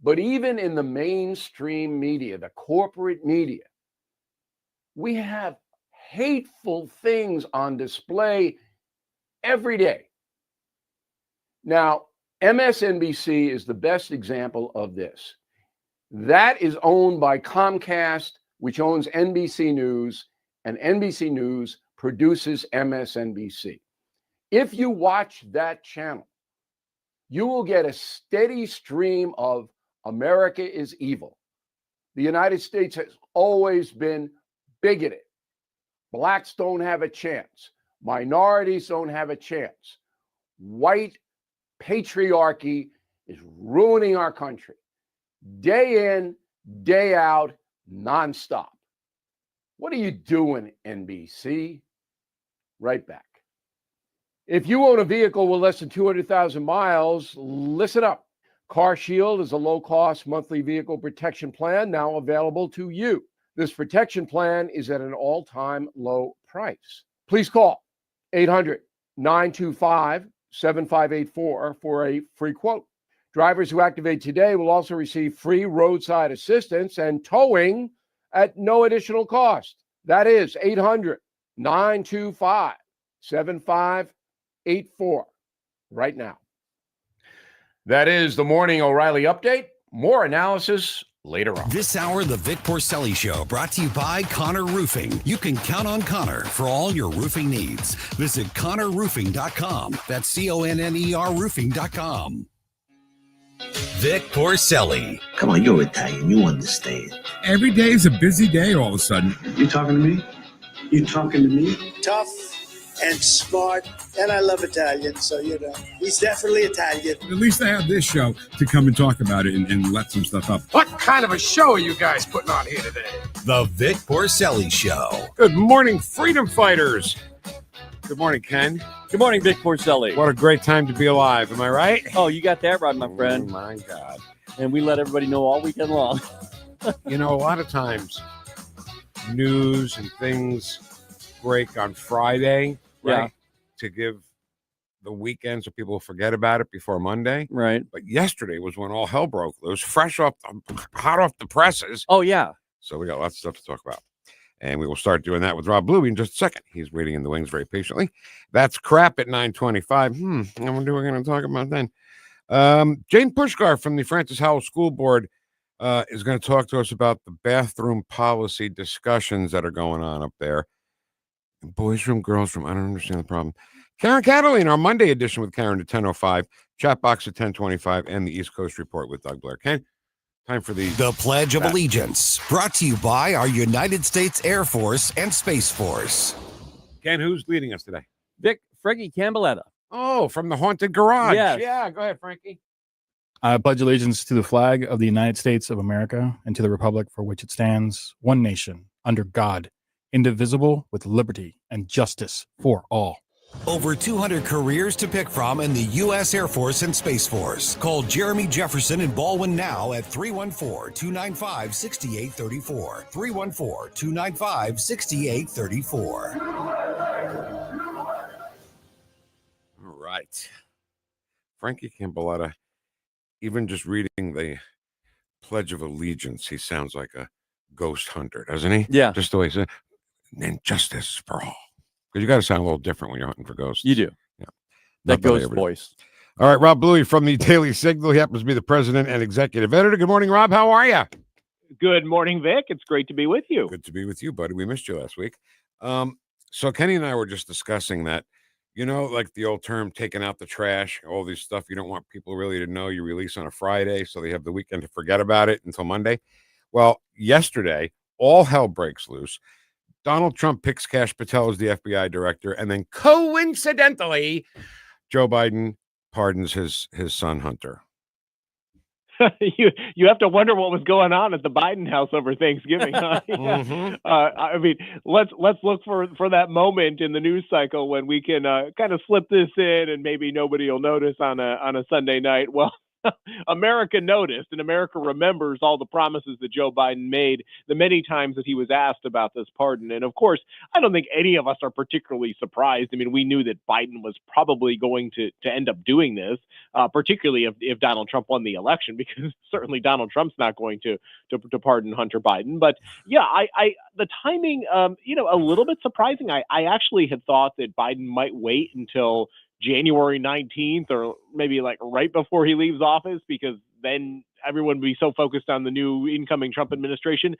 But even in the mainstream media, the corporate media, we have hateful things on display every day. Now, MSNBC is the best example of this. That is owned by Comcast, which owns NBC News, and NBC News produces MSNBC. If you watch that channel, you will get a steady stream of America is evil. The United States has always been bigoted. Blacks don't have a chance. Minorities don't have a chance. White patriarchy is ruining our country. Day in, day out, nonstop. What are you doing, NBC? Right back. If you own a vehicle with less than 200,000 miles, listen up. CarShield is a low-cost monthly vehicle protection plan now available to you. This protection plan is at an all-time low price. Please call 800-925-7584 for a free quote. Drivers who activate today will also receive free roadside assistance and towing at no additional cost. That is 800-925-7584 right now. That is the Morning O'Reilly Update. More analysis later on. This hour, the Vic Porcelli Show, brought to you by Connor Roofing. You can count on Connor for all your roofing needs. Visit ConnorRoofing.com. That's CONNER Roofing.com. Vic Porcelli. Come on, you're Italian. You understand. Every day is a busy day all of a sudden. You talking to me? You talking to me? Tough and smart, and I love Italian, so, he's definitely Italian. At least I have this show to come and talk about it and let some stuff up. What kind of a show are you guys putting on here today? The Vic Porcelli Show. Good morning, freedom fighters. Good morning, Ken. Good morning, Vic Porcelli. What a great time to be alive. Am I right? Oh, you got that right, my friend. Oh, my God. And we let everybody know all weekend long. A lot of times news and things break on Friday, right? Yeah. To give the weekend so people forget about it before Monday. Right. But yesterday was when all hell broke loose, hot off the presses. Oh, yeah. So we got lots of stuff to talk about. And we will start doing that with Rob Bluey in just a second. He's waiting in the wings very patiently. That's crap at 9:25. I wonder what we're going to talk about then. Jane Puszkar from the Francis Howell School Board is going to talk to us about the bathroom policy discussions that are going on up there. Boys room, girls room. I don't understand the problem. Karen Kataline, our Monday edition with Karen at 10:05, chat box at 10:25, and the East Coast Report with Doug Blair. Ken, time for the Pledge of Allegiance, brought to you by our United States Air Force and Space Force. Ken, who's leading us today? Vic, Frankie Campbelletta. Oh, from the Haunted Garage. Yes. Yeah, go ahead, Frankie. I pledge allegiance to the flag of the United States of America and to the republic for which it stands, one nation, under God, indivisible, with liberty and justice for all. Over 200 careers to pick from in the U.S. Air Force and Space Force. Call Jeremy Jefferson in Baldwin now at 314-295-6834. 314-295-6834. All right. Frankie Campbelletta, even just reading the Pledge of Allegiance, he sounds like a ghost hunter, doesn't he? Yeah. Just the way he said, and justice for all. Because you got to sound a little different when you're hunting for ghosts. You do. Yeah. That ghost voice. All right, Rob Bluey from the Daily Signal. He happens to be the president and executive editor. Good morning, Rob. How are you? Good morning, Vic. It's great to be with you. Good to be with you, buddy. We missed you last week. So Kenny and I were just discussing that, like the old term, taking out the trash, all this stuff you don't want people really to know you release on a Friday, so they have the weekend to forget about it until Monday. Well, yesterday, all hell breaks loose. Donald Trump picks Kash Patel as the FBI director, and then coincidentally, Joe Biden pardons his son Hunter. You have to wonder what was going on at the Biden house over Thanksgiving. Huh? Let's look for that moment in the news cycle when we can kind of slip this in, and maybe nobody will notice on a Sunday night. Well, America noticed, and America remembers all the promises that Joe Biden made the many times that he was asked about this pardon. And of course, I don't think any of us are particularly surprised. I mean, we knew that Biden was probably going to end up doing this, particularly if Donald Trump won the election, because certainly Donald Trump's not going to pardon Hunter Biden. But yeah, I the timing, a little bit surprising. I actually had thought that Biden might wait until January 19th or maybe like right before he leaves office, because then everyone would be so focused on the new incoming Trump administration.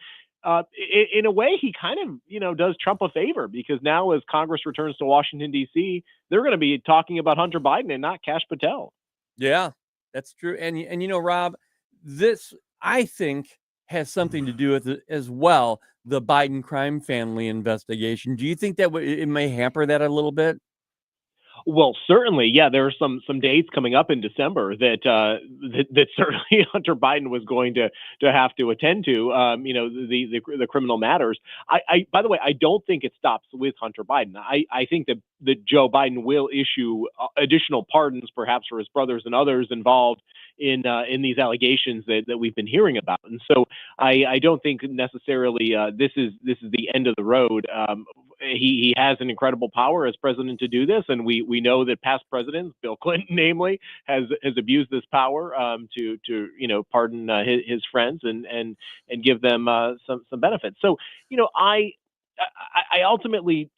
In a way, he kind of, does Trump a favor, because now as Congress returns to Washington, D.C., they're going to be talking about Hunter Biden and not Kash Patel. Yeah, that's true. And Rob, this, I think, has something to do with it as well, the Biden crime family investigation. Do you think that it may hamper that a little bit? Well, certainly, yeah. There are some dates coming up in December that that certainly Hunter Biden was going to have to attend to. The criminal matters. By the way, I don't think it stops with Hunter Biden. I think that Joe Biden will issue additional pardons, perhaps for his brothers and others involved in these allegations that we've been hearing about. And so I don't think necessarily this is the end of the road. He has an incredible power as president to do this, and we know that past presidents, Bill Clinton namely, has abused this power to pardon his friends and give them some benefits. So I ultimately.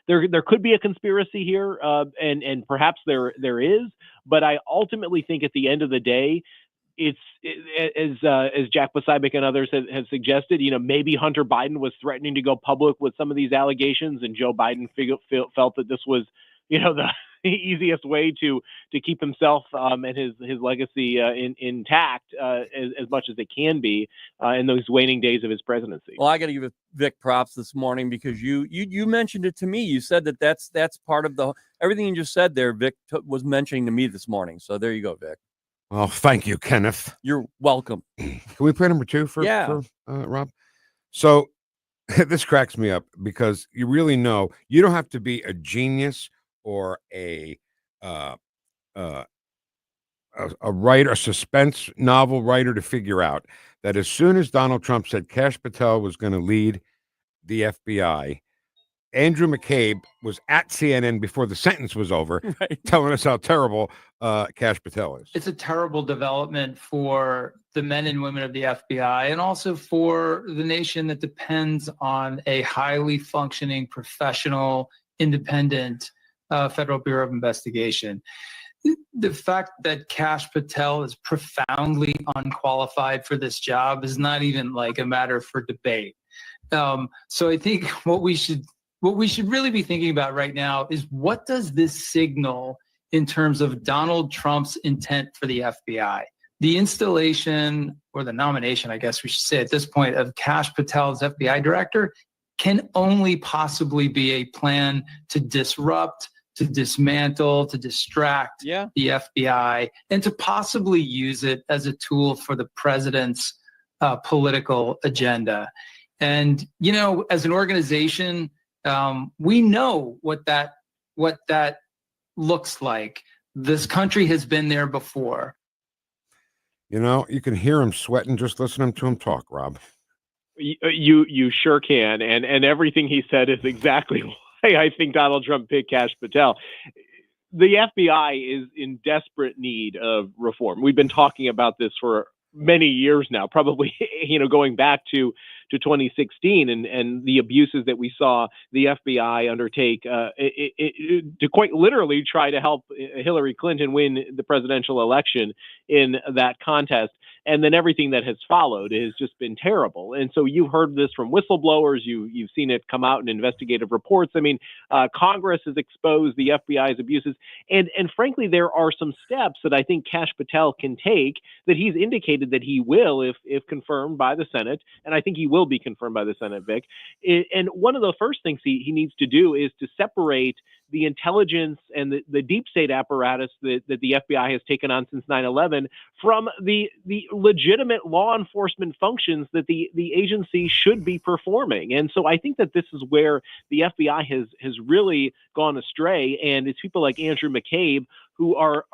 There could be a conspiracy here, and perhaps there is, but I ultimately think at the end of the day, it's as Jack Posobiec and others have suggested. Maybe Hunter Biden was threatening to go public with some of these allegations, and Joe Biden felt that this was, the easiest way to keep himself and his legacy intact as much as it can be in those waning days of his presidency. Well, I got to give Vic props this morning, because you mentioned it to me. You said that's part of everything you just said there. Vic was mentioning to me this morning. So there you go, Vic. Well, thank you, Kenneth. You're welcome. Can we play number 2 for Rob? So this cracks me up, because you really know you don't have to be a genius or a writer, a suspense novel writer, to figure out that as soon as Donald Trump said Kash Patel was going to lead the FBI, Andrew McCabe was at CNN before the sentence was over, right, telling us how terrible Kash Patel is. It's a terrible development for the men and women of the FBI, and also for the nation that depends on a highly functioning, professional, independent Federal Bureau of Investigation. The fact that Kash Patel is profoundly unqualified for this job is not even like a matter for debate. So I think what we should really be thinking about right now is, what does this signal in terms of Donald Trump's intent for the FBI? The installation, or the nomination, I guess we should say at this point, of Kash Patel as FBI director can only possibly be a plan to disrupt, to dismantle, to distract the FBI, and to possibly use it as a tool for the president's political agenda. And, as an organization, we know what that looks like. This country has been there before. You can hear him sweating just listening to him talk, Rob. You sure can, and everything he said is exactly why I think Donald Trump picked Kash Patel. The FBI is in desperate need of reform. We've been talking about this for many years now, probably going back to 2016 and the abuses that we saw the FBI undertake to quite literally try to help Hillary Clinton win the presidential election in that contest. And then everything that has followed has just been terrible. And so you've heard this from whistleblowers. You've seen it come out in investigative reports. I mean, Congress has exposed the FBI's abuses. And frankly, there are some steps that I think Kash Patel can take that he's indicated that he will, if confirmed by the Senate. And I think he will be confirmed by the Senate, Vic. And one of the first things he needs to do is to separate the intelligence and the deep state apparatus that the FBI has taken on since 9/11 from the legitimate law enforcement functions that the agency should be performing. And so I think that this is where the FBI has really gone astray. And it's people like Andrew McCabe who are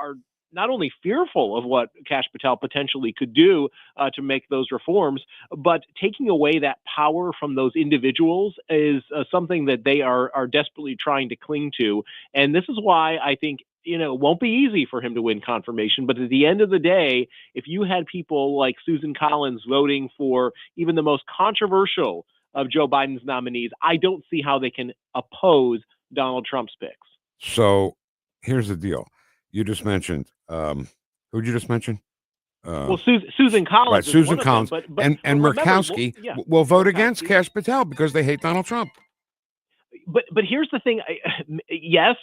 not only fearful of what Kash Patel potentially could do to make those reforms, but taking away that power from those individuals is something that they are desperately trying to cling to. And this is why I think, it won't be easy for him to win confirmation. But at the end of the day, if you had people like Susan Collins voting for even the most controversial of Joe Biden's nominees, I don't see how they can oppose Donald Trump's picks. So here's the deal. You just mentioned, who'd you just mention? Well, Susan Collins. Right, Susan Collins. But and remember, Murkowski will vote against Kash Patel because they hate Donald Trump. But here's the thing. Yes,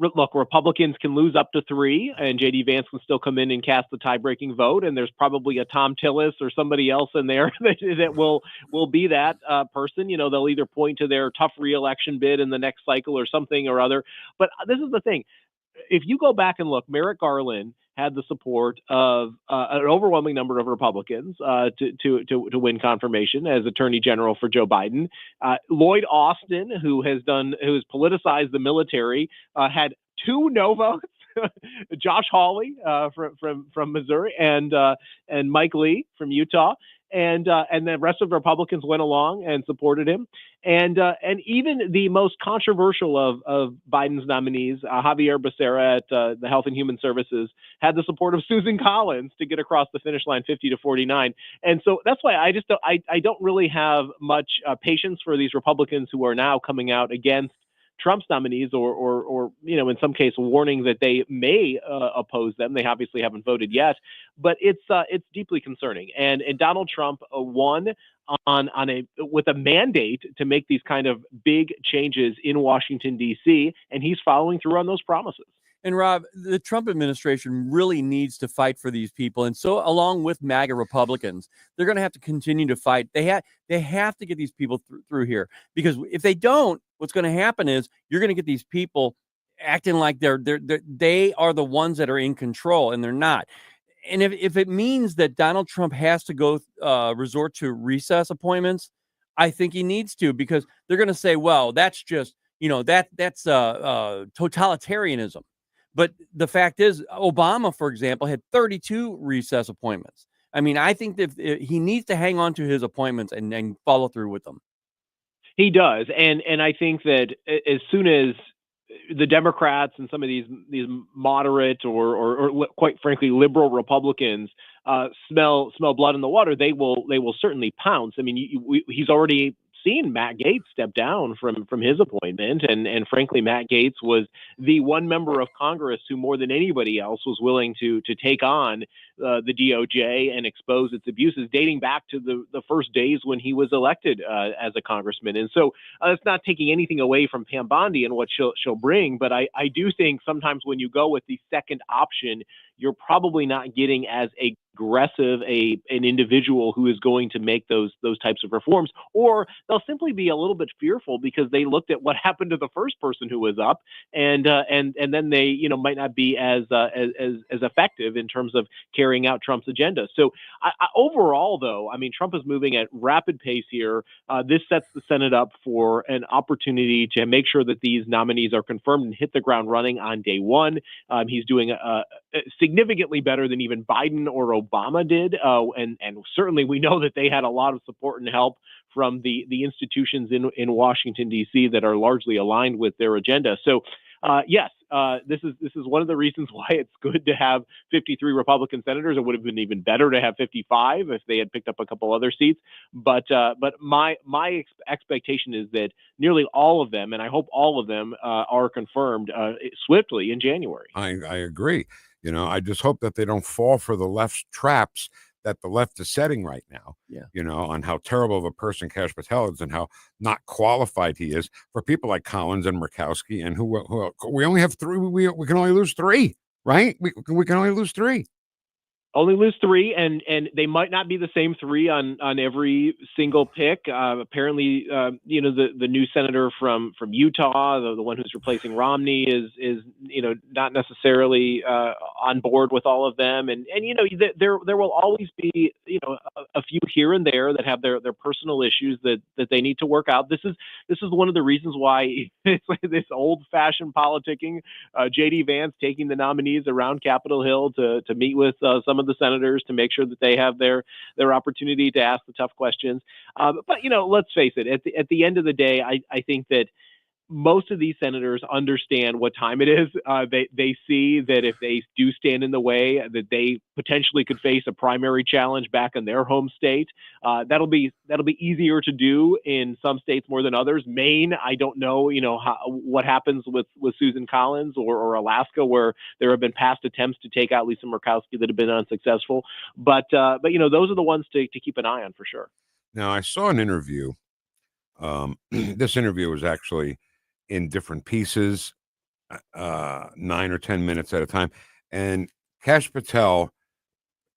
look, Republicans can lose up to 3, and J.D. Vance can still come in and cast the tie-breaking vote, and there's probably a Tom Tillis or somebody else in there that will be that person. They'll either point to their tough reelection bid in the next cycle or something or other. But this is the thing. If you go back and look, Merrick Garland had the support of an overwhelming number of Republicans to win confirmation as Attorney General for Joe Biden. Lloyd Austin, who has politicized the military, had 2 no votes. Josh Hawley from Missouri and Mike Lee from Utah. And the rest of the Republicans went along and supported him. And even the most controversial of Biden's nominees, Javier Becerra at the Health and Human Services, had the support of Susan Collins to get across the finish line 50-49. And so that's why I don't really have much patience for these Republicans who are now coming out against Trump's nominees, or in some case warning that they may oppose them. They obviously haven't voted yet, but it's deeply concerning. And Donald Trump won with a mandate to make these kind of big changes in Washington, D.C., and he's following through on those promises. And Rob, the Trump administration really needs to fight for these people. And so along with MAGA Republicans, they're going to have to continue to fight. They have to get these people through here, because if they don't, what's going to happen is you're going to get these people acting like they are the ones that are in control, and they're not. And if it means that Donald Trump has to go resort to recess appointments, I think he needs to, because they're going to say, well, that's just, that's totalitarianism. But the fact is, Obama, for example, had 32 recess appointments. I mean, I think that he needs to hang on to his appointments and follow through with them. He does. And I think that as soon as the Democrats and some of these moderate or quite frankly liberal Republicans smell blood in the water, they will certainly pounce. I mean, he's already seen Matt Gaetz step down from his appointment, and frankly, Matt Gaetz was the one member of Congress who, more than anybody else, was willing to take on the DOJ and expose its abuses, dating back to the first days when he was elected as a congressman. And so it's not taking anything away from Pam Bondi and what she'll bring, but I do think sometimes when you go with the second option, you're probably not getting as aggressive an individual who is going to make those types of reforms, or they'll simply be a little bit fearful because they looked at what happened to the first person who was up, and then they might not be as effective in terms of carrying out Trump's agenda. So overall, though, I mean, Trump is moving at rapid pace here. This sets the Senate up for an opportunity to make sure that these nominees are confirmed and hit the ground running on day one. He's doing significantly better than even Biden or Obama did, and certainly we know that they had a lot of support and help from the institutions in Washington, D.C. that are largely aligned with their agenda. So yes, this is one of the reasons why it's good to have 53 Republican senators. It would have been even better to have 55 if they had picked up a couple other seats. But my expectation is that nearly all of them, and I hope all of them, are confirmed swiftly in January. I agree. I just hope that they don't fall for the left's traps that the left is setting right now. Yeah. On how terrible of a person Kash Patel is and how not qualified he is for people like Collins and Murkowski, and who we only have 3. We can only lose 3, right? We can only lose 3. Only lose 3, and they might not be the same 3 on every single pick. Apparently, the new senator from Utah, the one who's replacing Romney, is not necessarily on board with all of them, and there will always be a few here and there that have their personal issues that they need to work out. This is one of the reasons why it's like this old-fashioned politicking. J.D. Vance taking the nominees around Capitol Hill to meet with some of the senators to make sure that they have their opportunity to ask the tough questions. But let's face it, at the end of the day, I think that most of these senators understand what time it is. They see that if they do stand in the way, that they potentially could face a primary challenge back in their home state. That'll be easier to do in some states more than others. Maine, I don't know, what happens with Susan Collins or Alaska, where there have been past attempts to take out Lisa Murkowski that have been unsuccessful. But those are the ones to keep an eye on for sure. Now, I saw an interview. This interview was actually in different pieces, 9 or 10 minutes at a time. And Kash Patel,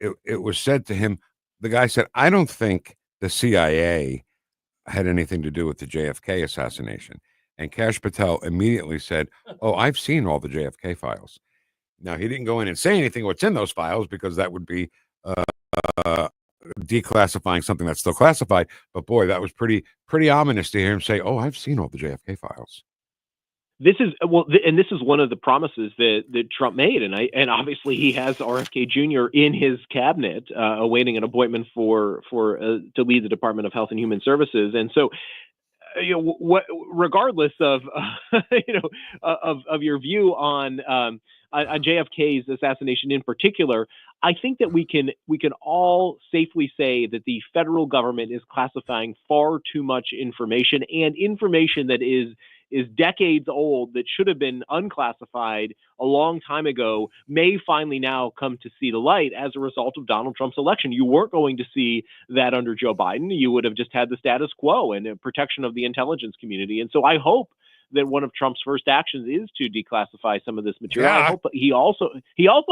it was said to him, the guy said, I don't think the CIA had anything to do with the JFK assassination. And Kash Patel immediately said, oh, I've seen all the JFK files. Now, he didn't go in and say anything what's in those files, because that would be declassifying something that's still classified. But boy, that was pretty ominous to hear him say, oh, I've seen all the JFK files. This is one of the promises that Trump made, and obviously he has RFK Jr. in his cabinet, awaiting an appointment for to lead the Department of Health and Human Services. And so, regardless of of your view on JFK's assassination in particular, I think that we can all safely say that the federal government is classifying far too much information, and information that is decades old that should have been unclassified a long time ago may finally now come to see the light as a result of Donald Trump's election. You weren't going to see that under Joe Biden. You would have just had the status quo and protection of the intelligence community. And so I hope that one of Trump's first actions is to declassify some of this material. Yeah. I hope he also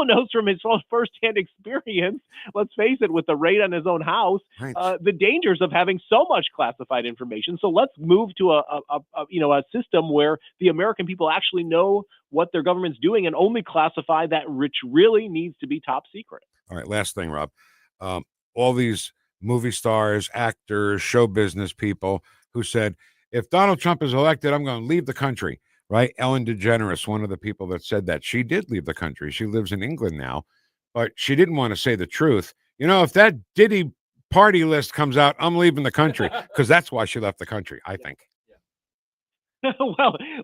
knows from his firsthand experience, let's face it, with the raid on his own house, Right. The dangers of having so much classified information. So let's move to a system where the American people actually know what their government's doing and only classify that which really needs to be top secret. All right, last thing, Rob. All these movie stars, actors, show business people who said, if Donald Trump is elected, I'm going to leave the country, right? Ellen DeGeneres, one of the people that said that, she did leave the country. She lives in England now, but she didn't want to say the truth. If that Diddy party list comes out, I'm leaving the country, because that's why she left the country, I think.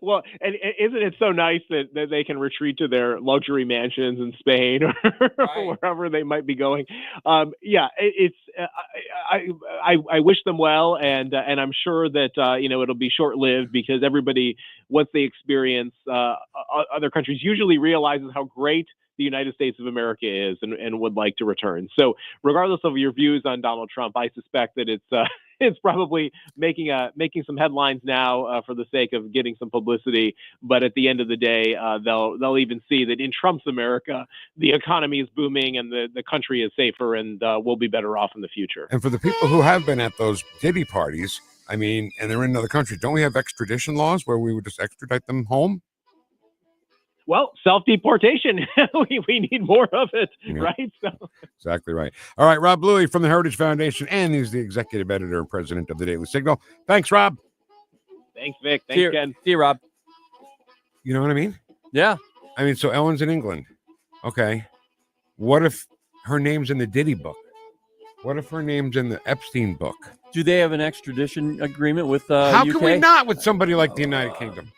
Well, and isn't it so nice that they can retreat to their luxury mansions in Spain or wherever they might be going? It's I wish them well, and I'm sure that it'll be short lived, because everybody, once they experience other countries, usually realizes how great the United States of America is and would like to return. So regardless of your views on Donald Trump, I suspect that it's probably making some headlines now for the sake of getting some publicity. But at the end of the day, they'll even see that in Trump's America, the economy is booming and the country is safer, and we'll be better off in the future. And for the people who have been at those Diddy parties, and they're in another country, don't we have extradition laws where we would just extradite them home? Well, self-deportation, we need more of it, right? So. Exactly right. All right, Rob Bluey from the Heritage Foundation, and he's the executive editor and president of the Daily Signal. Thanks, Rob. Thanks, Vic. Thanks, Ken. See you, Rob. You know what I mean? Yeah. So Ellen's in England. Okay. What if her name's in the Diddy book? What if her name's in the Epstein book? Do they have an extradition agreement with How UK? can we not with somebody like the United Kingdom?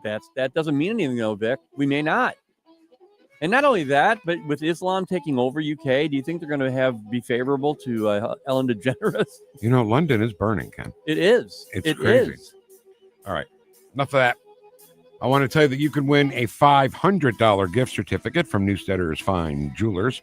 That doesn't mean anything, though, Vic. We may not. And not only that, but with Islam taking over UK, do you think they're going to be favorable to Ellen DeGeneres? London is burning, Ken. It is. It's crazy. All right. Enough of that. I want to tell you that you can win a $500 gift certificate from Newstalk's Fine Jewelers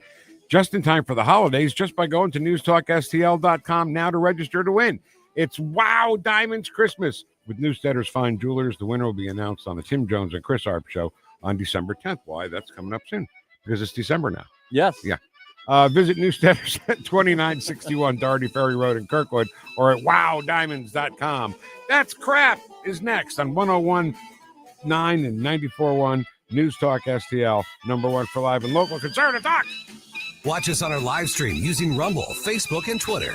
just in time for the holidays, just by going to NewstalkSTL.com now to register to win. It's Wow Diamonds Christmas with Newstalk's Fine Jewelers. The winner will be announced on the Tim Jones and Chris Arp Show on December 10th. Why? That's coming up soon, because it's December now. Yes. Yeah. Visit Newssteaders at 2961 Doherty Ferry Road in Kirkwood or at wowdiamonds.com. That's Crap is next on 101.9 and 94.1 News Talk STL, number one for live and local conservative talk. Watch us on our live stream using Rumble, Facebook, and Twitter.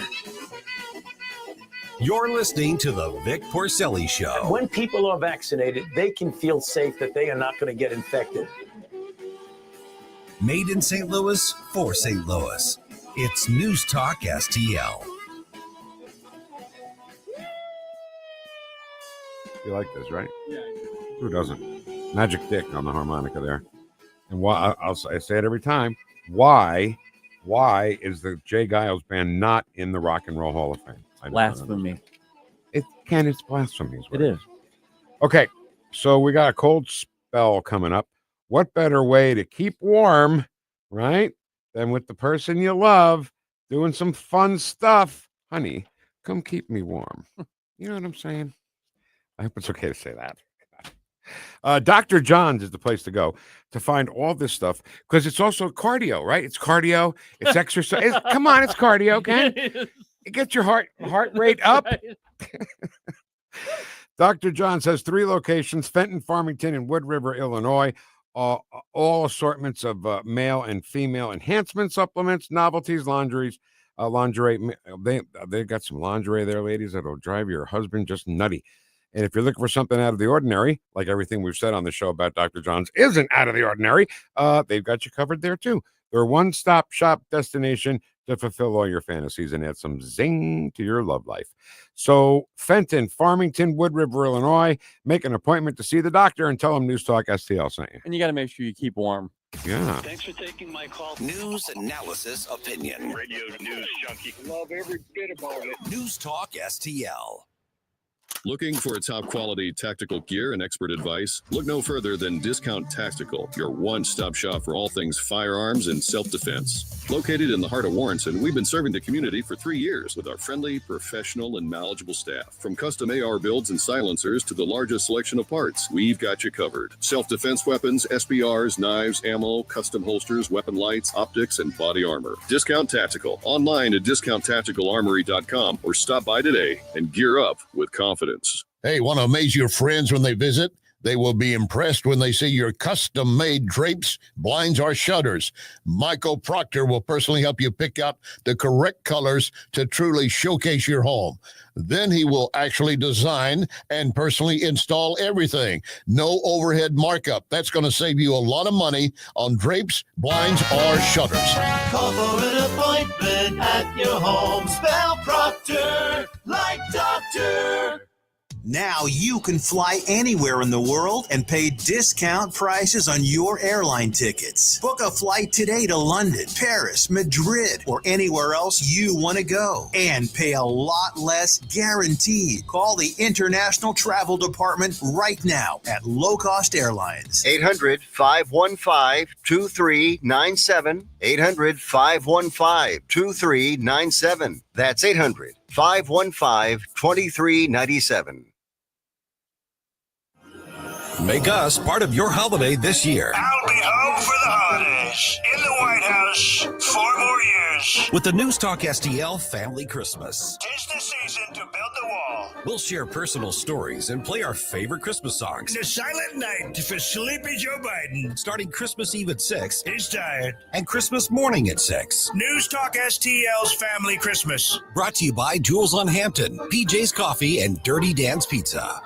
You're listening to the Vic Porcelli Show. When people are vaccinated, they can feel safe that they are not going to get infected. Made in St. Louis for St. Louis. It's News Talk STL. You like this, right? Yeah. Who doesn't? Magic Dick on the harmonica there. And why? I say it every time. Why is the Jay Giles band not in the Rock and Roll Hall of Fame? Blasphemy. It's blasphemy. It is. Okay, so we got a cold spell coming up. What better way to keep warm, right, than with the person you love doing some fun stuff? Honey, come keep me warm. You know what I'm saying? I hope it's okay to say that. Dr. John's is the place to go to find all this stuff because it's also cardio, right? It's cardio. It's exercise. Come on, it's cardio, okay? It gets your heart rate up. Dr. John's has 3 locations, Fenton, Farmington, and Wood River, Illinois. All assortments of male and female enhancement supplements, novelties, lingerie. They got some lingerie there, ladies, that'll drive your husband just nutty. And if you're looking for something out of the ordinary, like everything we've said on the show about Dr. John's isn't out of the ordinary, they've got you covered there too. They're a one-stop shop destination to fulfill all your fantasies and add some zing to your love life. So Fenton, Farmington, Wood River, Illinois, make an appointment to see the doctor and tell him News Talk STL sent you. And you got to make sure you keep warm. Yeah. Thanks for taking my call. News, analysis, opinion. Radio news junkie. Love every bit about it. News Talk STL. Looking for top quality tactical gear and expert advice? Look no further than Discount Tactical, your one-stop shop for all things firearms and self-defense. Located in the heart of Warrenton, we've been serving the community for 3 years with our friendly, professional, and knowledgeable staff. From custom AR builds and silencers to the largest selection of parts, we've got you covered. Self-defense weapons, SBRs, knives, ammo, custom holsters, weapon lights, optics, and body armor. Discount Tactical. Online at discounttacticalarmory.com or stop by today and gear up with confidence. Hey, want to amaze your friends when they visit? They will be impressed when they see your custom-made drapes, blinds, or shutters. Michael Proctor will personally help you pick out the correct colors to truly showcase your home. Then he will actually design and personally install everything. No overhead markup. That's going to save you a lot of money on drapes, blinds, or shutters. Call for an appointment at your home. Spell Proctor like doctor. Now you can fly anywhere in the world and pay discount prices on your airline tickets. Book a flight today to London, Paris, Madrid, or anywhere else you want to go and pay a lot less guaranteed. Call the International Travel Department right now at Low Cost Airlines. 800-515-2397. 800-515-2397. That's 800-515-2397. Make us part of your holiday this year. I'll be home for the holidays in the White House 4 more years. With the News Talk STL Family Christmas. 'Tis the season to build the wall. We'll share personal stories and play our favorite Christmas songs. The Silent Night for Sleepy Joe Biden. Starting Christmas Eve at 6. He's tired. And Christmas morning at 6. News Talk STL's Family Christmas. Brought to you by Jules on Hampton, PJ's Coffee, and Dirty Dan's Pizza.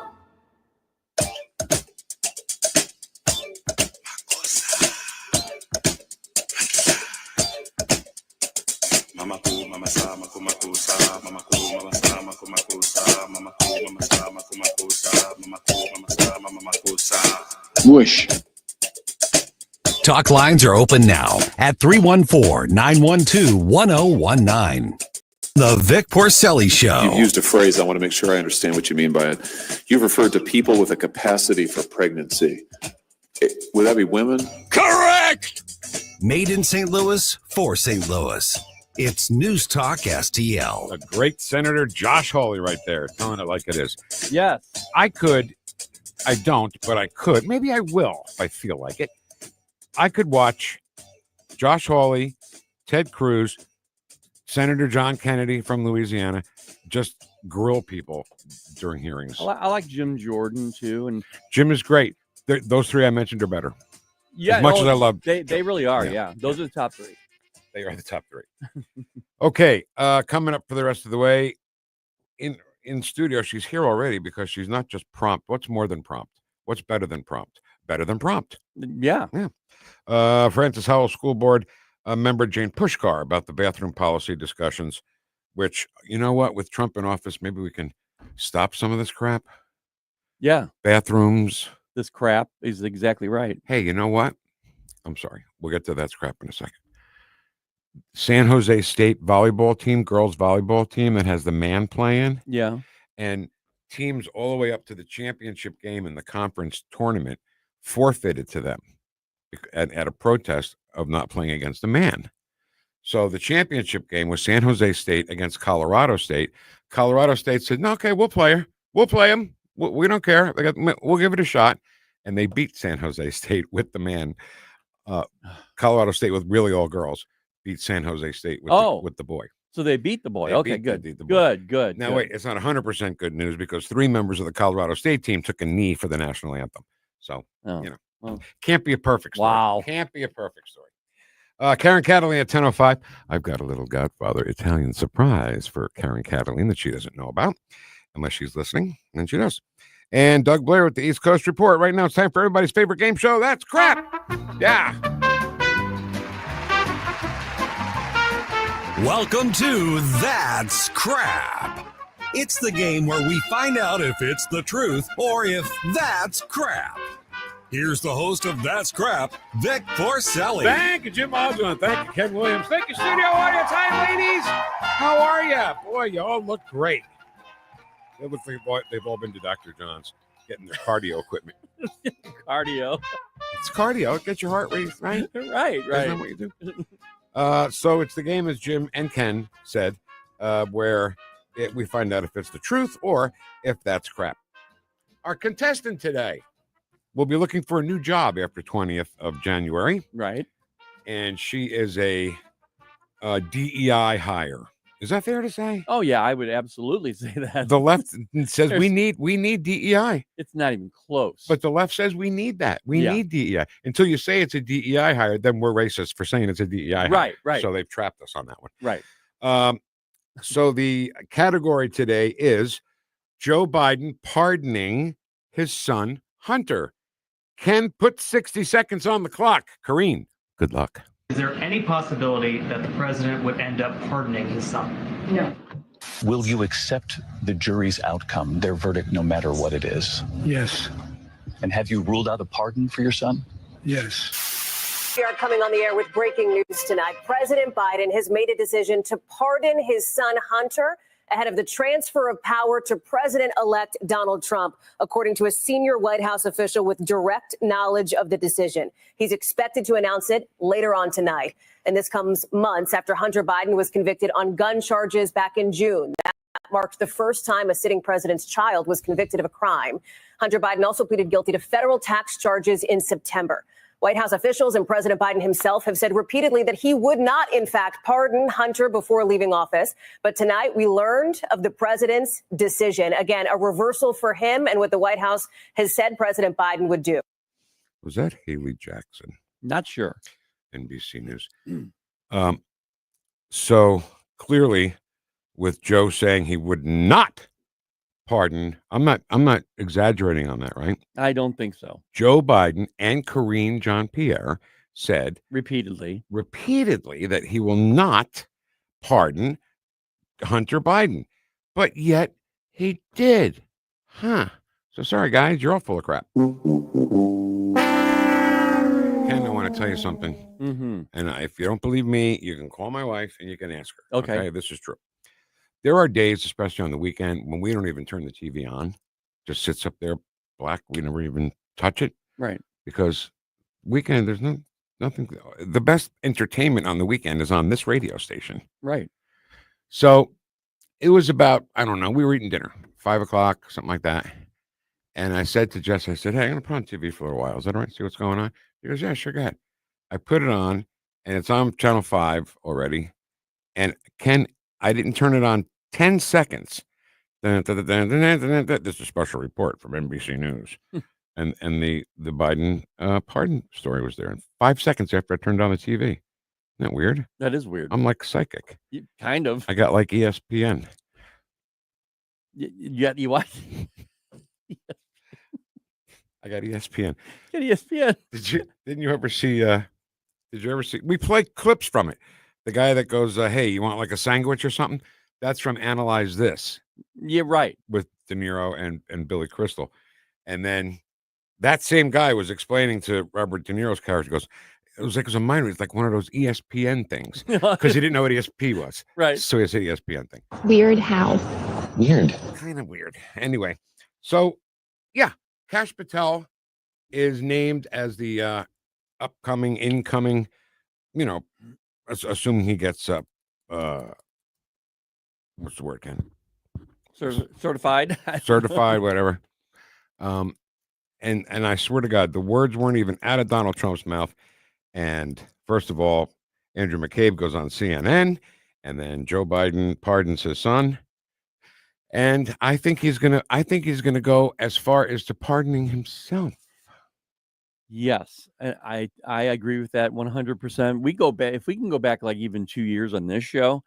Whoosh. Talk lines are open now at 314-912-1019. The Vic Porcelli Show. You've used a phrase, I want to make sure I understand what you mean by it. You've referred to people with a capacity for pregnancy. Would that be women? Correct! Made in St. Louis for St. Louis. It's News Talk STL. A great Senator Josh Hawley right there, telling it like it is. Yes. I don't, but I could. Maybe I will if I feel like it. I could watch Josh Hawley Ted Cruz, Senator John Kennedy from Louisiana, just grill people during hearings. I like Jim Jordan too, and Jim is great. Those three I mentioned are better. yeah, as much as I love, they really are. Yeah, those are the top three. They are the top three. Okay, coming up for the rest of the way in studio, she's here already because she's not just prompt. What's more than prompt? What's better than prompt? Better than prompt. Yeah. Francis Howell School Board member Jane Puszkar about the bathroom policy discussions, which, you know what, with Trump in office, maybe we can stop some of this crap. Yeah. Bathrooms. This crap is exactly right. Hey, you know what? I'm sorry. We'll get to that crap in a second. San Jose State volleyball team, girls volleyball team that has the man playing. Yeah. And teams all the way up to the championship game in the conference tournament forfeited to them at a protest of not playing against the man. So the championship game was San Jose State against Colorado State. Colorado State said, no, okay, we'll play her. We'll play them. We don't care. We'll give it a shot. And they beat San Jose State with the man. Colorado State, with really all girls, beat San Jose State with the boy. So they beat the boy. They Okay, beat good. the boy. Good. Now, wait, it's not 100% good news because 3 members of the Colorado State team took a knee for the national anthem. So, can't be a perfect story. Wow. Can't be a perfect story. Karen Kataline at 10:05. I've got a little Godfather Italian surprise for Karen Kataline that she doesn't know about, unless she's listening, and she does. And Doug Blair with the East Coast Report. Right now, it's time for everybody's favorite game show. That's crap. Yeah. Welcome to That's Crap. It's the game where we find out if it's the truth or if that's crap. Here's the host of That's Crap, Vic Porcelli. Thank you, Jim Osborne. Thank you, Ken Williams. Thank you, studio audience. Hi, ladies. How are you? Boy, you all look great. They look like they've all been to Dr. John's getting their cardio equipment. Cardio. It's cardio. It gets your heart rate, right? Right. Isn't that what you do? So it's the game, as Jim and Ken said, where we find out if it's the truth or if that's crap. Our contestant today will be looking for a new job after 20th of January. Right. And she is a DEI hire. Is that fair to say? Oh, yeah, I would absolutely say that. The left says we need DEI. It's not even close. But the left says we need that. We need DEI. Until you say it's a DEI hire, then we're racist for saying it's a DEI hire. Right. So they've trapped us on that one. Right. So the category today is Joe Biden pardoning his son, Hunter. Ken, put 60 seconds on the clock. Karine, good luck. Is there any possibility that the president would end up pardoning his son? No. Will you accept the jury's outcome, their verdict, no matter what it is? Yes. And have you ruled out a pardon for your son? Yes. We are coming on the air with breaking news tonight. President Biden has made a decision to pardon his son, Hunter, ahead of the transfer of power to President-elect Donald Trump, according to a senior White House official with direct knowledge of the decision. He's expected to announce it later on tonight. And this comes months after Hunter Biden was convicted on gun charges back in June. That marked the first time a sitting president's child was convicted of a crime. Hunter Biden also pleaded guilty to federal tax charges in September. White House officials and President Biden himself have said repeatedly that he would not, in fact, pardon Hunter before leaving office. But tonight we learned of the president's decision. Again, a reversal for him and what the White House has said President Biden would do. Was that Haley Jackson? Not sure. NBC News. So clearly, with Joe saying he would not pardon, I'm not exaggerating on that, right? I don't think so. Joe Biden and Karine Jean-Pierre said repeatedly that he will not pardon Hunter Biden, but yet he did. So sorry, guys, you're all full of crap. Ken, I want to tell you something. And if you don't believe me, you can call my wife and you can ask her. Okay. This is true. There are days, especially on the weekend, when we don't even turn the TV on. Just sits up there black. We never even touch it. Right. Because weekend, there's nothing. The best entertainment on the weekend is on this radio station. Right. So it was about, I don't know, we were eating dinner, 5 o'clock, something like that. And I said to Jess, I said, hey, I'm going to put on TV for a little while. Is that all right? See what's going on? He goes, yeah, sure, go ahead. I put it on, and it's on Channel 5 already. And I didn't turn it on 10 seconds. This is a special report from NBC News. and the Biden pardon story was there. And 5 seconds after I turned on the TV. Isn't that weird? That is weird. I'm like psychic. Kind of. I got like ESPN. You what? I got ESPN. Get ESPN. Didn't you ever see did you ever see we play clips from it? The guy that goes, hey, you want like a sandwich or something? That's from Analyze This. Yeah, right. With De Niro and Billy Crystal. And then that same guy was explaining to Robert De Niro's character, goes, it was a minor, it's like one of those ESPN things. Because he didn't know what ESP was. Right. So he said ESPN thing. Weird how? Weird. Kind of weird. Anyway, so yeah, Kash Patel is named as the incoming, assuming he gets what's the word, Ken? Certified. Certified, whatever. And I swear to God, the words weren't even out of Donald Trump's mouth. And first of all, Andrew McCabe goes on CNN, and then Joe Biden pardons his son. And I think he's gonna go as far as to pardoning himself. Yes, I agree with that 100%. We go back, if we can go back like even 2 years on this show,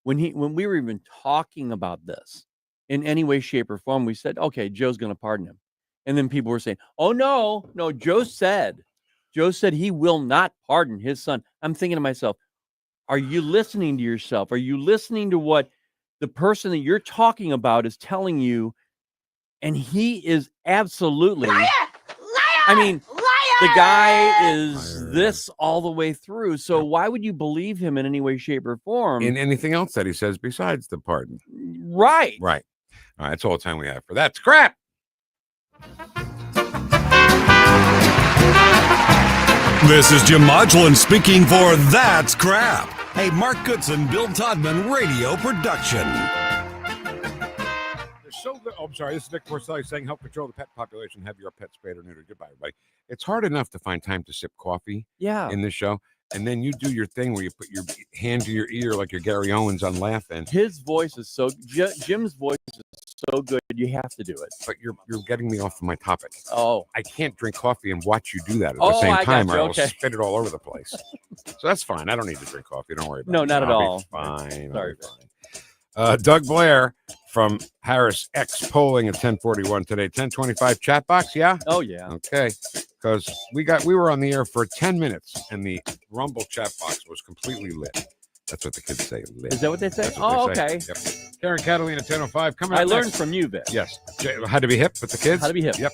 when we were even talking about this in any way, shape, or form, we said, okay, Joe's going to pardon him. And then people were saying, oh, no, Joe said he will not pardon his son. I'm thinking to myself, are you listening to yourself? Are you listening to what the person that you're talking about is telling you? And he is absolutely, liar! I mean, the guy is this all the way through. So why would you believe him in any way, shape, or form? In anything else that he says besides the pardon. Right. Right. All right. That's all the time we have for that. Scrap. This is Jim Modulin speaking for That's Crap. Hey, Mark Goodson, Bill Todman, radio production. So good. Oh, I'm sorry. This is Vic Porcelli saying help control the pet population. Have your pet spayed or neutered. Goodbye, everybody. It's hard enough to find time to sip coffee in this show. And then you do your thing where you put your hand to your ear like you're Gary Owens on Laughing. His voice is Jim's voice is so good. You have to do it. But you're getting me off of my topic. Oh. I can't drink coffee and watch you do that at the same time, or I'll spit it all over the place. So that's fine. I don't need to drink coffee. Don't worry about it. No, not at all. Fine. Sorry. Doug Blair from Harris X polling at 10:41 today. 10:25 chat box, yeah? Oh, yeah. Okay. Because we were on the air for 10 minutes and the Rumble chat box was completely lit. That's what the kids say, lit. Is that what they say? Okay. Yep. Karen Kataline at 10:05 coming up I learned next. from you, Vic. Yes. How to be hip with the kids? How to be hip. Yep.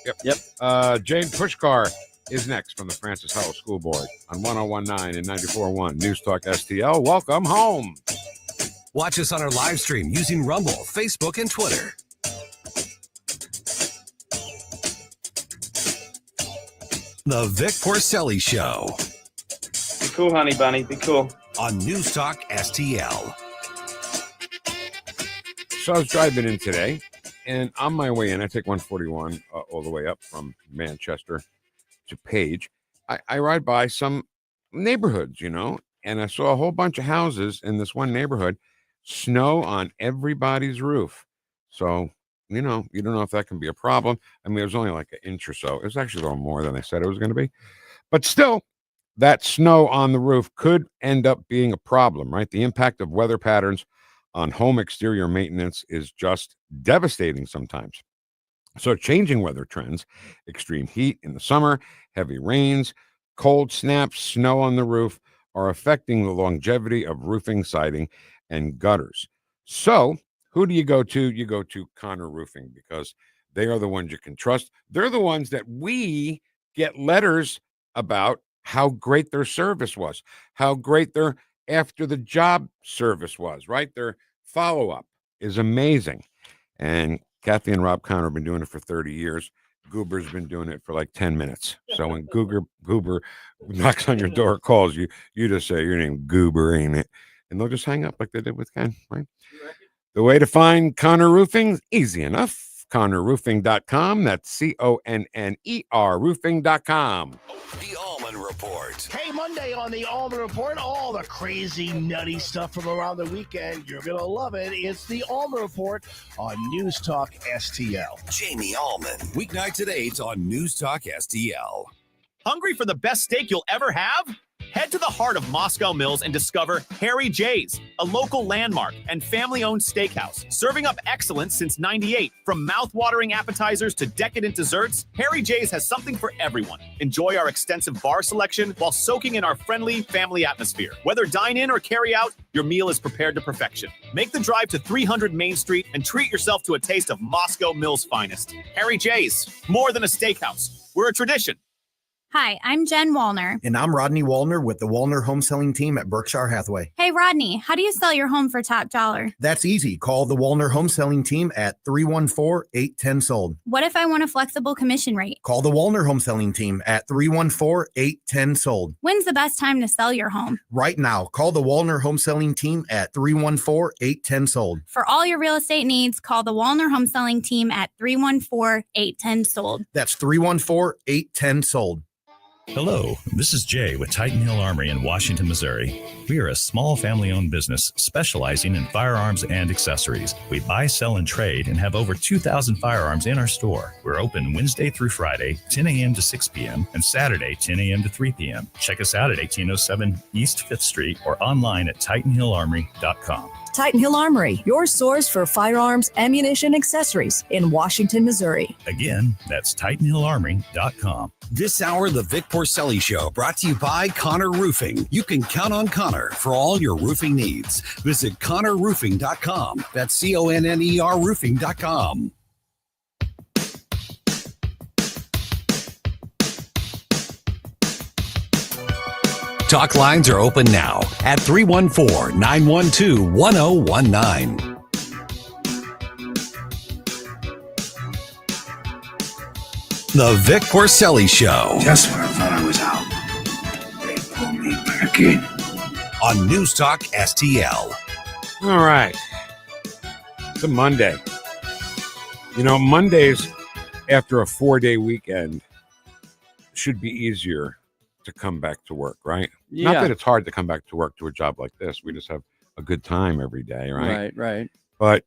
Jane Puszkar is next from the Francis Howell School Board on 101.9 and 94.1 News Talk STL. Welcome home. Watch us on our live stream using Rumble, Facebook, and Twitter. The Vic Porcelli Show. Be cool, honey bunny. Be cool. On News Talk STL. So I was driving in today, and on my way in, I take 141 all the way up from Manchester to Page. I ride by some neighborhoods, and I saw a whole bunch of houses in this one neighborhood, snow on everybody's roof. So, you don't know if that can be a problem. I mean, it was only like an inch or so. It was actually a little more than they said it was going to be. But still, that snow on the roof could end up being a problem, right? The impact of weather patterns on home exterior maintenance is just devastating sometimes. So changing weather trends, extreme heat in the summer, heavy rains, cold snaps, snow on the roof are affecting the longevity of roofing, siding, and gutters. So who do you go to? You go to Connor Roofing because they are the ones you can trust. They're the ones that we get letters about how great their service was, how great their after the job service was, right? Their follow-up is amazing. And Kathy and Rob Connor have been doing it for 30 years. Goober's been doing it for like 10 minutes. So when Goober knocks on your door, calls you, you just say, your name Goober, ain't it? And they'll just hang up like they did with Ken, right? The way to find Connor Roofing, easy enough. ConnorRoofing.com. That's CONNER roofing.com. The Allman Report. Hey, Monday on the Alma Report, all the crazy, nutty stuff from around the weekend. You're going to love it. It's the Alma Report on News Talk STL. Jamie Allman. Weeknights at 8 on News Talk STL. Hungry for the best steak you'll ever have? Head to the heart of Moscow Mills and discover Harry J's, a local landmark and family-owned steakhouse, serving up excellence since '98. From mouth-watering appetizers to decadent desserts, Harry J's has something for everyone. Enjoy our extensive bar selection while soaking in our friendly family atmosphere. Whether dine-in or carry-out, your meal is prepared to perfection. Make the drive to 300 Main Street and treat yourself to a taste of Moscow Mills' finest. Harry J's, more than a steakhouse. We're a tradition. Hi, I'm Jen Wallner. And I'm Rodney Wallner with the Wallner Home Selling Team at Berkshire Hathaway. Hey, Rodney, how do you sell your home for top dollar? That's easy. Call the Wallner Home Selling Team at 314-810-SOLD. What if I want a flexible commission rate? Call the Wallner Home Selling Team at 314-810-SOLD. When's the best time to sell your home? Right now. Call the Wallner Home Selling Team at 314-810-SOLD. For all your real estate needs, call the Wallner Home Selling Team at 314-810-SOLD. That's 314-810-SOLD. Hello, this is Jay with Titan Hill Armory in Washington, Missouri. We are a small family-owned business specializing in firearms and accessories. We buy, sell, and trade and have over 2,000 firearms in our store. We're open Wednesday through Friday, 10 a.m. to 6 p.m., and Saturday, 10 a.m. to 3 p.m. Check us out at 1807 East 5th Street or online at TitanHillArmory.com. Titan Hill Armory, your source for firearms, ammunition, accessories in Washington, Missouri. Again, that's TitanHillArmory.com. This hour, the Vic Porcelli Show, brought to you by Connor Roofing. You can count on Connor for all your roofing needs. Visit ConnorRoofing.com. That's ConNER Roofing.com. Talk lines are open now at 314-912-1019. The Vic Porcelli Show. Just when I thought I was out, they pulled me back in. On News Talk STL. All right. It's a Monday. You know, Mondays after a 4-day weekend should be easier to come back to work, right? Yeah. Not that it's hard to come back to work to a job like this. We just have a good time every day, right? Right. But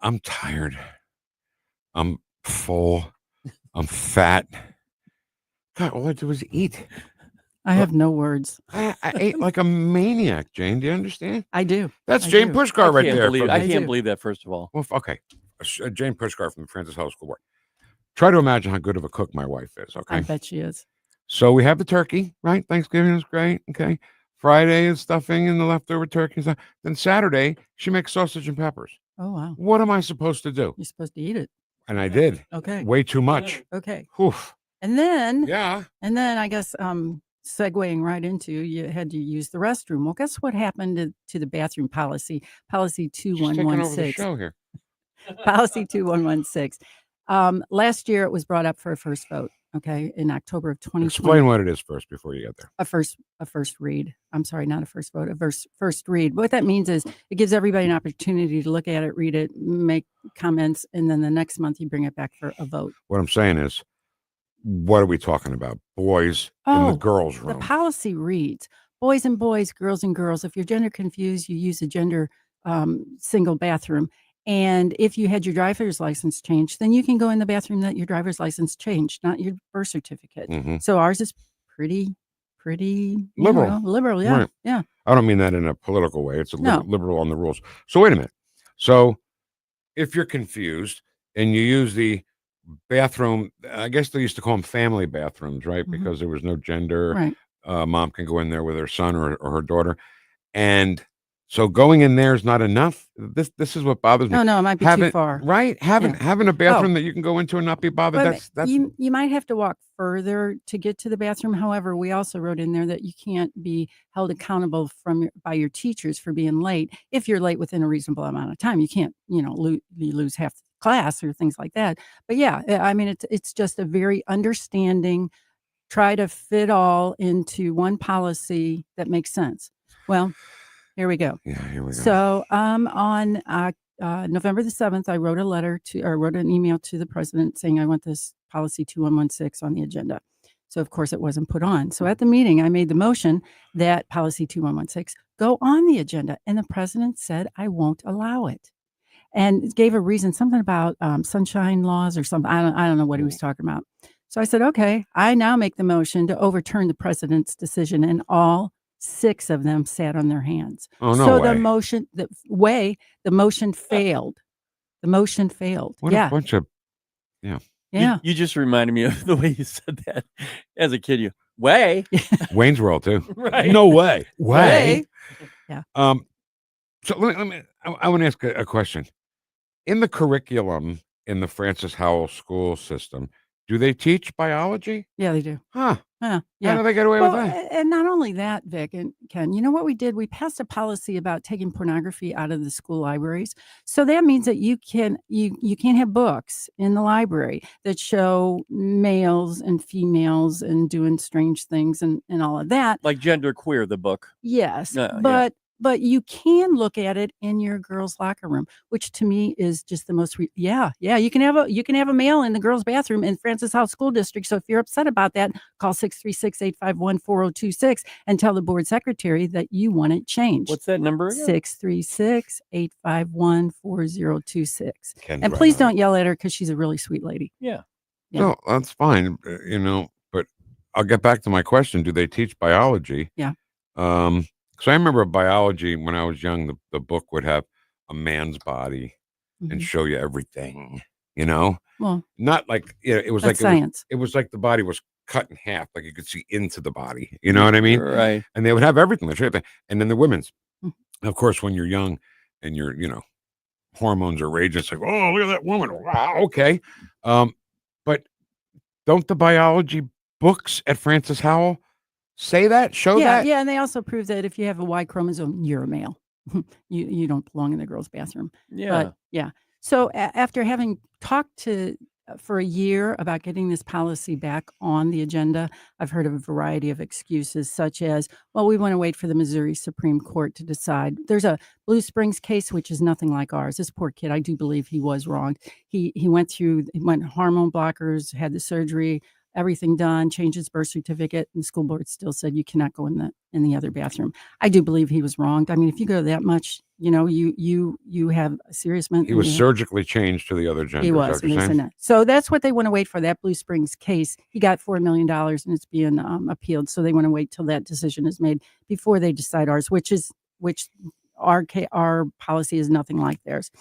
I'm tired. I'm full. I'm fat. God, all I do is eat. I have no words. I ate like a maniac, Jane. Do you understand? I do. That's Jane Puszkar right there. I can't believe that, first of all. Well, okay. Jane Puszkar from the Francis Howell School Board. Try to imagine how good of a cook my wife is, okay? I bet she is. So we have the turkey, right? Thanksgiving is great, okay? Friday is stuffing and the leftover turkey and stuff. Then Saturday, she makes sausage and peppers. Oh, wow. What am I supposed to do? You're supposed to eat it. And I did. Okay. Way too much. Okay. Oof. And then, yeah. And then I guess segueing right into, you had to use the restroom. Well, guess what happened to the bathroom policy? Policy She's taking over the 2116. show here. Policy 2116. Last year it was brought up for a first vote. Okay, in October of 2020. Explain what it is first before you get there. A first read. I'm sorry, not a first vote. First read. What that means is it gives everybody an opportunity to look at it, read it, make comments, and then the next month you bring it back for a vote. What I'm saying is, what are we talking about? Boys in the girls' room. The policy reads: boys and boys, girls and girls. If you're gender confused, you use a gender single bathroom. And if you had your driver's license changed, then you can go in the bathroom that your driver's license changed, not your birth certificate. Mhm. So ours is pretty Liberal. liberal. Yeah. Right. Yeah. I don't mean that in a political way. It's a No. liberal on the rules. So wait a minute. So if you're confused and you use the bathroom, I guess they used to call them family bathrooms, right? Mhm. Because there was no gender. Right. Mom can go in there with her son or her daughter. And so going in there is not enough. This is what bothers me. No, it might be too far. Right? Having a bathroom that you can go into and not be bothered. But That's you might have to walk further to get to the bathroom. However, we also wrote in there that you can't be held accountable by your teachers for being late. If you're late within a reasonable amount of time, you can't, you lose half the class or things like that. But yeah, I mean, it's just a very understanding, try to fit all into one policy that makes sense. Well, here we go. Yeah, here we go. So on November the 7th, I wrote an email to the president saying I want this policy 2116 on the agenda. So, of course, it wasn't put on. So at the meeting, I made the motion that policy 2116 go on the agenda. And the president said, I won't allow it. And gave a reason, something about sunshine laws or something. I don't know what he was talking about. So I said, okay, I now make the motion to overturn the president's decision. And all 6 of them sat on their hands. Oh, no so way. the motion failed. The motion failed. What a bunch of, yeah. Yeah. You just reminded me of the way you said that as a kid. Way. Wayne's World too. Right. No way. Way. Yeah. So I want to ask a question. In the curriculum in the Francis Howell school system, do they teach biology? Yeah, they do. Huh. Yeah. How do they get away with that? And not only that, Vic and Ken, you know what we did? We passed a policy about taking pornography out of the school libraries. So that means that you can't have books in the library that show males and females and doing strange things and all of that. Like Gender Queer, the book. Yes. Yeah. But you can look at it in your girls' locker room, which to me is just the most. You can have a male in the girls' bathroom in Francis Howell School District. So if you're upset about that, call 636-851-4026 and tell the board secretary that you want it changed. What's that number again? 636-851-4026. And please don't yell at her because she's a really sweet lady. Yeah. No, that's fine. But I'll get back to my question. Do they teach biology? Yeah. So I remember biology when I was young, the book would have a man's body and show you everything, Well, not like, it was like science. It was like the body was cut in half, like you could see into the body. You know what I mean? Right. And they would have everything. And then the women's, of course, when you're young and you're, hormones are raging, it's like, oh, look at that woman. Wow. Okay. But don't the biology books at Francis Howell say that? Show that? Yeah, and they also prove that if you have a Y chromosome, you're a male. you don't belong in the girls' bathroom. Yeah. But, yeah. So after having talked for a year about getting this policy back on the agenda, I've heard of a variety of excuses, such as, well, we want to wait for the Missouri Supreme Court to decide. There's a Blue Springs case, which is nothing like ours. This poor kid, I do believe he was wrong. He went hormone blockers, had the surgery, everything done, changed his birth certificate, and the school board still said you cannot go in the other bathroom. I do believe he was wronged. I mean, if you go that much, you have a serious mental. He was surgically changed to the other gender. He was. So that's what they want to wait for, that Blue Springs case. He got $4 million and it's being appealed. So they want to wait till that decision is made before they decide ours, which our policy is nothing like theirs.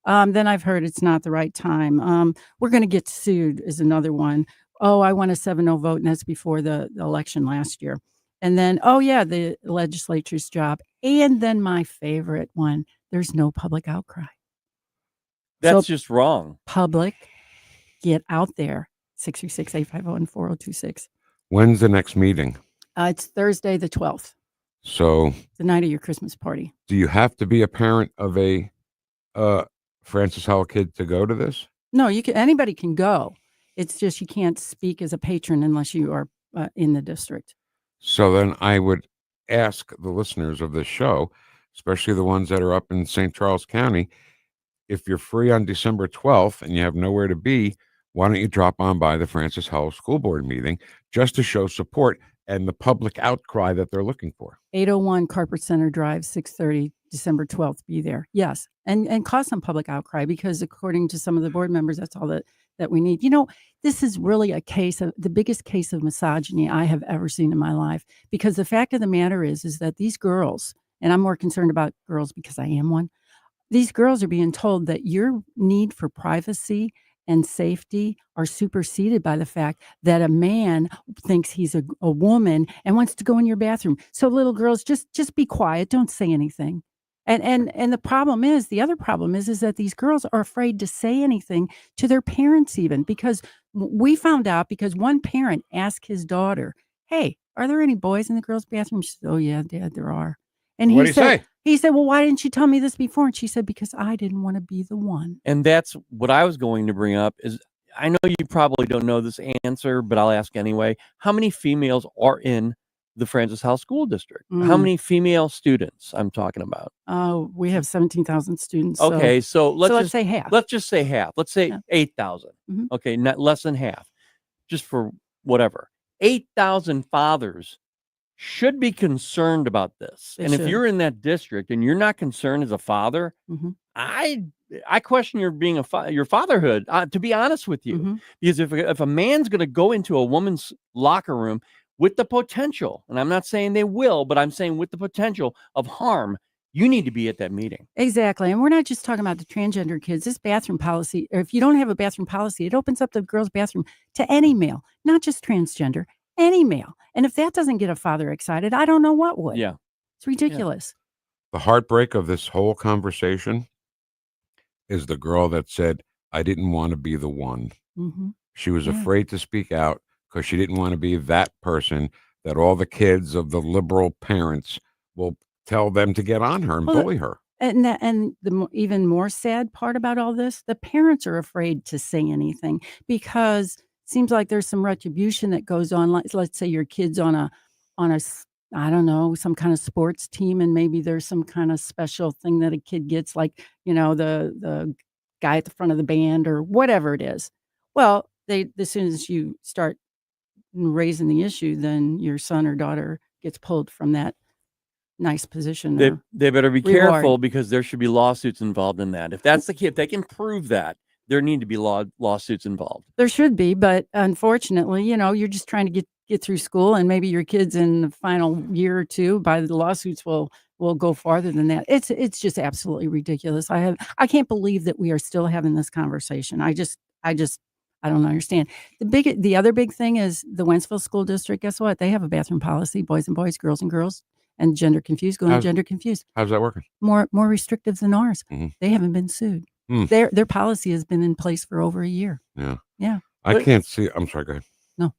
Then I've heard it's not the right time. We're going to get sued is another one. Oh, I won a 7-0 vote, and that's before the election last year. And then, the legislature's job. And then my favorite one, there's no public outcry. That's just wrong. Public, get out there. 636-851-4026. When's the next meeting? It's Thursday the 12th. So the night of your Christmas party. Do you have to be a parent of a Francis Howell kid to go to this? No, anybody can go. It's just you can't speak as a patron unless you are in the district. So then I would ask the listeners of this show, especially the ones that are up in St. Charles County, if you're free on December 12th and you have nowhere to be, why don't you drop on by the Francis Howell School Board meeting just to show support and the public outcry that they're looking for? 801 Carpet Center Drive, 6:30, December 12th. Be there. Yes. And cause some public outcry, because according to some of the board members, that's all that we need. This is really the biggest case of misogyny I have ever seen in my life, because the fact of the matter is that these girls, and I'm more concerned about girls because I am one, these girls are being told that your need for privacy and safety are superseded by the fact that a man thinks he's a woman and wants to go in your bathroom. So little girls, just be quiet. Don't say anything. And the other problem is that these girls are afraid to say anything to their parents, even, because we found out because one parent asked his daughter, "Hey, are there any boys in the girls' bathroom?" She said, "Oh yeah, Dad, there are." And what did he say? He said, "Well, why didn't you tell me this before?" And she said, "Because I didn't want to be the one." And that's what I was going to bring up is, I know you probably don't know this answer, but I'll ask anyway. How many females are in the Francis Howell School District? How many female students I'm talking about? We have 17,000 students. Okay, so let's say half. Let's just say half. Let's say 8,000. Okay, not less than half, just for whatever. 8,000 fathers should be concerned about this. They and should. if you're in that district and you're not concerned as a father, I question your being your fatherhood. To be honest with you, because if a man's going to go into a woman's locker room with the potential, and I'm not saying they will, but I'm saying with the potential of harm, you need to be at that meeting. Exactly. And we're not just talking about the transgender kids. This bathroom policy, or if you don't have a bathroom policy, it opens up the girls' bathroom to any male, not just transgender, any male. And if that doesn't get a father excited, I don't know what would. Yeah. It's ridiculous. The heartbreak of this whole conversation is the girl that said, I didn't want to be the one. She was afraid to speak out because she didn't want to be that person that all the kids of the liberal parents will tell them to get on her and bully her. And the even more sad part about all this, the parents are afraid to say anything because it seems like there's some retribution that goes on. Like, let's say your kid's on a I don't know, some kind of sports team, and maybe there's some kind of special thing that a kid gets, like, you know, the guy at the front of the band or whatever it is. Well, as soon as you start raising the issue, then your son or daughter gets pulled from that nice position. They better be reward. careful because there should be lawsuits involved in that. If that's the kid, if they can prove that, there need to be lawsuits involved. There should be, but unfortunately, you know, you're just trying to get through school, and maybe your kids in the final year or two, by the lawsuits will go farther than that. It's just absolutely ridiculous. I can't believe that we are still having this conversation. I don't understand. The other big thing is the Wentzville School District. Guess what? They have a bathroom policy: boys and boys, girls and girls, and gender confused. Gender confused. How's that working? More restrictive than ours. They haven't been sued. Their policy has been in place for over a year. Yeah. I can't see. I'm sorry. Go ahead. No.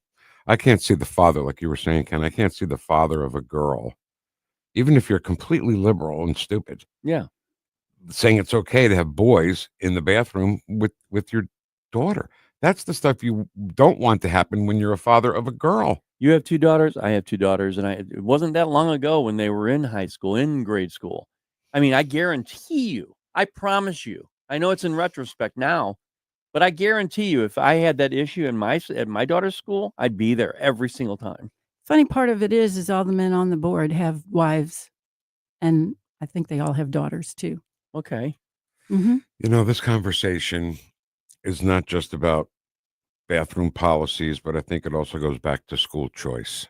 I can't see the father, like you were saying, Ken. I can't see the father of a girl, even if you're completely liberal and stupid. Yeah. Saying it's okay to have boys in the bathroom with your daughter. That's the stuff you don't want to happen when you're a father of a girl. You have 2 daughters. I have 2 daughters. And it wasn't that long ago when they were in high school, in grade school. I mean, I guarantee you, I promise you, I know it's in retrospect now, but I guarantee you, if I had that issue at my daughter's school, I'd be there every single time. Funny part of it is all the men on the board have wives, and I think they all have daughters too. Okay. You know, this conversation is not just about bathroom policies, but I think it also goes back to school choice.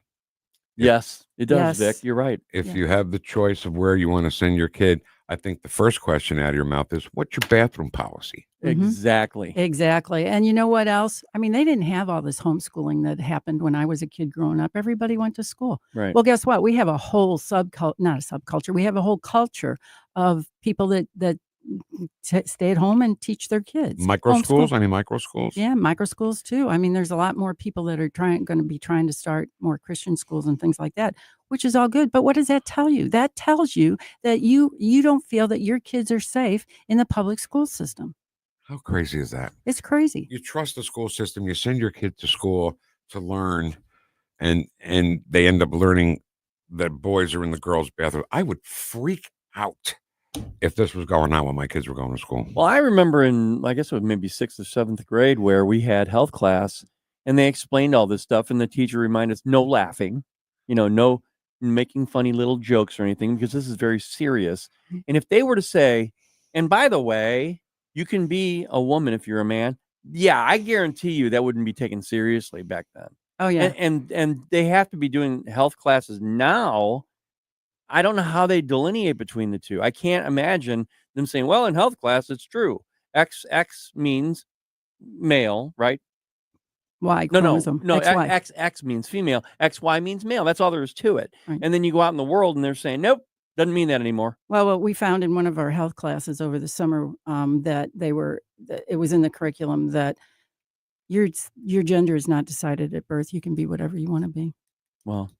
Yes, it does, Vic. You're right. If you have the choice of where you want to send your kid, I think the first question out of your mouth is, what's your bathroom policy? Exactly. Exactly. And you know what else? I mean, they didn't have all this homeschooling that happened when I was a kid growing up. Everybody went to school. Right. Well, guess what? We have a whole not a subculture. We have a whole culture of people that stay at home and teach their kids. Micro schools? Any micro schools? Yeah, micro schools too. I mean, there's a lot more people that are going to be trying to start more Christian schools and things like that, which is all good. But what does that tell you? That tells you that you don't feel that your kids are safe in the public school system. How crazy is that? It's crazy. You trust the school system. You send your kid to school to learn, and they end up learning that boys are in the girls' bathroom. I would freak out if this was going on when my kids were going to school. Well, I remember in, I guess it was maybe 6th or 7th grade, where we had health class and they explained all this stuff, and the teacher reminded us, no laughing, no making funny little jokes or anything, because this is very serious. And if they were to say, and by the way, you can be a woman if you're a man. Yeah, I guarantee you that wouldn't be taken seriously back then. Oh, yeah. And they have to be doing health classes now. I don't know how they delineate between the two. I can't imagine them saying, well, in health class, it's true. XX means male, right? Y chromosome. No, XY. XX means female. XY means male. That's all there is to it. Right. And then you go out in the world and they're saying, nope, doesn't mean that anymore. Well, what we found in one of our health classes over the summer, that it was in the curriculum that your gender is not decided at birth. You can be whatever you want to be. Well,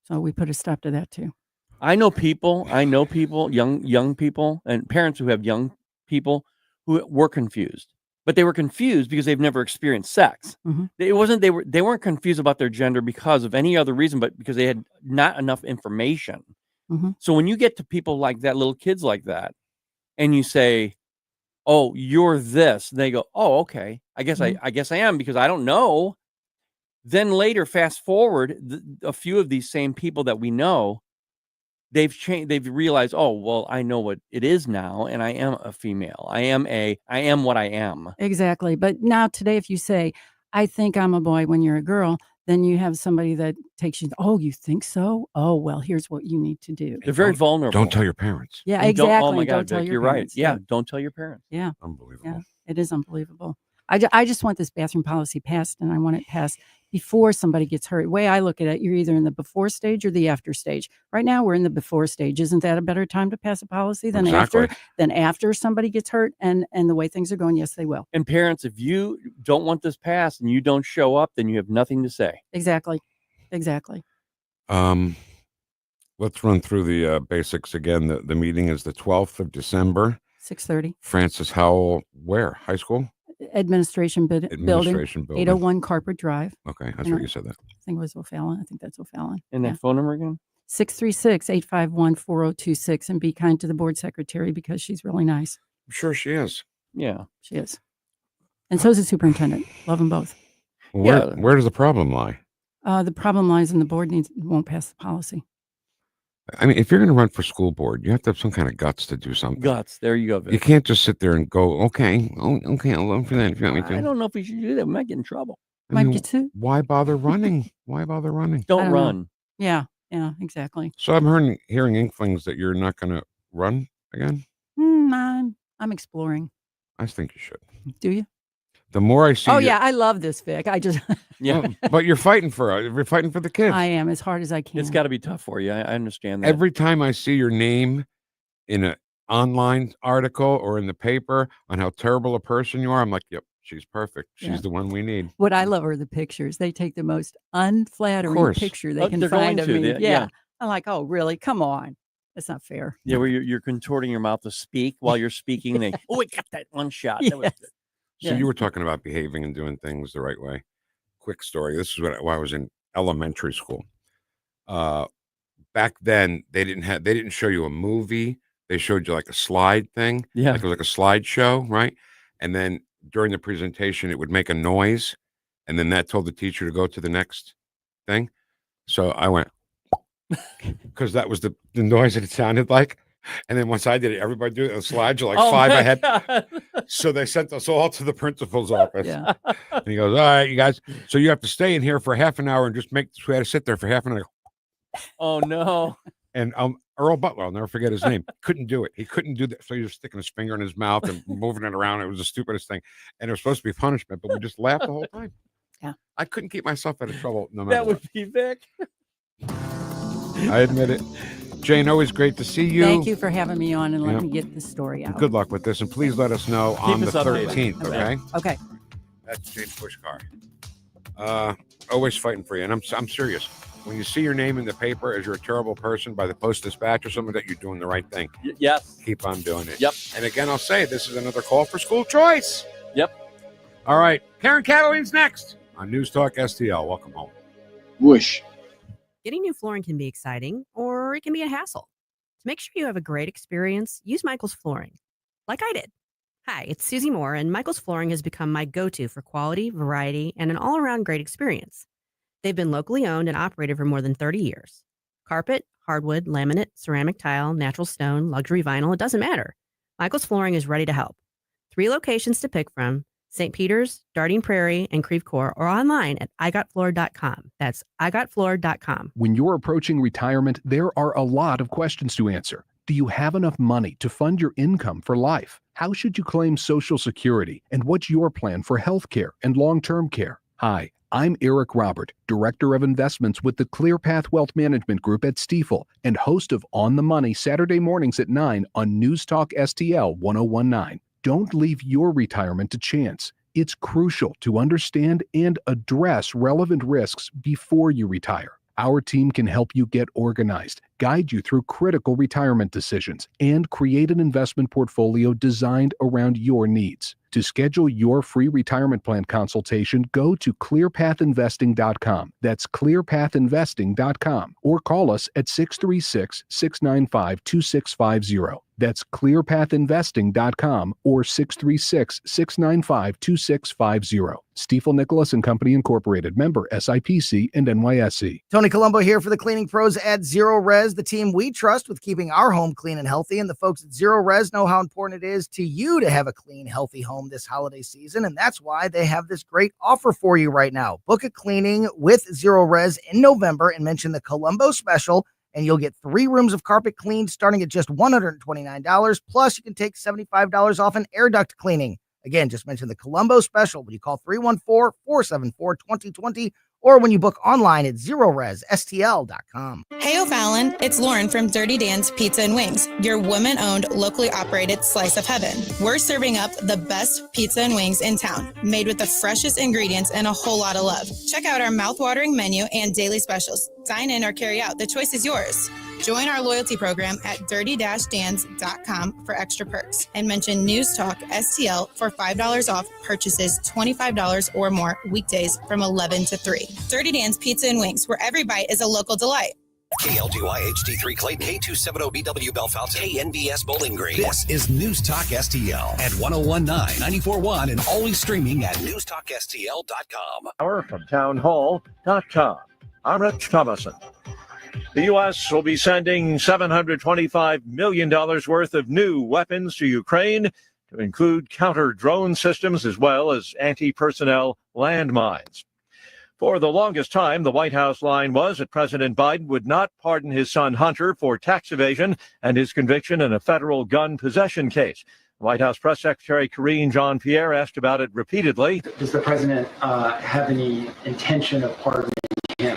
so we put a stop to that too. I know people, young people, and parents who have young people who were confused, but they were confused because they've never experienced sex. It wasn't they weren't confused about their gender because of any other reason, but because they had not enough information. So when you get to people like that, little kids like that, and you say, "Oh, you're this," they go, "Oh, okay. I guess I am because I don't know." Then later, fast forward, a few of these same people that we know, they've changed. They've realized, oh, well, I know what it is now, and I am a female. I am what I am. Exactly. But now today, if you say, I think I'm a boy when you're a girl, then you have somebody that takes you, oh, you think so? Oh, well, here's what you need to do. They're very vulnerable. Don't tell your parents. Yeah, And exactly. Oh my Don't God, tell Vic, your you're parents. right. Yeah, don't tell your parents. Yeah. Unbelievable. Yeah, it is unbelievable. I just want this bathroom policy passed, and I want it passed before somebody gets hurt. The way I look at it, you're either in the before stage or the after stage. Right now, we're in the before stage. Isn't that a better time to pass a policy than after? Than after somebody gets hurt, and the way things are going, yes, they will. And parents, if you don't want this passed and you don't show up, then you have nothing to say. Exactly. Let's run through the basics again. The meeting is the 12th of December. 6:30. Francis Howell, where? High school? Administration building. 801 Carpet Drive. Okay, that's what you said that. I think it was O'Fallon. I think that's O'Fallon. And that phone number again? 636-851-4026. And be kind to the board secretary because she's really nice. I'm sure she is. Yeah. She is. And so is the superintendent. Love them both. Where does the problem lie? The problem lies in the board won't pass the policy. I mean, if you're going to run for school board, you have to have some kind of guts to do something. Guts. There you go, Vic. You can't just sit there and go, okay, I'll run for that if you want me to. I don't know if we should do that. We might get in trouble. Might get to. Why bother running? Why bother running? Don't run. Yeah, exactly. So I'm hearing inklings that you're not going to run again? I'm exploring. I think you should. Do you? The more I see. Oh, yeah, I love this, Vic. I just. Yeah. But you're fighting for the kids. I am, as hard as I can. It's got to be tough for you. I understand that. Every time I see your name in an online article or in the paper on how terrible a person you are, I'm like, yep, she's perfect. She's the one we need. What I love are the pictures. They take the most unflattering picture they can find of me. Yeah. I'm like, oh, really? Come on. That's not fair. Yeah, where you're contorting your mouth to speak while you're speaking. We got that one shot. That was good. So you were talking about behaving and doing things the right way. Quick story. This is when I was in elementary school. Back then, they didn't show you a movie. They showed you like a slide thing. Yeah. Like it was like a slideshow, right? And then during the presentation, it would make a noise. And then that told the teacher to go to the next thing. So I went, because that was the noise that it sounded like. And then once I did it, everybody did it. The slides are like 5 ahead. God. So they sent us all to the principal's office. Yeah. And he goes, all right, you guys. So you have to stay in here for half an hour and just we had to sit there for half an hour. Oh, no. And Earl Butler, I'll never forget his name, couldn't do it. He couldn't do that. So he was sticking his finger in his mouth and moving it around. It was the stupidest thing. And it was supposed to be punishment, but we just laughed the whole time. Yeah. I couldn't keep myself out of trouble no matter That would be Vic. I admit it. Jane, always great to see you. Thank you for having me on and letting me get the story out. Good luck with this, and please let us know on the 13th, okay? Okay. That's Jane Puszkar. Always fighting for you, and I'm serious. When you see your name in the paper as you're a terrible person by the Post-Dispatch or something, that you're doing the right thing. Yes. Keep on doing it. Yep. And again, I'll say this is another call for school choice. Yep. All right. Karen Kataline's next on News Talk STL. Welcome home. Whoosh. Getting new flooring can be exciting, or it can be a hassle. To make sure you have a great experience, use Michael's Flooring, like I did. Hi, it's Susie Moore, and Michael's Flooring has become my go-to for quality, variety, and an all-around great experience. They've been locally owned and operated for more than 30 years. Carpet, hardwood, laminate, ceramic tile, natural stone, luxury vinyl, it doesn't matter. Michael's Flooring is ready to help. 3 locations to pick from: St. Peter's, Darting Prairie, and Creve Coeur, or online at igotfloor.com. That's igotfloor.com. When you're approaching retirement, there are a lot of questions to answer. Do you have enough money to fund your income for life? How should you claim Social Security? And what's your plan for health care and long-term care? Hi, I'm Eric Robert, Director of Investments with the ClearPath Wealth Management Group at Stifel and host of On the Money Saturday mornings at 9 on News Talk STL 1019. Don't leave your retirement to chance. It's crucial to understand and address relevant risks before you retire. Our team can help you get organized, guide you through critical retirement decisions, and create an investment portfolio designed around your needs. To schedule your free retirement plan consultation, go to clearpathinvesting.com. That's clearpathinvesting.com, or call us at 636-695-2650. That's clearpathinvesting.com or 636-695-2650. Stiefel Nicholas and Company Incorporated, member SIPC and NYSE. Tony Colombo here for the cleaning pros at Zero Res, the team we trust with keeping our home clean and healthy. And the folks at Zero Res know how important it is to you to have a clean, healthy home this holiday season. And that's why they have this great offer for you right now. Book a cleaning with Zero Res in November and mention the Colombo special, and you'll get 3 rooms of carpet cleaned starting at just $129. Plus, you can take $75 off an air duct cleaning. Again, just mention the Colombo special when you call 314-474-2020 or when you book online at ZeroResSTL.com. Hey O'Fallon, it's Lauren from Dirty Dan's Pizza and Wings, your woman-owned, locally operated slice of heaven. We're serving up the best pizza and wings in town, made with the freshest ingredients and a whole lot of love. Check out our mouth-watering menu and daily specials. Dine in or carry out. The choice is yours. Join our loyalty program at dirty-dans.com for extra perks and mention News Talk STL for $5 off purchases $25 or more weekdays from 11 to 3. Dirty Dan's Pizza and Wings, where every bite is a local delight. KLDY HD3 Clayton, K270BW Bellefonte, KNBS Bowling Green. This is News Talk STL at 1019, 94.1, and always streaming at NewstalkSTL.com. Hour from townhall.com. I'm Rich Thomason. The U.S. will be sending $725 million worth of new weapons to Ukraine, to include counter-drone systems as well as anti-personnel landmines. For the longest time, the White House line was that President Biden would not pardon his son Hunter for tax evasion and his conviction in a federal gun possession case. White House Press Secretary Karine Jean-Pierre asked about it repeatedly. Does the president have any intention of pardoning him?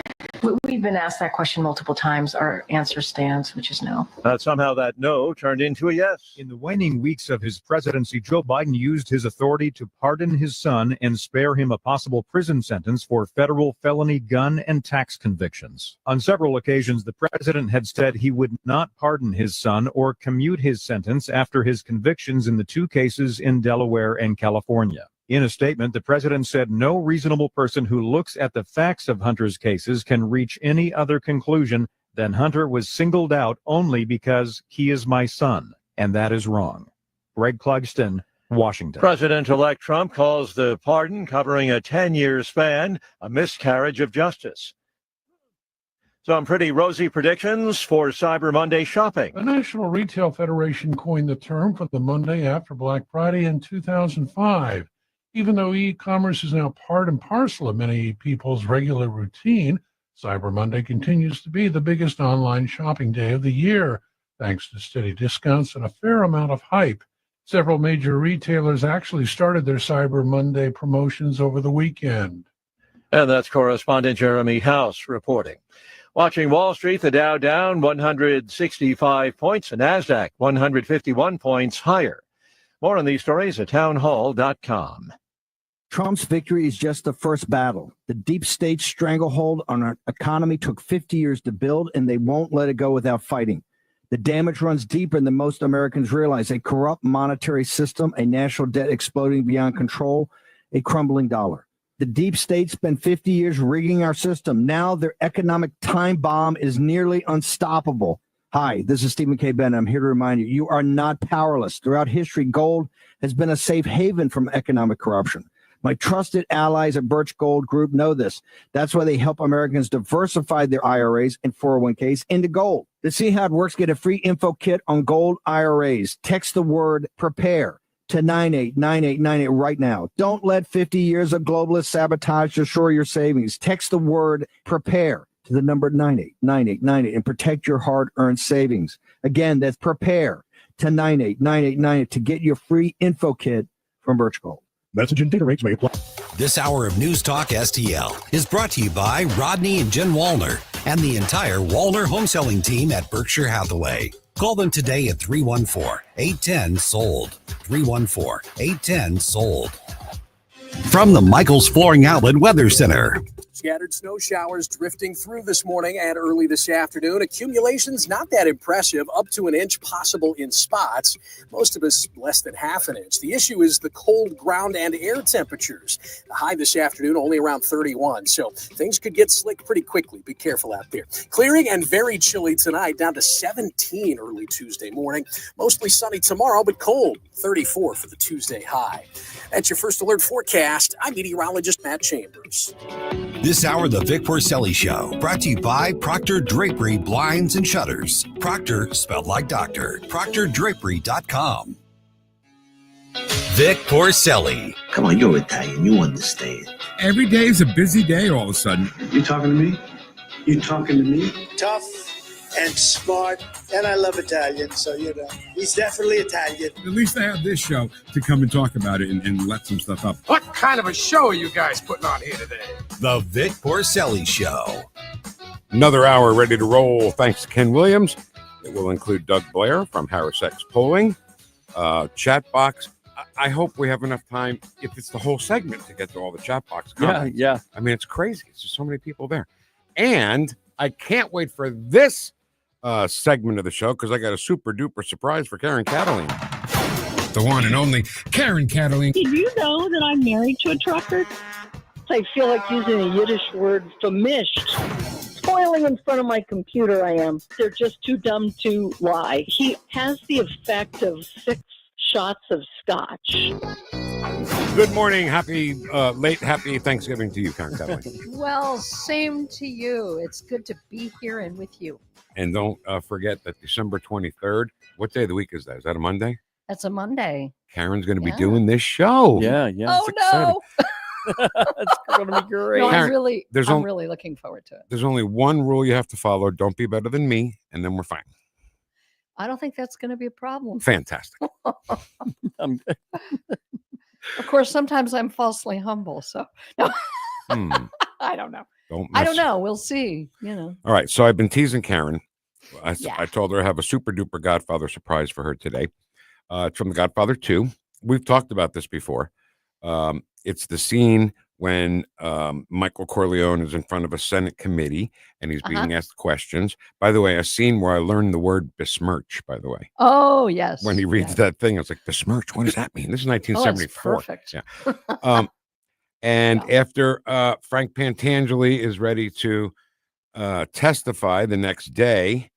We've been asked that question multiple times. Our answer stands, which is no. Somehow that no turned into a yes. In the waning weeks of his presidency, Joe Biden used his authority to pardon his son and spare him a possible prison sentence for federal felony gun and tax convictions. On several occasions, the president had said he would not pardon his son or commute his sentence after his convictions in the 2 cases in Delaware and California. In a statement, the president said no reasonable person who looks at the facts of Hunter's cases can reach any other conclusion than Hunter was singled out only because he is my son, and that is wrong. Greg Clugston, Washington. President-elect Trump calls the pardon, covering a 10-year span, a miscarriage of justice. Some pretty rosy predictions for Cyber Monday shopping. The National Retail Federation coined the term for the Monday after Black Friday in 2005. Even though e-commerce is now part and parcel of many people's regular routine, Cyber Monday continues to be the biggest online shopping day of the year, thanks to steady discounts and a fair amount of hype. Several major retailers actually started their Cyber Monday promotions over the weekend. And that's correspondent Jeremy House reporting. Watching Wall Street, the Dow down 165 points, the NASDAQ 151 points higher. More on these stories at townhall.com. Trump's victory is just the first battle. The deep state stranglehold on our economy took 50 years to build, and they won't let it go without fighting. The damage runs deeper than most Americans realize. A corrupt monetary system, a national debt exploding beyond control, a crumbling dollar. The deep state spent 50 years rigging our system. Now their economic time bomb is nearly unstoppable. Hi, this is Stephen K. Bennett. I'm here to remind you, you are not powerless. Throughout history, gold has been a safe haven from economic corruption. My trusted allies at Birch Gold Group know this. That's why they help Americans diversify their IRAs and 401ks into gold. To see how it works, get a free info kit on gold IRAs. Text the word PREPARE to 989898 right now. Don't let 50 years of globalists sabotage or shore your savings. Text the word PREPARE to the number 989898 and protect your hard-earned savings. Again, that's PREPARE to 989898 to get your free info kit from Birch Gold. Message and data rates may apply. This hour of News Talk STL is brought to you by Rodney and Jen Wallner and the entire Wallner home selling team at Berkshire Hathaway. Call them today at 314-810-SOLD. 314-810-SOLD. From the Michaels Flooring Outlet Weather Center. Scattered snow showers drifting through this morning and early this afternoon. Accumulations not that impressive, up to an inch possible in spots. Most of us less than half an inch. The issue is the cold ground and air temperatures. The high this afternoon only around 31, so things could get slick pretty quickly. Be careful out there. Clearing and very chilly tonight, down to 17 early Tuesday morning. Mostly sunny tomorrow, but cold. 34 for the Tuesday high. That's your first alert forecast. I'm meteorologist Matt Chambers. This hour, the Vic Porcelli Show, brought to you by Proctor Drapery Blinds and Shutters. Proctor, spelled like doctor. ProctorDrapery.com. Vic Porcelli. Come on, you're Italian. You understand. Every day is a busy day all of a sudden. You talking to me? You talking to me? Tough and smart, and I love Italian, so he's definitely Italian. At least I have this show to come and talk about it and let some stuff up. What kind of a show are you guys putting on here today? The Vic Porcelli Show. Another hour ready to roll, thanks to Ken Williams. It will include Doug Blair from Harris X Polling, chat box. I hope we have enough time, if it's the whole segment, to get to all the chat box comments. Yeah. I mean, it's crazy. It's just so many people there. And I can't wait for this segment of the show because I got a super duper surprise for Karen Kataline. The one and only Karen Kataline. Did you know that I'm married to a trucker? I feel like using a Yiddish word, famished. Spoiling in front of my computer, I am. They're just too dumb to lie. He has the effect of 6 shots of scotch. Good morning. Happy Thanksgiving to you, Karen Kataline. Well, same to you. It's good to be here and with you. And don't forget that December 23rd, what day of the week is that? Is that a Monday? That's a Monday. Karen's going to be doing this show. Yeah. Oh, no. It's going to be great. No, Karen, I'm really looking forward to it. There's only one rule you have to follow. Don't be better than me, and then we're fine. I don't think that's going to be a problem. Fantastic. Of course, sometimes I'm falsely humble, so no. I don't know. I don't know. We'll see. All right. So I've been teasing Karen. I told her I have a super duper Godfather surprise for her today. It's from The Godfather 2. We've talked about this before. It's the scene when Michael Corleone is in front of a Senate committee and he's being asked questions. By the way, a scene where I learned the word besmirch, by the way. Oh, yes. When he reads that thing, I was like, besmirch, what does that mean? This is 1974. Perfect. Yeah. And after Frank Pantangeli is ready to testify the next day,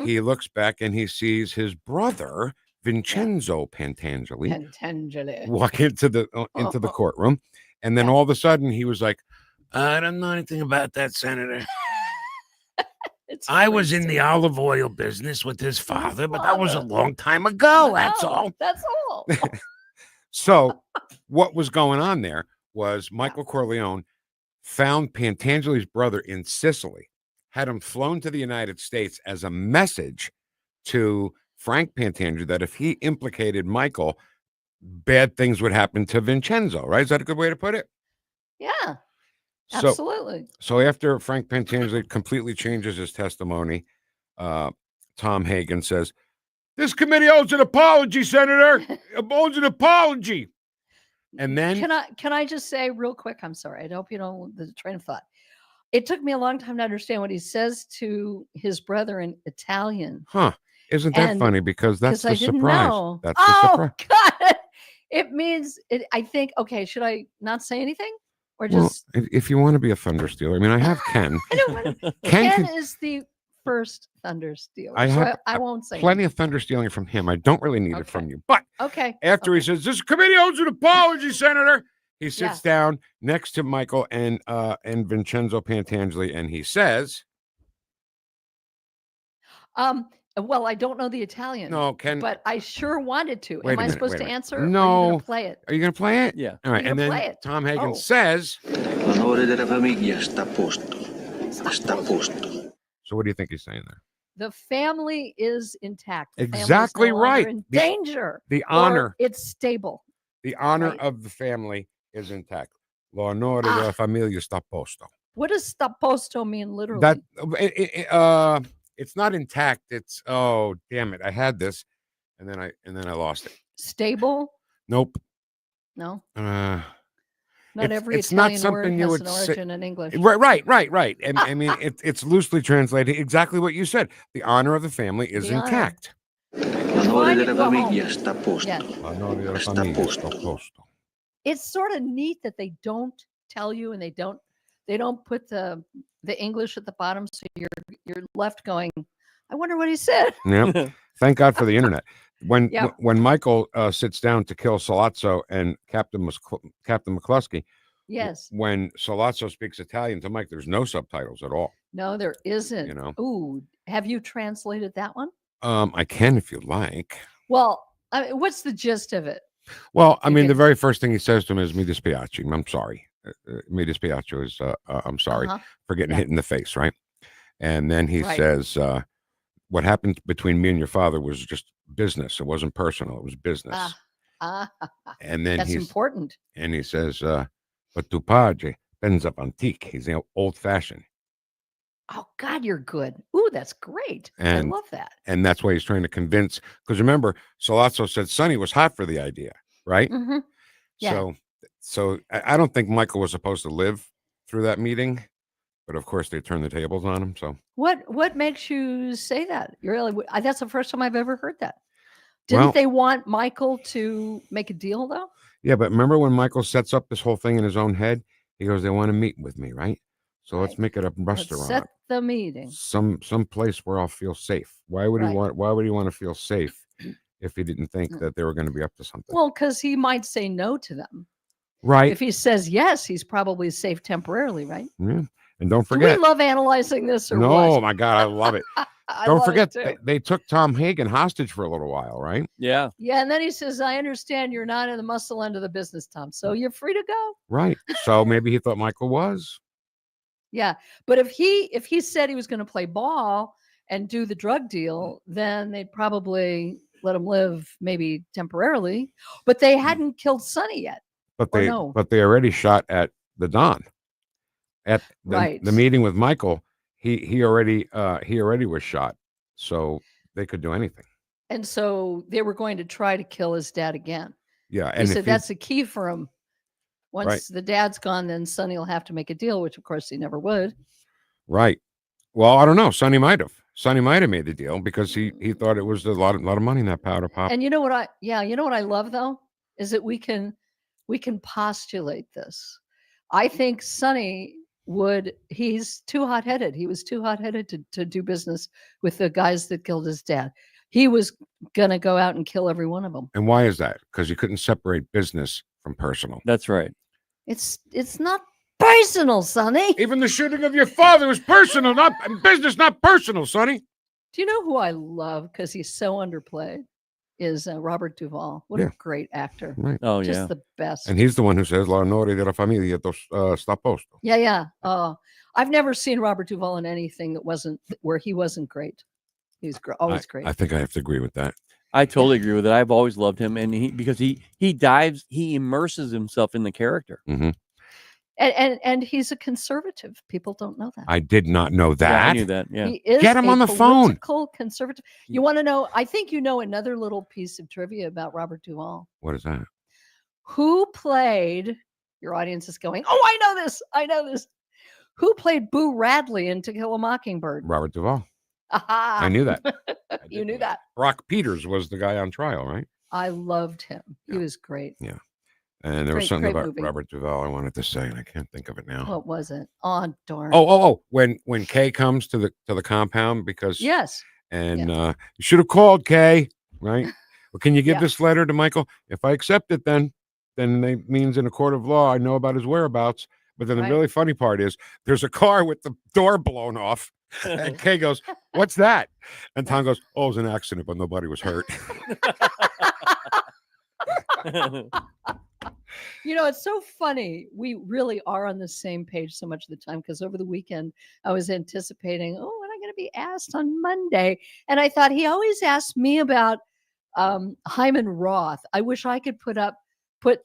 he looks back and he sees his brother, Vincenzo Pantangeli, walk into the courtroom. And then all of a sudden he was like, I don't know anything about that, Senator. I was in the olive oil business with his father, but that was a long time ago. That's all. That's all. So what was going on there was Michael Corleone found Pantangeli's brother in Sicily, had him flown to the United States as a message to Frank Pantangeli that if he implicated Michael, bad things would happen to Vincenzo, right? Is that a good way to put it? Yeah, absolutely. So after Frank Pantangeli completely changes his testimony, Tom Hagen says, this committee owes an apology, Senator. It owes an apology. And then can I just say real quick, I'm sorry, I hope you don't the train of thought. It took me a long time to understand what he says to his brother in Italian. Huh. Isn't that funny? Because that's the surprise. Know. That's the surprise. God. It means I think, okay, should I not say anything? Or just if you want to be a thunder stealer, I mean, I have Ken. I don't want to. Ken is the first thunder stealer. I won't say plenty of thunder stealing from him. I don't really need it from you. But after he says, this committee owes an apology, Senator. He sits down next to Michael and Vincenzo Pantangeli, and he says, well, I don't know the Italian. No, Ken. But I sure wanted to. Am I supposed to answer? No. Or are you going to play it? Are you going to play it? Yeah. All right. And then Tom Hagen says, L'onore della famiglia sta a posto. Sta a posto. So what do you think he's saying there? The family is intact. The Exactly right. In danger. The honor. It's stable. The honor of the family is intact. L'onore della famiglia sta a posto. What does sta posto mean literally? That it's not intact. It's damn it. I had this and then I lost it. Stable? Nope. No. Not every it's not Italian something word you has would an say. origin in English. Right. And I mean, it's loosely translated exactly what you said. The honor of the family is The honor. intact. Try to go home. Yes. L'onore della famiglia sta a posto. It's sort of neat that they don't tell you, and they don't put the English at the bottom, so you're left going, I wonder what he said. Yeah. Thank God for the internet. When Yep. when Michael sits down to kill Sollozzo and Captain McCluskey, Yes. when Sollozzo speaks Italian to Mike, there's no subtitles at all. No, there isn't. You know. Ooh, have you translated that one? I can if you like. Well, what's the gist of it? Well, I mean, the very first thing he says to him is "Mi dispiace." I'm sorry. "Mi dispiace" is I'm sorry for getting hit in the face, right? And then he says, "What happened between me and your father was just business. It wasn't personal. It was business." And then that's important. And he says, "But tu padre pensa antique." He's old-fashioned. Oh God, you're good. Ooh, that's great. And, I love that. And that's why he's trying to convince. Because remember, Sollozzo said Sonny was hot for the idea, right? Mm-hmm. Yeah. So I don't think Michael was supposed to live through that meeting, but of course they turned the tables on him. So what makes you say that? You really? That's the first time I've ever heard that. Didn't they want Michael to make a deal though? Yeah, but remember when Michael sets up this whole thing in his own head? He goes, "They want to meet with me, right? So let's make it a restaurant. Let's set the meeting. Some place where I'll feel safe." Why would he want to feel safe if he didn't think that they were going to be up to something? Well, because he might say no to them. Right. If he says yes, he's probably safe temporarily, right? Yeah. And don't forget. Do we love analyzing this or no, what? my God, I love it. Don't forget, they took Tom Hagen hostage for a little while, right? Yeah. Yeah, and then he says, "I understand you're not in the muscle end of the business, Tom, so you're free to go." Right. So maybe he thought Michael was. Yeah, but if he said he was going to play ball and do the drug deal, then they'd probably let him live, maybe temporarily. But they hadn't killed Sonny yet. But they already shot at the Don. At the meeting with Michael, he already was shot, so they could do anything. And so they were going to try to kill his dad again. Yeah, and he said that's the key for him. Once the dad's gone, then Sonny will have to make a deal, which of course he never would. Right. Well, I don't know. Sonny might have made the deal because he thought it was a lot of money in that powder pop. And you know what I love though is that we can postulate this. I think Sonny he's too hot-headed. He was too hot-headed to do business with the guys that killed his dad. He was gonna go out and kill every one of them. And why is that? Because you couldn't separate business from personal. That's right. It's not personal, Sonny. Even the shooting of your father was personal, not business, not personal, Sonny. Do you know who I love because he's so underplayed? Is Robert Duvall. What a great actor. Right. Oh, just the best. And he's the one who says "L'onore della famiglia sta a posto." Yeah. I've never seen Robert Duvall in anything that wasn't where he wasn't great. He's always great. I think I have to agree with that. I totally agree with it. I've always loved him, and he immerses himself in the character. Mm-hmm. And he's a conservative. People don't know that. I did not know that. Yeah, I knew that. Yeah. He is Get him on the phone. Political conservative. You want to know? I think you know another little piece of trivia about Robert Duvall. What is that? Who played? Your audience is going, "Oh, I know this. I know this." Who played Boo Radley in To Kill a Mockingbird? Robert Duvall. Aha. I knew that. You knew that. Brock Peters was the guy on trial, right? I loved him. He was great. Yeah. And there was something about Robert Duvall I wanted to say, and I can't think of it now. What was it? Oh, darn. Oh! When Kay comes to the compound because yes, and you should have called Kay, right? Well, can you give this letter to Michael? If I accept it, then it means in a court of law I know about his whereabouts. But then the really funny part is there's a car with the door blown off, and Kay goes, "What's that?" And Tom goes, "Oh, it was an accident, but nobody was hurt." You know, it's so funny. We really are on the same page so much of the time because over the weekend I was anticipating, when am I going to be asked on Monday? And I thought he always asked me about Hyman Roth. I wish I could put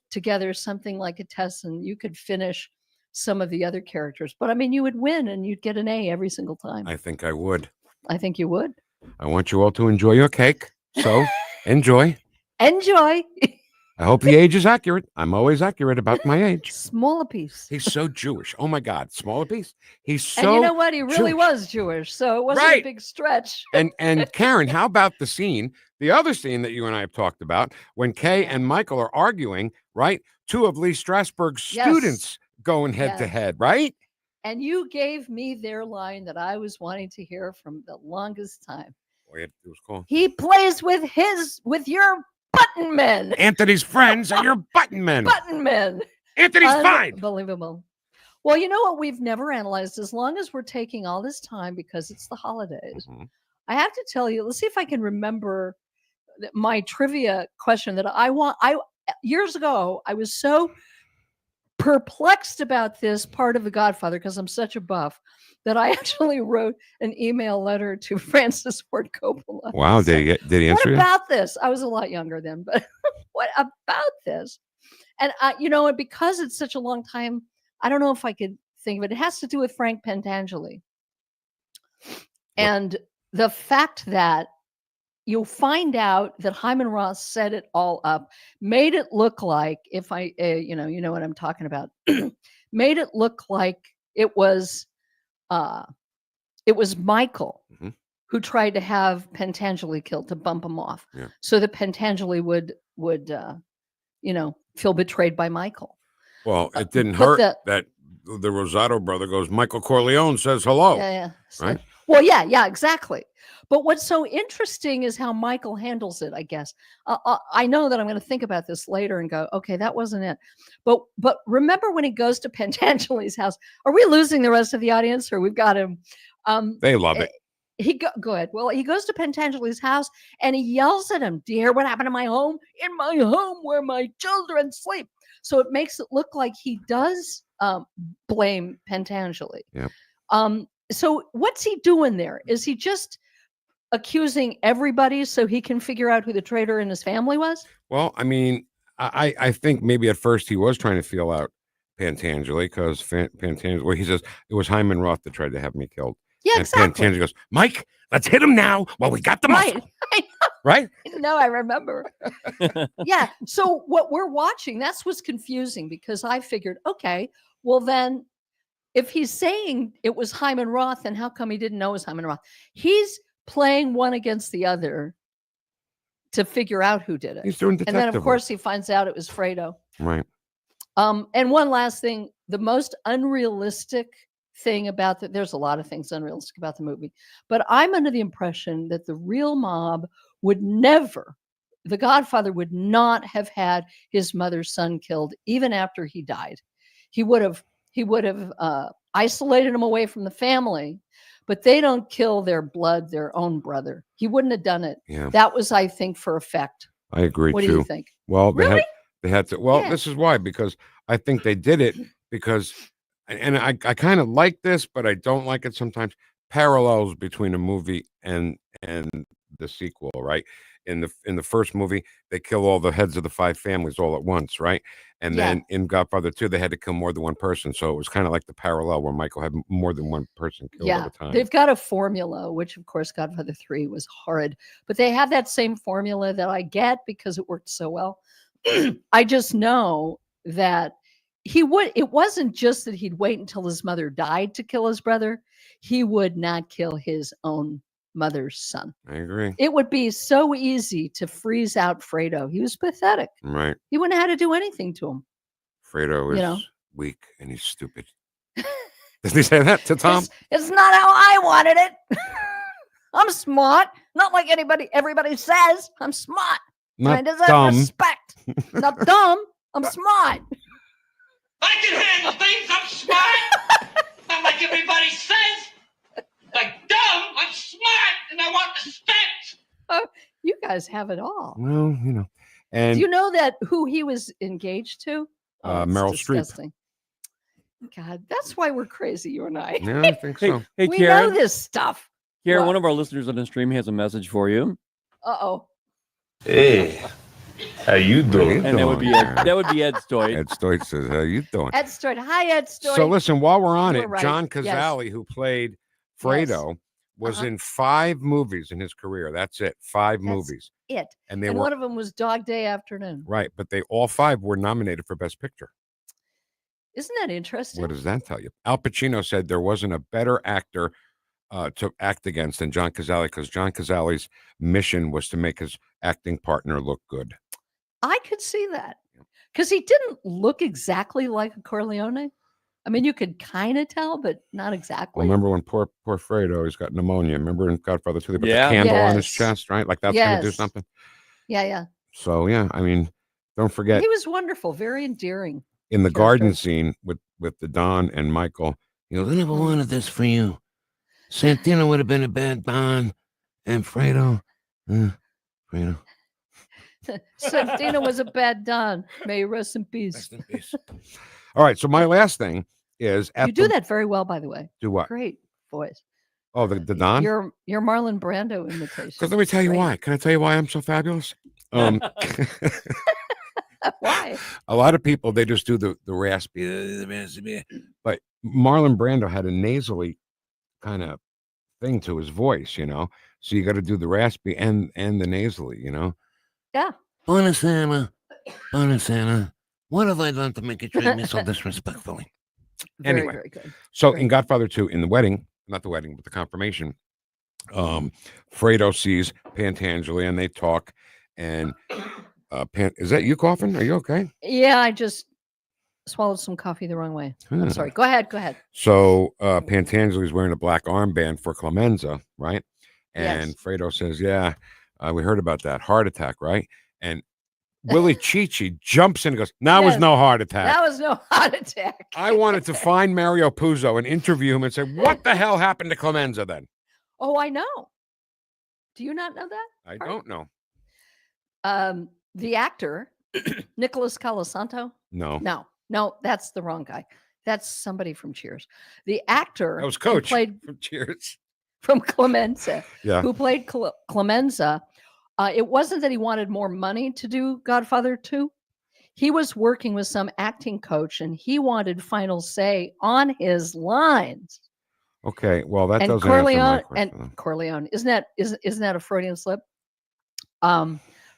together something like a test and you could finish some of the other characters. But I mean, you would win and you'd get an A every single time. I think I would. I think you would. I want you all to enjoy your cake. So enjoy. Enjoy. I hope the age is accurate. I'm always accurate about my age. Smaller piece. He's so Jewish. Oh my God, smaller piece. He's so. And you know what? He really Jewish. was Jewish, so it wasn't a big stretch. And Karen, how about the scene, the other scene that you and I have talked about, when Kay and Michael are arguing, right? Two of Lee Strasberg's students going head to head, right? And you gave me their line that I was wanting to hear from the longest time. Boy, it was cool. He plays with your button men. Anthony's friends are your button men. Button men. Anthony's fine. Unbelievable. Well, you know what we've never analyzed, as long as we're taking all this time because it's the holidays. I have to tell you, let's see if I can remember my trivia question that years ago, I was so perplexed about this part of The Godfather because I'm such a buff that I actually wrote an email letter to Francis Ford Coppola. Wow, did he answer What you? about this? I was a lot younger then, but what about this? And and because it's such a long time, I don't know if I could think of it. It has to do with Frank Pentangeli. And the fact that you'll find out that Hyman Roth set it all up, made it look like, if I, you know what I'm talking about, made it look like it was Michael who tried to have Pentangeli killed to bump him off, so that Pentangeli would feel betrayed by Michael. Well, it didn't hurt that the Rosato brother goes, Michael Corleone says hello. Yeah. Right? Well, yeah, exactly. But what's so interesting is how Michael handles it, I guess. I know that I'm going to think about this later and go, okay, that wasn't it. But remember when he goes to Pentangeli's house, are we losing the rest of the audience or we've got him? They love it. Good. Well, he goes to Pentangeli's house and he yells at him, "Do you hear what happened to my home? In my home where my children sleep." So it makes it look like he does blame Pentangeli. Yeah. So what's he doing there? Is he just accusing everybody so he can figure out who the traitor in his family was? Well, I mean, I think maybe at first he was trying to feel out Pentangeli because Pentangeli, well, he says it was Hyman Roth that tried to have me killed. Yeah, and exactly. Pentangeli goes, Mike, let's hit him now while we got the muscle. Right? No, I remember. Yeah. So what we're watching, that's what's confusing because I figured, okay, well then, if he's saying it was Hyman Roth, then how come he didn't know it was Hyman Roth? He's playing one against the other to figure out who did it. He's doing and then, detective of course, he finds out it was Fredo. Right. And one last thing, the most unrealistic thing about there's a lot of things unrealistic about the movie, but I'm under the impression that the real mob would never, the Godfather would not have had his mother's son killed even after he died. He would have isolated him away from the family, but they don't kill their own brother. He wouldn't have done it. Yeah. That was, I think, for effect. I agree What too. do you think? Well, Really? they had to. Well, Yeah. this is why, because I think they did it because, and I kind of like this, but I don't like it sometimes. Parallels between a movie and the sequel, right? In the first movie, they kill all the heads of the 5 families all at once, right? And then in Godfather 2, they had to kill more than one person. So it was kind of like the parallel where Michael had more than one person killed at a time. They've got a formula, which of course Godfather 3 was horrid, but they have that same formula that I get because it worked so well. I just know that it wasn't just that he'd wait until his mother died to kill his brother. He would not kill his own mother's son. I agree. It would be so easy to freeze out Fredo. He was pathetic. Right. He wouldn't have had to do anything to him. Fredo is You know? weak and he's stupid. Doesn't he say that to Tom? It's not how I wanted it. I'm smart. Not like everybody says. I'm smart. Not I deserve dumb. respect. Not dumb. I'm smart. I can handle things. I'm smart. Not like everybody says. Like dumb. I'm smart and I want respect. Oh, you guys have it all. Well, you know. And Do you know that who he was engaged to? Oh, it's Meryl Streep. disgusting. God, that's why we're crazy, you and I. Yeah, I think so. Hey, we Karen. know this stuff. Karen, What? one of our listeners on the stream has a message for you. Uh-oh. Hey, how you doing? And that would be Ed Stoit. Ed Stoit says, "How you doing?" Ed Stoit. Hi, Ed Stoit. So listen, while we're on You it, were right. John Yes. Cazale, who played Fredo, was in 5 movies in his career. That's it. 5 movies. It. And they and were one of them was Dog Day Afternoon. right, but they all 5 were nominated for Best Picture. Isn't that interesting? What does that tell you? Al Pacino said there wasn't a better actor to act against than John Cazale, because John Cazale's mission was to make his acting partner look good. I could see that because he didn't look exactly like a Corleone. I mean, you could kind of tell, but not exactly. Well, remember when poor Fredo, he's got pneumonia. Remember in Godfather 2, they put Yeah. the candle on his Yes. chest, right? Like that's going to do Yes. something. Yeah. So, yeah, I mean, don't forget He was wonderful, very endearing. in the character. garden scene with the Don and Michael, he goes, I never wanted this for you. Santino would have been a bad Don, and Fredo. Santino was a bad Don. May he rest in peace. All right, so my last thing is You do that very well, by the way. Do what? Great voice. Oh, the Don? Your Marlon Brando imitation. Because let me tell you why. Can I tell you why I'm so fabulous? Why? A lot of people, they just do the raspy, but Marlon Brando had a nasally kind of thing to his voice, you know? So you got to do the raspy and the nasally, you know? Yeah. Buonasera. What have I done to make you treat me so disrespectfully? Very, Anyway, very good. so in Godfather 2, in the wedding, not the wedding, but the confirmation, Fredo sees Pantangeli and they talk, and is that you coughing? Are you okay? Yeah, I just swallowed some coffee the wrong way. I'm sorry. Go ahead. So Pantangeli's wearing a black armband for Clemenza, right? And Yes. Fredo says, yeah, we heard about that heart attack, right? And Willie Chichi jumps in and goes, that was Yes. no heart attack. That was no heart attack. I wanted to find Mario Puzo and interview him and say, what the hell happened to Clemenza then? Oh, I know. Do you not know that? I don't know. The actor, Nicholas Colasanto. No. No, that's the wrong guy. That's somebody from Cheers. The actor That was who Coach played from Cheers. from Clemenza, Yeah. who played Clemenza. It wasn't that he wanted more money to do Godfather 2. He was working with some acting coach and he wanted final say on his lines. Okay, well, that And doesn't answer my Corleone question. Corleone, isn't that a Freudian slip?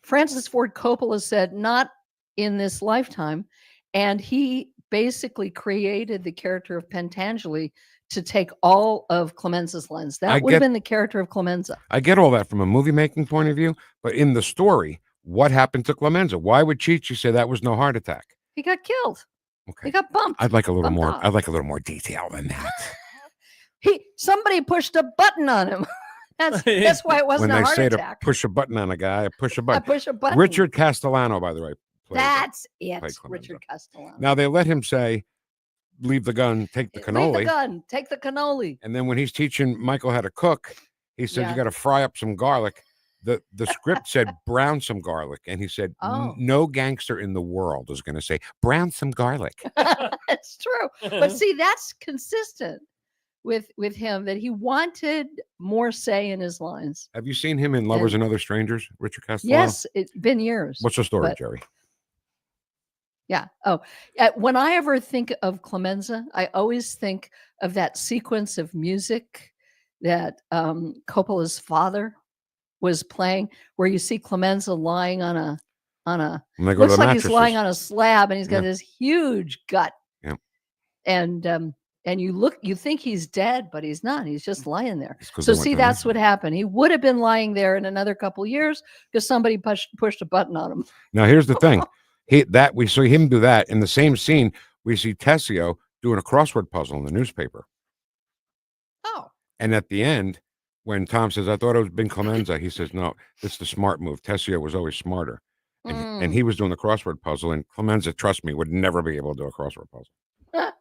Francis Ford Coppola said not in this lifetime, and he basically created the character of Pantangeli to take all of Clemenza's lines. I That would have get- been the character of Clemenza. I get all that from a movie making point of view, but in the story, what happened to Clemenza? Why would Chichi say that was no heart attack? He got killed. Okay. He got bumped. I'd like a little Bumped more. off. I'd like a little more detail than that. Somebody pushed a button on him. That's why it wasn't when a they heart say attack. to push a button on a guy, I push a button. push a button. Richard Castellano, by the way. That's it. played Clemenza. Richard Castellano. Now they let him say, "Leave the gun, take the Leave cannoli." the gun. Take the cannoli. And then when he's teaching Michael how to cook, he said, Yeah. "You got to fry up some garlic." The script said brown some garlic, and he said, Oh. "No gangster in the world is going to say brown some garlic." That's true. But see, that's consistent with him that he wanted more say in his lines. Have you seen him in Lovers and Other Strangers, Richard Castellano? Yes, it's been years. What's the story, but- Jerry? Yeah. Oh, when I ever think of Clemenza, I always think of that sequence of music that Coppola's father was playing, where you see Clemenza lying on a When they go to looks the like he's mattresses. lying on a slab, and he's got Yeah. this huge gut. Yeah. And you think he's dead, but he's not. He's just lying there. 'cause So they went see, to the that's what happened. He would have been lying there in another couple years because somebody pushed a button on him. Now here's the thing. We see him do that in the same scene. We see Tessio doing a crossword puzzle in the newspaper. Oh. And at the end, when Tom says, "I thought it was Ben Clemenza," he says, "No, it's the smart move. Tessio was always smarter." And he was doing the crossword puzzle, and Clemenza, trust me, would never be able to do a crossword puzzle.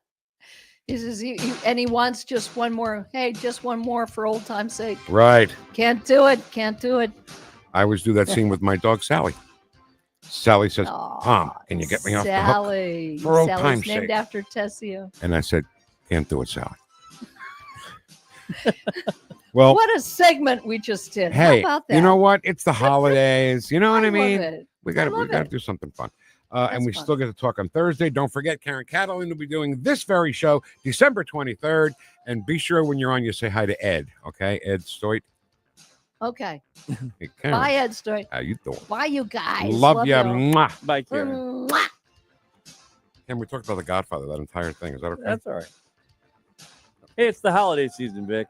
He says he wants just one more. Hey, just one more for old time's sake. Right. Can't do it. Can't do it. I always do that scene with my dog Sally. Sally says, "Tom, can you get me off the Sally. hook for old Sally's time's named sake?" after Tessio. And I said, "Can't do it, Sally." Well, What a segment we just did. How hey, about that? you know what? It's the holidays. You know what I love mean? it. We I got love to it. do something fun. And we still get to talk on Thursday. Don't forget, Karen Kataline will be doing this very show December 23rd. And be sure when you're on, you say hi to Ed. Okay, Ed Stoit. Okay. Hey, Karen, Bye, Ed Story. how you doing? Bye, you guys. Love you. you. Mwah. Bye, Karen. Mwah. And we talked about The Godfather, that entire thing. Is that okay? That's all right. Hey, it's the holiday season, Vic.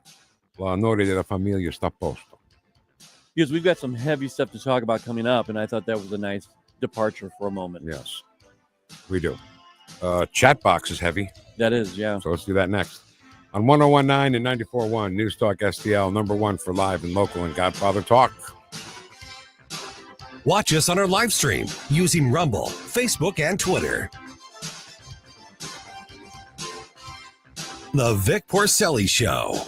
La onore della familia sta a posto. Because we've got some heavy stuff to talk about coming up, and I thought that was a nice departure for a moment. Yes, we do. Chat box is heavy. That is, yeah. So let's do that next. On 101.9 and 94.1, News Talk STL, number one for live and local and Godfather talk. Watch us on our live stream using Rumble, Facebook, and Twitter. The Vic Porcelli Show.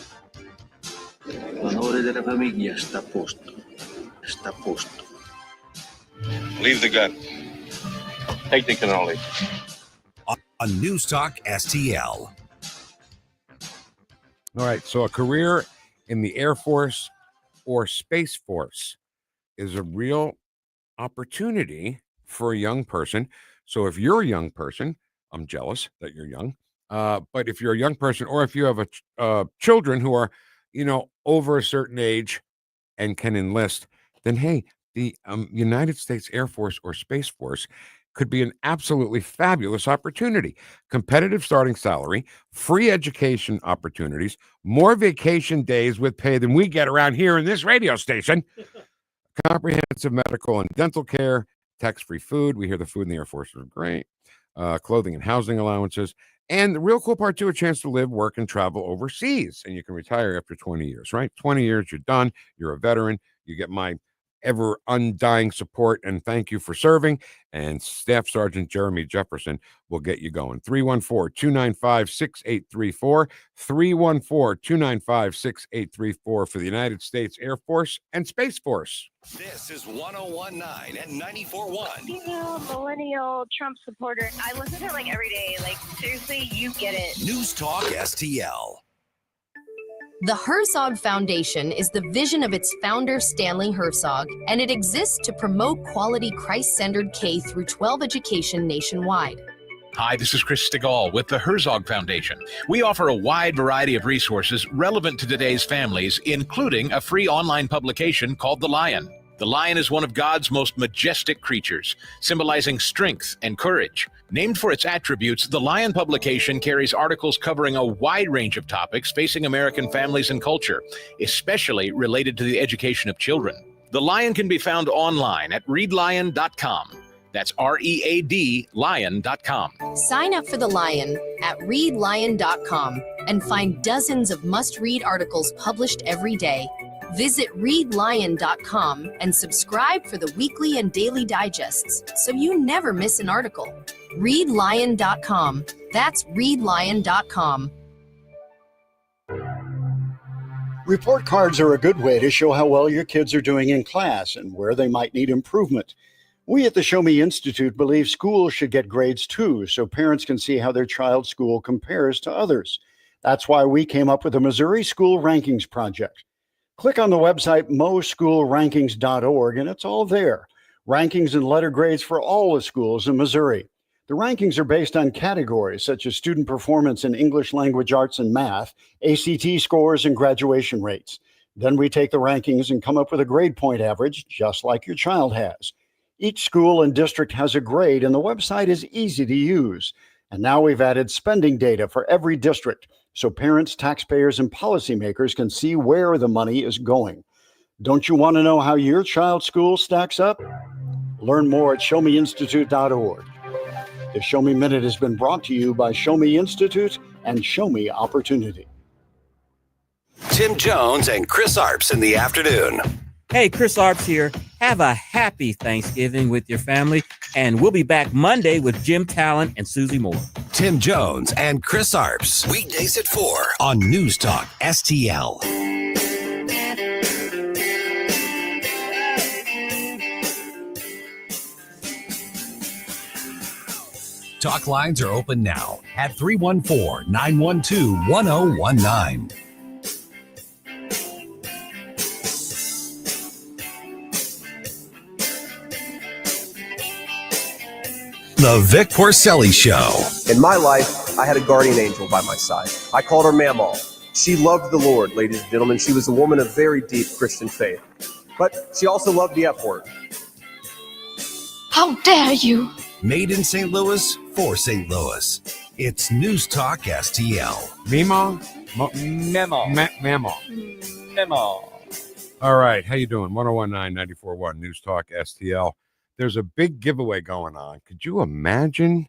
L'onore della famiglia sta a posto. Sta a posto. Leave the gun. Take the cannoli. On News Talk STL. All right, so a career in the Air Force or Space Force is a real opportunity for a young person. So if you're a young person, I'm jealous that you're young. But if you're a young person, or if you have children who are, over a certain age and can enlist, then hey, the United States Air Force or Space Force could be an absolutely fabulous opportunity. Competitive starting salary, free education opportunities, more vacation days with pay than we get around here in this radio station, comprehensive medical and dental care, tax-free food. We hear the food in the Air Force is great. Clothing and housing allowances. And the real cool part, too, a chance to live, work, and travel overseas. And you can retire after 20 years, right? 20 years, you're done. You're a veteran. You get my ever undying support and thank you for serving. And Staff Sergeant Jeremy Jefferson will get you going. 314-295-6834. 314-295-6834 for the United States Air Force and Space Force. This is 101.9 and 94.1. Female millennial Trump supporter. I listen to it like every day. Like, seriously, you get it. News Talk STL. The Herzog Foundation is the vision of its founder, Stanley Herzog, and it exists to promote quality Christ-centered K-12 education nationwide. Hi, this is Chris Stigall with the Herzog Foundation. We offer a wide variety of resources relevant to today's families, including a free online publication called The Lion. The lion is one of God's most majestic creatures, symbolizing strength and courage. Named for its attributes, the Lion publication carries articles covering a wide range of topics facing American families and culture, especially related to the education of children. The Lion can be found online at readlion.com. That's READ lion.com. Sign up for The Lion at readlion.com and find dozens of must-read articles published every day. Visit readlion.com and subscribe for the weekly and daily digests so you never miss an article. Readlion.com. That's readlion.com. Report cards are a good way to show how well your kids are doing in class and where they might need improvement. We at the Show Me Institute believe schools should get grades too, so parents can see how their child's school compares to others. That's why we came up with the Missouri School Rankings Project. Click on the website moschoolrankings.org and it's all there. Rankings and letter grades for all the schools in Missouri. The rankings are based on categories such as student performance in English language arts and math, ACT scores, and graduation rates. Then we take the rankings and come up with a grade point average, just like your child has. Each school and district has a grade, and the website is easy to use. And now we've added spending data for every district, so parents, taxpayers, and policymakers can see where the money is going. Don't you want to know how your child's school stacks up? Learn more at showmeinstitute.org. The Show Me Minute has been brought to you by Show Me Institute and Show Me Opportunity. Tim Jones and Chris Arps in the afternoon. Hey, Chris Arps here. Have a happy Thanksgiving with your family, and we'll be back Monday with Jim Talon and Susie Moore. Tim Jones and Chris Arps. Weekdays at 4 on News Talk STL. Talk lines are open now at 314-912-1019. The Vic Porcelli Show. In my life, I had a guardian angel by my side. I called her Mamaw. She loved the Lord, ladies and gentlemen. She was a woman of very deep Christian faith. But she also loved the F word. How dare you? Made in St. Louis for St. Louis. It's News Talk STL. Memo? Memo. Memo. All right. How you doing? 1019-94.1 News Talk STL. There's a big giveaway going on. Could you imagine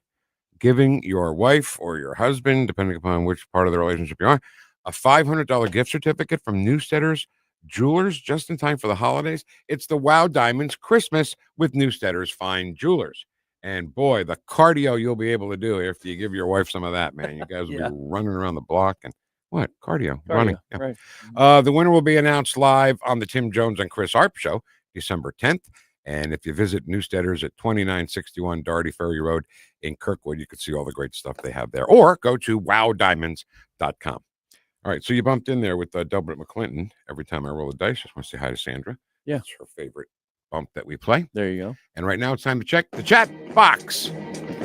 giving your wife or your husband, depending upon which part of the relationship you're on, a $500 gift certificate from Newsteaders Jewelers just in time for the holidays? It's the Wow Diamonds Christmas with Newsteaders Fine Jewelers. And boy, the cardio you'll be able to do after you give your wife some of that, man. You guys will be running around the block and what? Cardio. Running. Yeah. Right. The winner will be announced live on the Tim Jones and Chris Arp Show, December 10th. And if you visit Newsteaders at 2961 Doherty Ferry Road in Kirkwood, you can see all the great stuff they have there. Or go to wowdiamonds.com. All right, so you bumped in there with Delbert McClinton. Every time I roll the dice, just want to say hi to Sandra. Yeah. It's her favorite bump that we play. There you go. And right now it's time to check the chat box.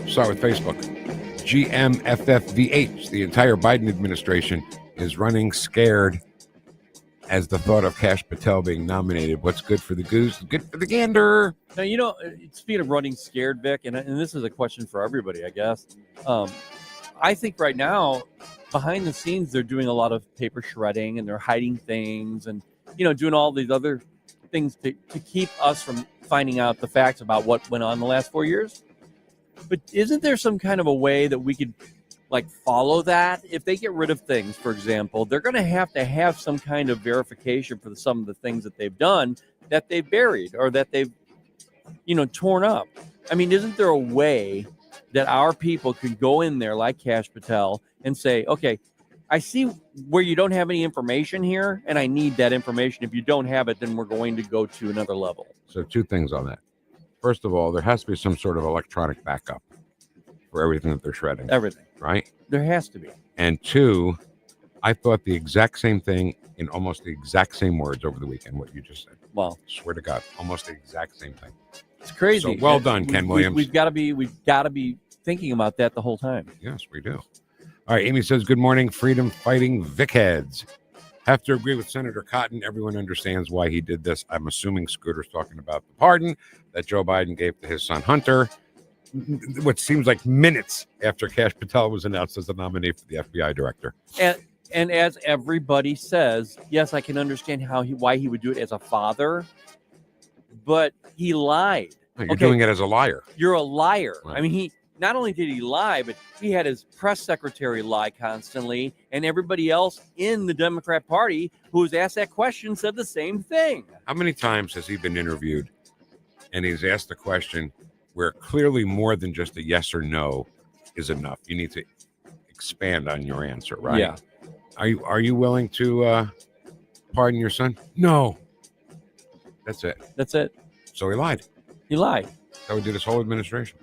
Start with Facebook. GMFFVH, the entire Biden administration is running scared as the thought of Kash Patel being nominated. What's good for the goose, good for the gander. Now, you know, speaking of running scared, Vic, and this is a question for everybody, I guess. I think right now, behind the scenes, they're doing a lot of paper shredding and they're hiding things and, you know, doing all these other things to keep us from finding out the facts about what went on the last 4 years. But isn't there some kind of a way that we could like follow that? If they get rid of things, for example, they're going to have some kind of verification for some of the things that they've done that they've buried or that they've, you know, torn up. I mean, isn't there a way that our people could go in there like Kash Patel and say, okay, I see where you don't have any information here and I need that information. If you don't have it, then we're going to go to another level. So two things on that. First of all, there has to be some sort of electronic backup for everything that they're shredding. Everything. Right? There has to be. And two, I thought the exact same thing in almost the exact same words over the weekend, what you just said. Wow. Swear to God, almost the exact same thing. It's crazy. So well done, Ken Williams. We've got to be thinking about that the whole time. Yes, we do. All right, Amy says, good morning, freedom fighting Vic heads. Have to agree with Senator Cotton. Everyone understands why he did this. I'm assuming Scooter's talking about the pardon that Joe Biden gave to his son Hunter, what seems like minutes after Kash Patel was announced as the nominee for the FBI director. And as everybody says, yes, I can understand why he would do it as a father, but he lied. No, you're doing it as a liar. You're a liar. Right. I mean, he not only did he lie, but he had his press secretary lie constantly, and everybody else in the Democrat Party who was asked that question said the same thing. How many times has he been interviewed and he's asked a question where clearly more than just a yes or no is enough? You need to expand on your answer, right? Yeah. Are you willing to pardon your son? No. That's it. That's it. So he lied. He lied. That would do this whole administration.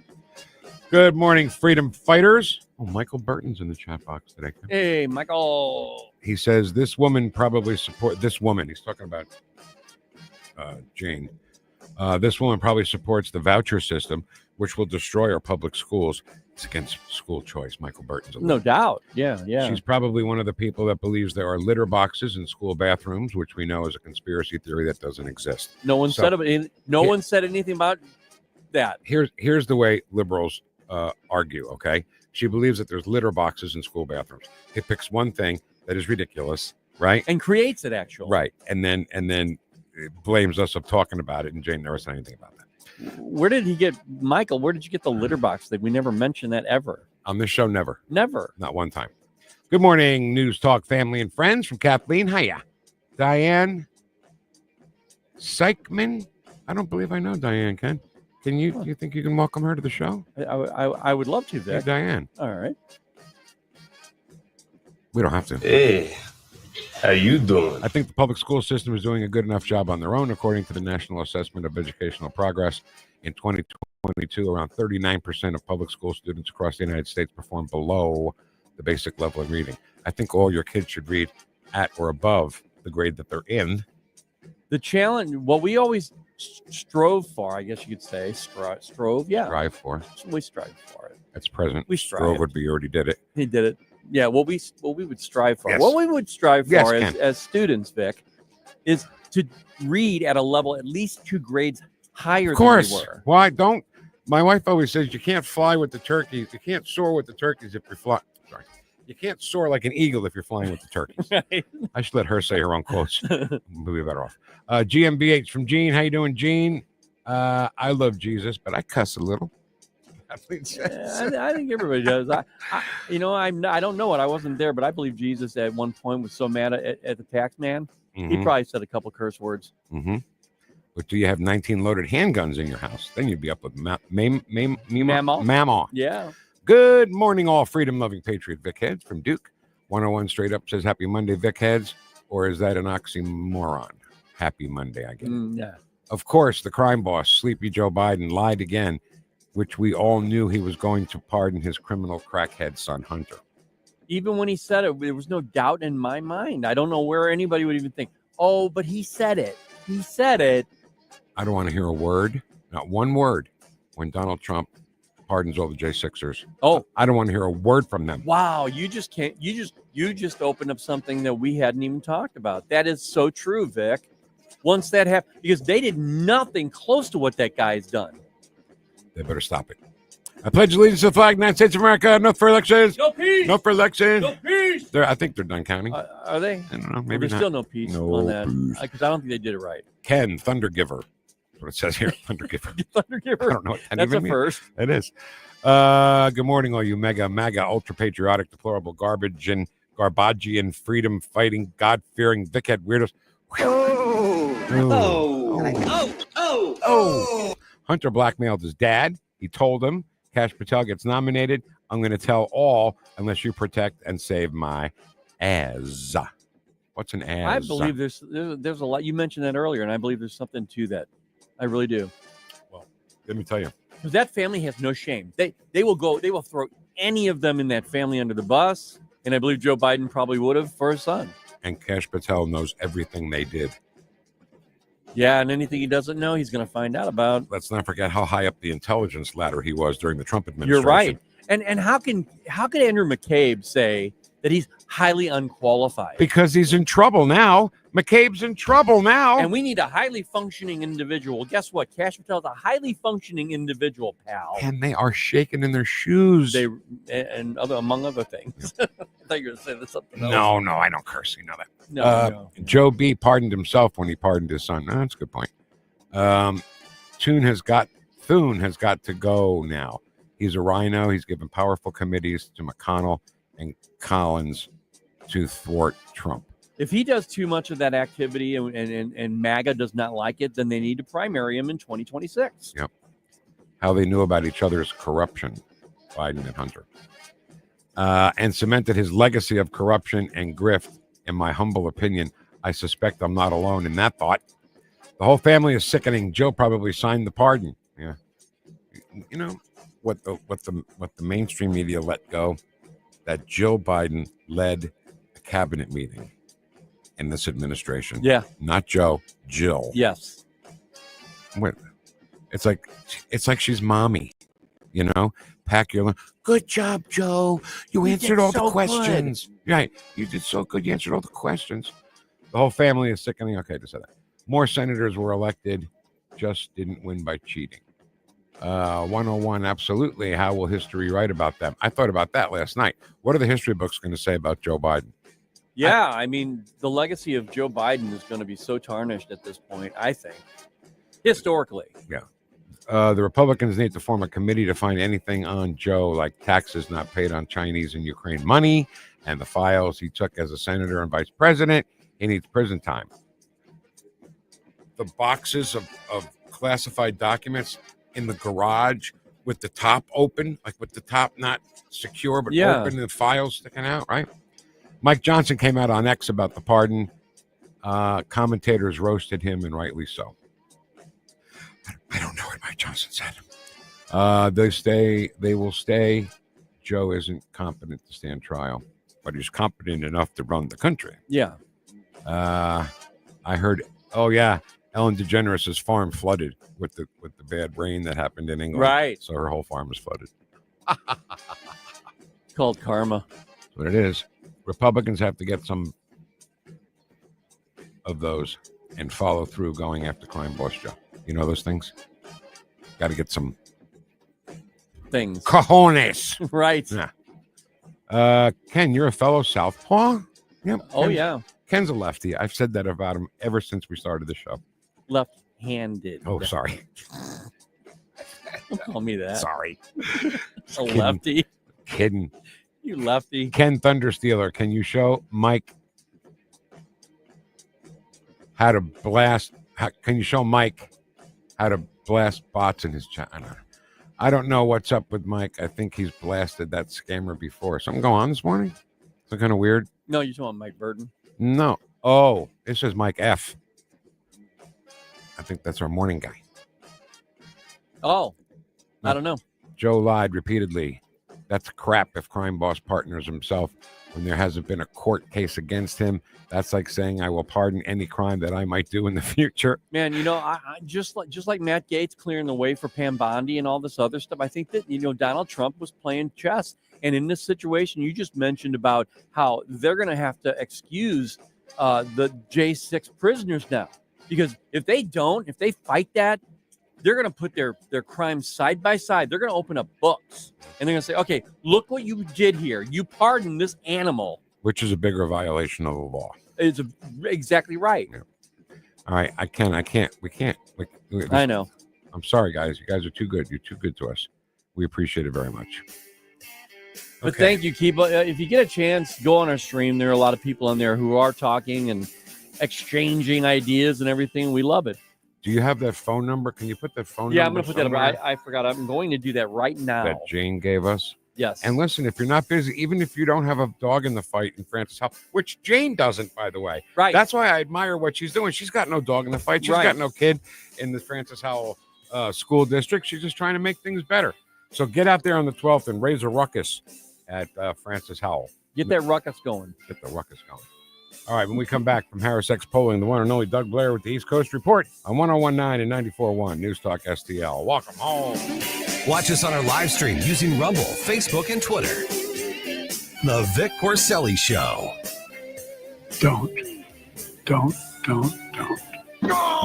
Good morning, freedom fighters. Oh, Michael Burton's in the chat box today. Hey, Michael. He says this woman probably this woman. He's talking about Jane. This woman probably supports the voucher system, which will destroy our public schools. It's against school choice. Michael Burton's no doubt. Yeah. She's probably one of the people that believes there are litter boxes in school bathrooms, which we know is a conspiracy theory that doesn't exist. No one said anything about that. Here's the way liberals argue. Okay, she believes that there's litter boxes in school bathrooms. It picks one thing that is ridiculous, right, and creates it actually, right, and then it blames us of talking about it. And Jane never said anything about that. Where did you get the litter box thing? We never mentioned that ever. On this show, never. Not one time. Good morning, News Talk family and friends from Kathleen. Hiya. Diane Seichman. I don't believe I know Diane, Ken. Can you think you can welcome her to the show? I would love to, Vic. Hey, Diane. All right. We don't have to. Hey, how you doing? I think the public school system is doing a good enough job on their own. According to the National Assessment of Educational Progress, in 2022, around 39% of public school students across the United States perform below the basic level of reading. I think all your kids should read at or above the grade that they're in. The challenge, what we always strove for, I guess you could say, strove, yeah. Strive for. We strive for it. That's present. We strive. Strove would be, you already did it. He did it. Yeah, what we would strive for. Yes. What we would strive Yes, for Ken. as students, Vic, is to read at a level at least 2 grades higher Of course. than we were. Why don't? My wife always says you can't fly with the turkeys. You can't soar with the turkeys if you're flying. Sorry. You can't soar like an eagle if you're flying with the turkeys. Right. I should let her say her own quotes. We'll be better off. GMBH from Gene. How you doing, Gene? I love Jesus, but I cuss a little. I think everybody does. I don't know it. I wasn't there, but I believe Jesus at one point was so mad at the tax man. He probably said a couple curse words. Mm-hmm. But do you have 19 loaded handguns in your house? Then you'd be up with Mamaw. Yeah. Good morning, all freedom-loving patriot Vic Heads from Duke. 101 straight up says Happy Monday, Vic Heads. Or is that an oxymoron? Happy Monday, I get it. Yeah. Of course, the crime boss, Sleepy Joe Biden, lied again, which we all knew he was going to pardon his criminal crackhead son, Hunter. Even when he said it, there was no doubt in my mind. I don't know where anybody would even think, oh, but he said it. He said it. I don't want to hear a word, not one word, when Donald Trump pardons all the J6ers. Oh, I don't want to hear a word from them. Wow, you just can't. You just opened up something that we hadn't even talked about. That is so true, Vic. Once that happened, because they did nothing close to what that guy's done. They better stop it. I pledge allegiance to the flag, United States of America. No for elections. No peace. No for elections. No peace. I think they're done counting. Are they? I don't know. Maybe there's not. Still no peace on that because I don't think they did it right. Ken, Thunder Giver. That's what it says here. Thunder Giver. Thunder Giver. I don't know what that That's even a means. first. It is. Good morning, all you MAGA, ultra patriotic, deplorable garbage and Garbagian, freedom fighting, God fearing, Vickhead weirdos. Hunter blackmailed his dad. He told him Kash Patel gets nominated. I'm going to tell all unless you protect and save my ass. What's an ass? I believe there's a lot. You mentioned that earlier, and I believe there's something to that. I really do. Well, let me tell you. Because that family has no shame. They will throw any of them in that family under the bus. And I believe Joe Biden probably would have for his son. And Kash Patel knows everything they did. Yeah, and anything he doesn't know, he's going to find out about. Let's not forget how high up the intelligence ladder he was during the Trump administration. You're right. And how can Andrew McCabe say that he's highly unqualified? Because he's in trouble now. McCabe's in trouble now. And we need a highly functioning individual. Guess what? Kash Patel's a highly functioning individual, pal. And they are shaking in their shoes. Among other things. I thought you were going to say something else. No, I don't curse. You know that. No. Joe B. pardoned himself when he pardoned his son. That's a good point. Thune has got to go now. He's a rhino. He's given powerful committees to McConnell and Collins to thwart Trump. If he does too much of that activity and MAGA does not like it, then they need to primary him in 2026. Yep. How they knew about each other's corruption, Biden and Hunter. And cemented his legacy of corruption and grift. In my humble opinion, I suspect I'm not alone in that thought. The whole family is sickening. Joe probably signed the pardon. Yeah. You know what the mainstream media let go? That Joe Biden led a cabinet meeting in this administration. Yeah. Not Joe, Jill. Yes. It's like she's mommy, you know? Pack your lunch. Good job, Joe. You answered all the questions. Good. Right. You did so good. You answered all the questions. The whole family is sickening. Okay, to say that. More senators were elected, just didn't win by cheating. 101, absolutely. How will history write about them? I thought about that last night. What are the history books going to say about Joe Biden? Yeah, I mean, the legacy of Joe Biden is going to be so tarnished at this point, I think, historically. Yeah. The Republicans need to form a committee to find anything on Joe, like taxes not paid on Chinese and Ukraine money, and the files he took as a senator and vice president. He needs prison time. The boxes of classified documents in the garage with the top open, like with the top not secure, but open and the files sticking out, right? Mike Johnson came out on X about the pardon. Commentators roasted him, and rightly so. I don't know what Mike Johnson said. They will stay. Joe isn't competent to stand trial, but he's competent enough to run the country. Yeah. I heard Oh yeah, Ellen DeGeneres' farm flooded with the bad rain that happened in England. Right. So her whole farm was flooded. It's called karma. That's what it is. Republicans have to get some of those and follow through going after crime boss Joe. You know those things? Got to get some things. Cojones. Right. Yeah. Ken, you're a fellow Southpaw? Yep. Oh, yeah. Ken's a lefty. I've said that about him ever since we started the show. Left-handed. Oh, sorry. Don't call me that. Sorry. A lefty. Kidding. You lefty. Ken Thunderstealer, can you show Mike how to blast? Can you show Mike how to blast bots in his chat? I don't know what's up with Mike. I think he's blasted that scammer before. Something going on this morning? Something kind of weird? No, you're talking about Mike Burton. No. Oh, this is Mike F. I think that's our morning guy. Oh, I don't know. Joe lied repeatedly. That's crap if crime boss partners himself when there hasn't been a court case against him. That's like saying I will pardon any crime that I might do in the future. Man, I just like Matt Gaetz clearing the way for Pam Bondi and all this other stuff. I think that Donald Trump was playing chess, and in this situation, you just mentioned about how they're going to have to excuse the J6 prisoners now, because if they fight that, they're going to put their crimes side by side. They're going to open up books, and they're going to say, "Okay, look what you did here. You pardoned this animal." Which is a bigger violation of the law. It's exactly right. Yeah. All right, we can't. I know. I'm sorry, guys. You guys are too good. You're too good to us. We appreciate it very much. But thank you, Keep. If you get a chance, go on our stream. There are a lot of people on there who are talking and exchanging ideas and everything. We love it. Do you have that phone number? Can you put that phone number? Yeah, I'm going to put that somewhere? up. I forgot. I'm going to do that right now. That Jane gave us. Yes. And listen, if you're not busy, even if you don't have a dog in the fight in Francis Howell, which Jane doesn't, by the way. Right. That's why I admire what she's doing. She's got no dog in the fight. She's Right. got no kid in the Francis Howell school district. She's just trying to make things better. So get out there on the 12th and raise a ruckus at Francis Howell. Get that ruckus going. Get the ruckus going. All right, when we come back from Harris X Polling, the one and only Doug Blair with the East Coast Report on 101.9 and 94.1 News Talk STL. Welcome home. Watch us on our live stream using Rumble, Facebook, and Twitter. The Vic Porcelli Show. Don't.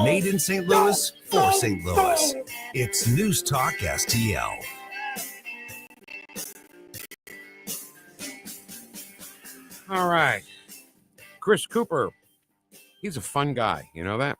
Made in St. Louis for St. Louis. It's News Talk STL. All right. Chris Cooper, he's a fun guy. You know that?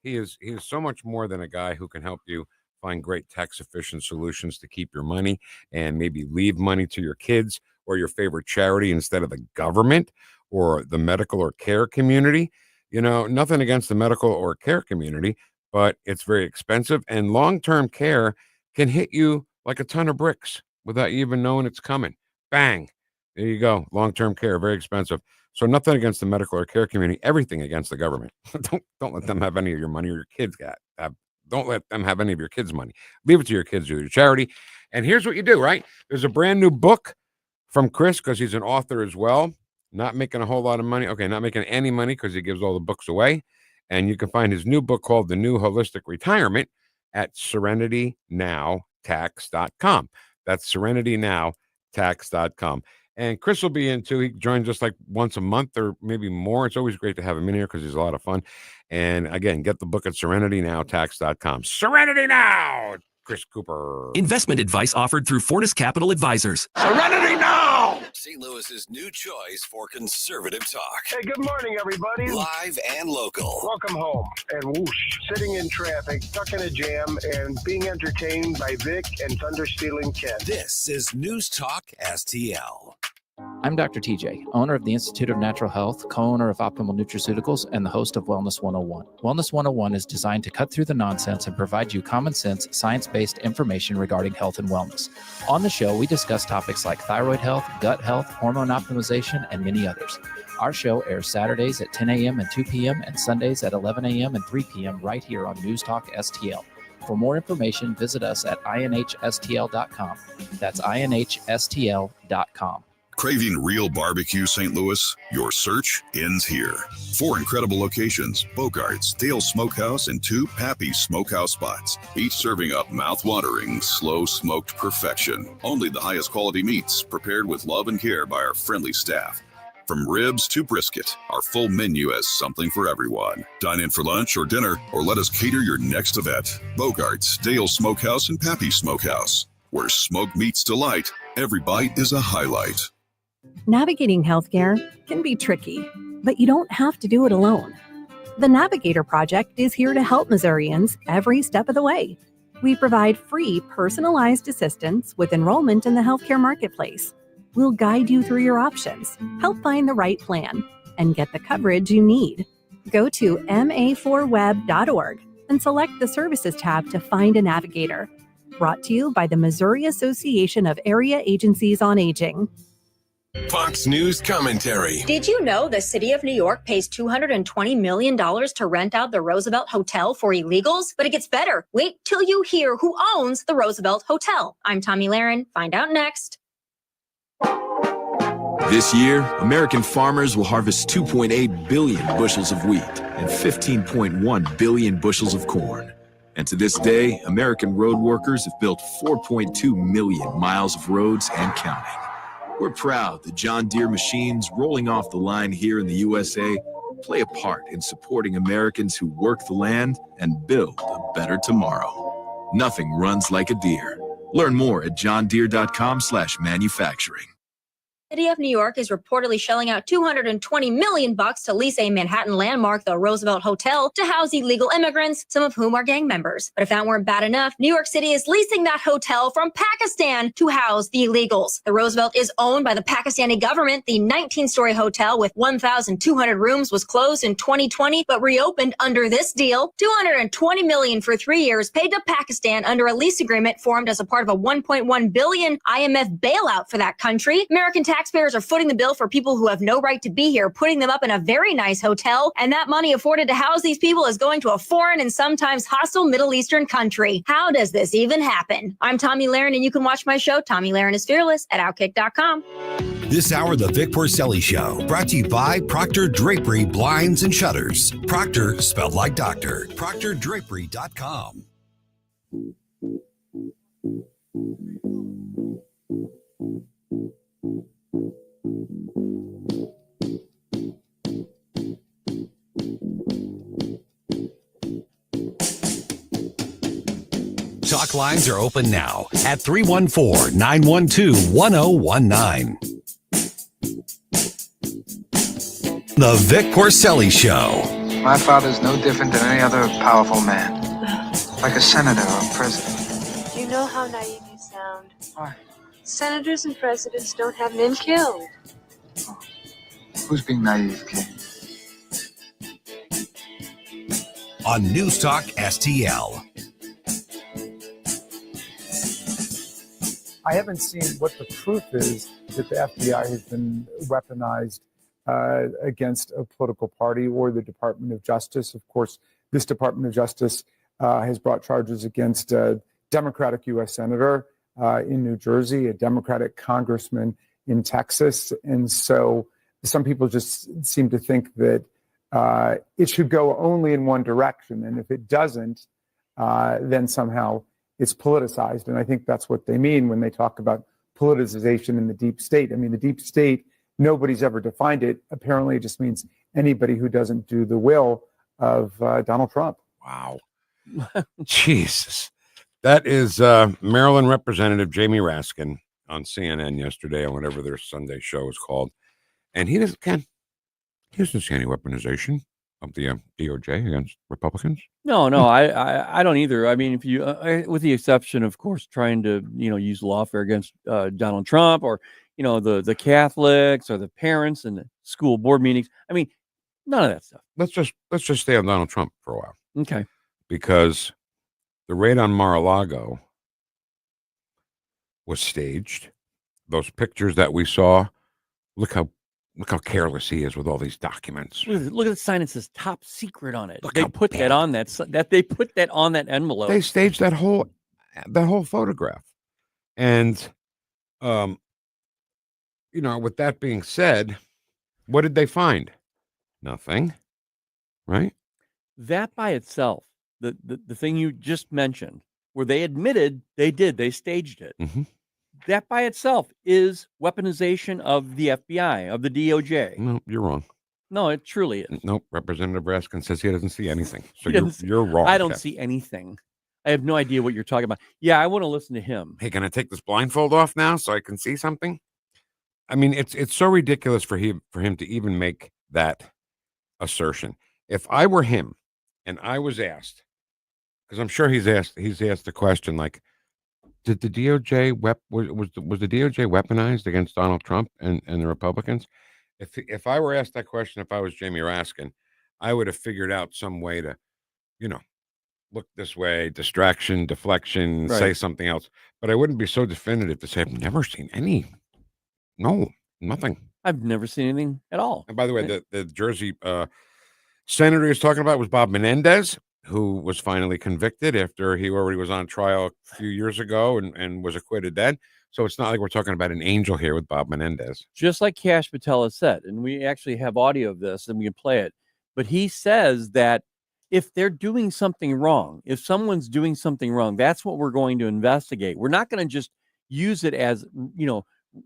He is so much more than a guy who can help you find great tax-efficient solutions to keep your money and maybe leave money to your kids or your favorite charity instead of the government or the medical or care community. You know, nothing against the medical or care community, but it's very expensive, and long-term care can hit you like a ton of bricks without you even knowing it's coming. Bang. There you go. Long-term care, very expensive. So nothing against the medical or care community, everything against the government. Don't let them have any of your money or your kids don't let them have any of your kids' money. Leave it to your kids or your charity. And here's what you do, right? There's a brand new book from Chris because he's an author as well. Not making a whole lot of money. Okay, not making any money because he gives all the books away. And you can find his new book called The New Holistic Retirement at serenitynowtax.com. That's serenitynowtax.com. And Chris will be in too. He joins us like once a month or maybe more. It's always great to have him in here because he's a lot of fun. And again, get the book at serenitynowtax.com. Serenity Now, Chris Cooper. Investment advice offered through Fortis Capital Advisors. Serenity Now! St. Louis's new choice for conservative talk. Hey, good morning, everybody. Live and local. Welcome home. And whoosh, sitting in traffic, stuck in a jam, and being entertained by Vic and Thunderstealing Ken. This is News Talk STL. I'm Dr. TJ, owner of the Institute of Natural Health, co-owner of Optimal Nutraceuticals, and the host of Wellness 101. Wellness 101 is designed to cut through the nonsense and provide you common sense, science-based information regarding health and wellness. On the show, we discuss topics like thyroid health, gut health, hormone optimization, and many others. Our show airs Saturdays at 10 a.m. and 2 p.m. and Sundays at 11 a.m. and 3 p.m. right here on News Talk STL. For more information, visit us at inhstl.com. That's inhstl.com. Craving real barbecue, St. Louis? Your search ends here. 4 incredible locations, Bogart's, Dale Smokehouse, and 2 Pappy Smokehouse spots, each serving up mouth-watering, slow-smoked perfection. Only the highest quality meats, prepared with love and care by our friendly staff. From ribs to brisket, our full menu has something for everyone. Dine in for lunch or dinner, or let us cater your next event. Bogart's, Dale Smokehouse, and Pappy Smokehouse. Where smoke meets delight, every bite is a highlight. Navigating healthcare can be tricky, but you don't have to do it alone. The Navigator Project is here to help Missourians every step of the way. We provide free, personalized assistance with enrollment in the healthcare marketplace. We'll guide you through your options, help find the right plan, and get the coverage you need. Go to ma4web.org and select the Services tab to find a navigator. Brought to you by the Missouri Association of Area Agencies on Aging. Fox News commentary. Did you know the city of New York pays $220 million to rent out the Roosevelt Hotel for illegals? But it gets better. Wait till you hear who owns the Roosevelt Hotel. I'm Tommy Lahren. Find out next. This year, American farmers will harvest 2.8 billion bushels of wheat and 15.1 billion bushels of corn. And to this day, American road workers have built 4.2 million miles of roads and counting. We're proud that John Deere machines rolling off the line here in the USA play a part in supporting Americans who work the land and build a better tomorrow. Nothing runs like a Deere. Learn more at johndeere.com/manufacturing. City of New York is reportedly shelling out $220 million to lease a Manhattan landmark, the Roosevelt Hotel, to house illegal immigrants, some of whom are gang members. But if that weren't bad enough, New York City is leasing that hotel from Pakistan to house the illegals. The Roosevelt is owned by the Pakistani government. The 19-story hotel with 1,200 rooms was closed in 2020, but reopened under this deal. $220 million for 3 years paid to Pakistan under a lease agreement formed as a part of a $1.1 billion IMF bailout for that country. American taxpayers are footing the bill for people who have no right to be here, putting them up in a very nice hotel, and that money afforded to house these people is going to a foreign and sometimes hostile Middle Eastern country. How does this even happen? I'm Tommy Lahren, and you can watch my show, Tommy Lahren is Fearless, at Outkick.com. This hour, The Vic Porcelli Show, brought to you by Proctor Drapery Blinds and Shutters. Proctor, spelled like doctor. ProctorDrapery.com. Talk lines are open now at 314-912-1019. The Vic Porcelli Show. My father's no different than any other powerful man. Like a senator or a president. You know how naive you sound. Why? Senators and presidents don't have men killed. Oh. Who's being naive, kid? On NewstalkSTL. I haven't seen what the proof is that the FBI has been weaponized against a political party or the Department of Justice. Of course, this Department of Justice has brought charges against a Democratic U.S. Senator in New Jersey, a Democratic congressman in Texas. And so some people just seem to think that it should go only in one direction. And if it doesn't, then somehow it's politicized. And I think that's what they mean when they talk about politicization in the deep state. I mean, the deep state, nobody's ever defined it. Apparently, it just means anybody who doesn't do the will of Donald Trump. Wow. Jesus. That is Maryland Representative Jamie Raskin on CNN yesterday, on whatever their Sunday show is called. And he doesn't see any weaponization of the DOJ against Republicans. No, I don't either. I mean, if you, with the exception, of course, trying to, use lawfare against Donald Trump or, the Catholics or the parents and the school board meetings. I mean, none of that stuff. Let's just stay on Donald Trump for a while. Okay. Because the raid on Mar-a-Lago was staged. Those pictures that we saw, look how careless he is with all these documents. Look at the sign that says "Top Secret" on it. They put that on they put that on that envelope. They staged that whole photograph, and with that being said, what did they find? Nothing, right? That by itself, the thing you just mentioned, where they admitted they staged it. Mm-hmm. That by itself is weaponization of the FBI, of the DOJ. No, you're wrong. No, it truly is. Nope. Representative Raskin says he doesn't see anything. So He doesn't you're wrong. I don't Kev. see anything. I have no idea what you're talking about. Yeah, I want to listen to him. Hey, can I take this blindfold off now so I can see something? I mean, it's so ridiculous for him to even make that assertion. If I were him and I was asked, because I'm sure he's asked the question like, did the DOJ was the DOJ weaponized against Donald Trump and the Republicans? If I were asked that question, if I was Jamie Raskin, I would have figured out some way to, look this way, distraction, deflection, say something else. But I wouldn't be so definitive to say I've never seen any. No, nothing. I've never seen anything at all. And by the way, the Jersey senator he was talking about was Bob Menendez, who was finally convicted after he already was on trial a few years ago and was acquitted then. So it's not like we're talking about an angel here with Bob Menendez. Just like Kash Patel has said, and we actually have audio of this and we can play it, but he says that if they're doing something wrong, if someone's doing something wrong, that's what we're going to investigate. We're not going to just use it as,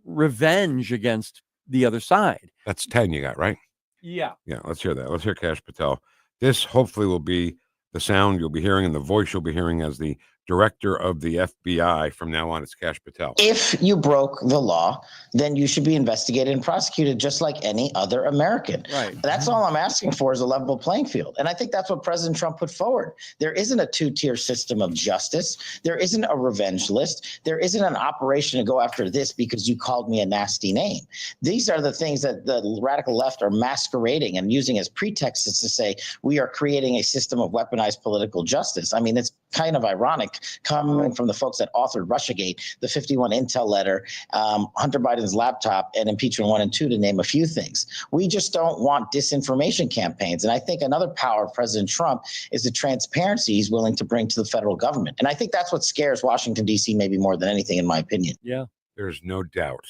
revenge against the other side. That's 10 you got, right? Yeah. Yeah, let's hear that. Let's hear Kash Patel. This hopefully will be the sound you'll be hearing and the voice you'll be hearing as the director of the FBI. From now on, it's Kash Patel. If you broke the law, then you should be investigated and prosecuted just like any other American. Right. That's all I'm asking for is a level playing field. And I think that's what President Trump put forward. There isn't a two-tier system of justice. There isn't a revenge list. There isn't an operation to go after this because you called me a nasty name. These are the things that the radical left are masquerading and using as pretexts to say we are creating a system of weaponized political justice. I mean, it's kind of ironic coming from the folks that authored Russiagate, the 51 Intel letter, Hunter Biden's laptop, and impeachment 1 and 2, to name a few things. We just don't want disinformation campaigns. And I think another power of President Trump is the transparency he's willing to bring to the federal government. And I think that's what scares Washington, D.C. maybe more than anything, in my opinion. Yeah. There's no doubt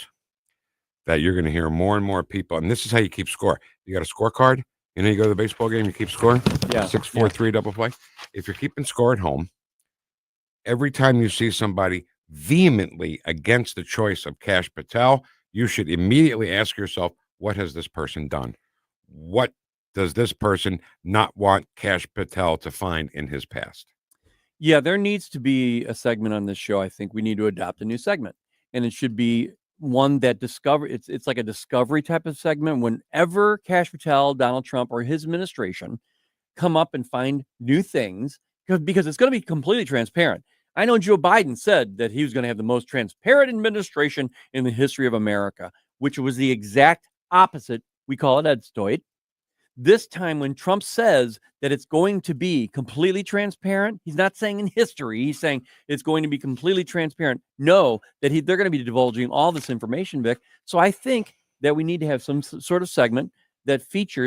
that you're going to hear more and more people. And this is how you keep score. You got a scorecard. You go to the baseball game, you keep score. Yeah. 6-4-3 double play. If you're keeping score at home, every time you see somebody vehemently against the choice of Kash Patel, you should immediately ask yourself, what has this person done? What does this person not want Kash Patel to find in his past? Yeah, there needs to be a segment on this show. I think we need to adopt a new segment, and it should be one that it's like a discovery type of segment. Whenever Kash Patel, Donald Trump, or his administration come up and find new things, because it's going to be completely transparent. I know Joe Biden said that he was going to have the most transparent administration in the history of America, which was the exact opposite. We call it Ed Stoit. This time when Trump says that it's going to be completely transparent, he's not saying in history, he's saying it's going to be completely transparent. Know that they're going to be divulging all this information, Vic. So I think that we need to have some sort of segment that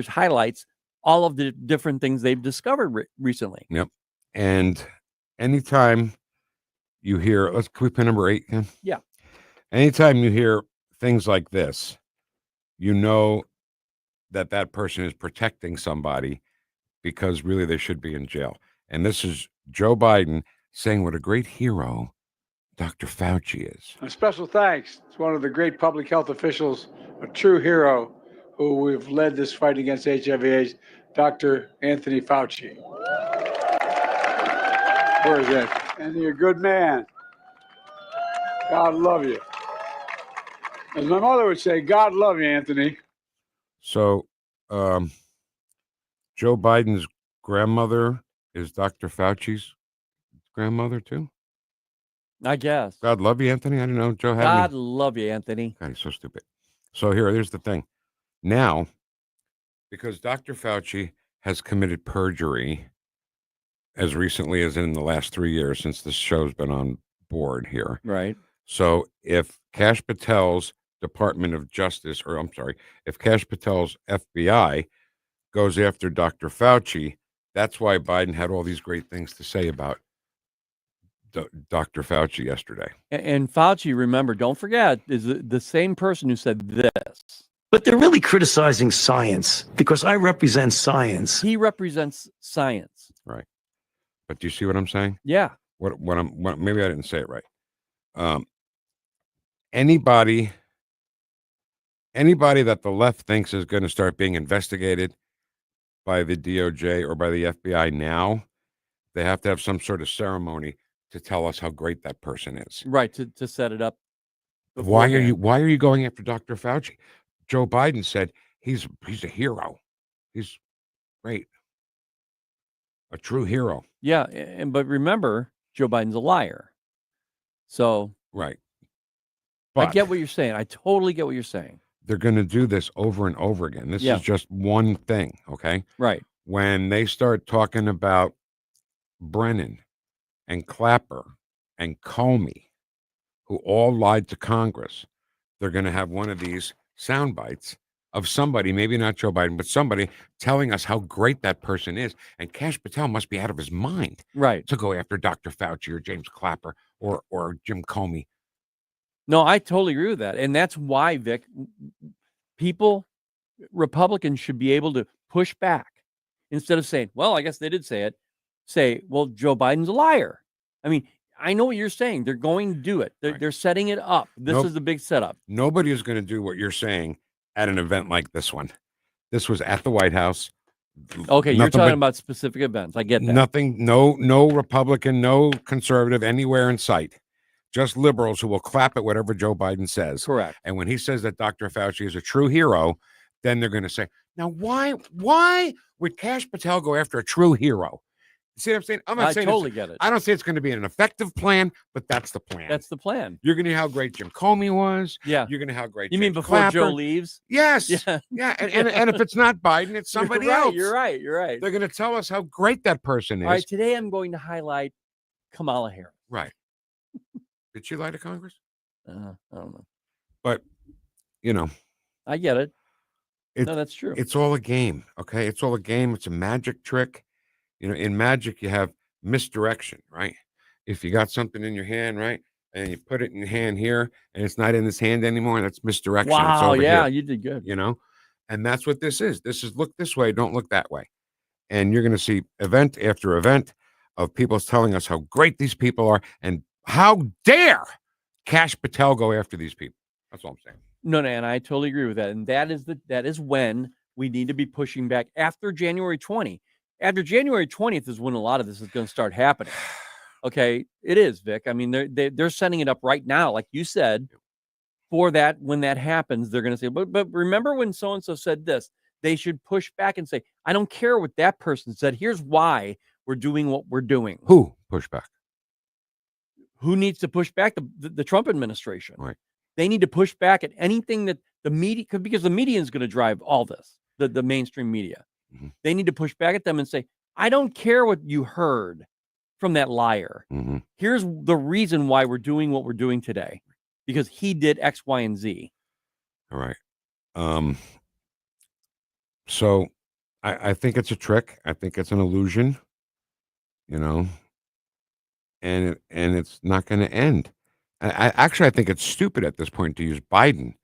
highlights all of the different things they've discovered recently. Yep. And anytime you hear, can we pin number 8, Ken? Yeah. Anytime you hear things like this, you know that person is protecting somebody because really they should be in jail. And this is Joe Biden saying what a great hero Dr. Fauci is. A special thanks to one of the great public health officials, a true hero, who we've led this fight against HIV/AIDS, Dr. Anthony Fauci. Where is that? And you're a good man. God love you. As my mother would say, God love you, Anthony. So, Joe Biden's grandmother is Dr. Fauci's grandmother too? I guess. God love you, Anthony. I don't know. Joe had God love you, Anthony. God, he's so stupid. So here's the thing. Now, because Dr. Fauci has committed perjury as recently as in the last 3 years since this show's been on board here. Right. So if Kash Patel's Department of Justice, if Kash Patel's FBI goes after Dr. Fauci, that's why Biden had all these great things to say about Dr. Fauci yesterday. And Fauci, remember, don't forget, is the same person who said this. But they're really criticizing science because I represent science. He represents science. Right. But do you see what I'm saying? Yeah. What maybe I didn't say it right. Anybody that the left thinks is going to start being investigated by the DOJ or by the FBI now, they have to have some sort of ceremony to tell us how great that person is. Right, to set it up. Why are you going after Dr. Fauci? Joe Biden said he's a hero. He's great. A true hero. Yeah, but remember, Joe Biden's a liar. So right. I get what you're saying. I totally get what you're saying. They're going to do this over and over again. This is just one thing, okay? Right. When they start talking about Brennan and Clapper and Comey, who all lied to Congress, they're going to have one of these sound bites of somebody, maybe not Joe Biden, but somebody telling us how great that person is. And Kash Patel must be out of his mind, right, to go after Dr. Fauci or James Clapper or Jim Comey. No, I totally agree with that. And that's why, Vic, Republicans should be able to push back instead of saying, well, I guess they did say it. Say, well, Joe Biden's a liar. I mean, I know what you're saying. They're going to do it. They're setting it up. This is the big setup. Nobody is going to do what you're saying at an event like this one. This was at the White House. Okay, you're talking about specific events. I get that. Nothing, no Republican, no conservative anywhere in sight. Just liberals who will clap at whatever Joe Biden says. Correct. And when he says that Dr. Fauci is a true hero, then they're going to say, now why would Kash Patel go after a true hero? You see what I'm saying? I'm not saying totally get it. I don't say it's going to be an effective plan, but that's the plan. That's the plan. You're going to hear how great Jim Comey was. Yeah. You're going to hear how great You James mean before Clapper. Joe leaves? Yes. Yeah. Yeah. And if it's not Biden, it's somebody else. You're right. You're right. They're going to tell us how great that person is. All right. Today I'm going to highlight Kamala Harris. Right. Did she lie to Congress? I don't know. But, I get it. No, that's true. It's all a game. Okay. It's all a game. It's a magic trick. In magic, you have misdirection, right? If you got something in your hand, right, and you put it in your hand here, and it's not in this hand anymore, that's misdirection. Wow. It's over Yeah. here, You did good. And that's what this is. This is look this way, don't look that way. And you're going to see event after event of people telling us how great these people are and how dare Kash Patel go after these people. That's all I'm saying. No, and I totally agree with that. And that is when we need to be pushing back after January 20. After January 20th is when a lot of this is going to start happening. Okay, it is, Vic. I mean, they're setting it up right now, like you said, for that. When that happens, they're going to say, but remember when so-and-so said this, they should push back and say, I don't care what that person said. Here's why we're doing what we're doing. Who push back? Who needs to push back? The Trump administration. Right. They need to push back at anything that the media, because the media is going to drive all this, the mainstream media. Mm-hmm. They need to push back at them and say, I don't care what you heard from that liar. Mm-hmm. Here's the reason why we're doing what we're doing today, because he did X, Y, and Z. All right. So I think it's a trick. I think it's an illusion, and it's not going to end. I think it's stupid at this point to use Biden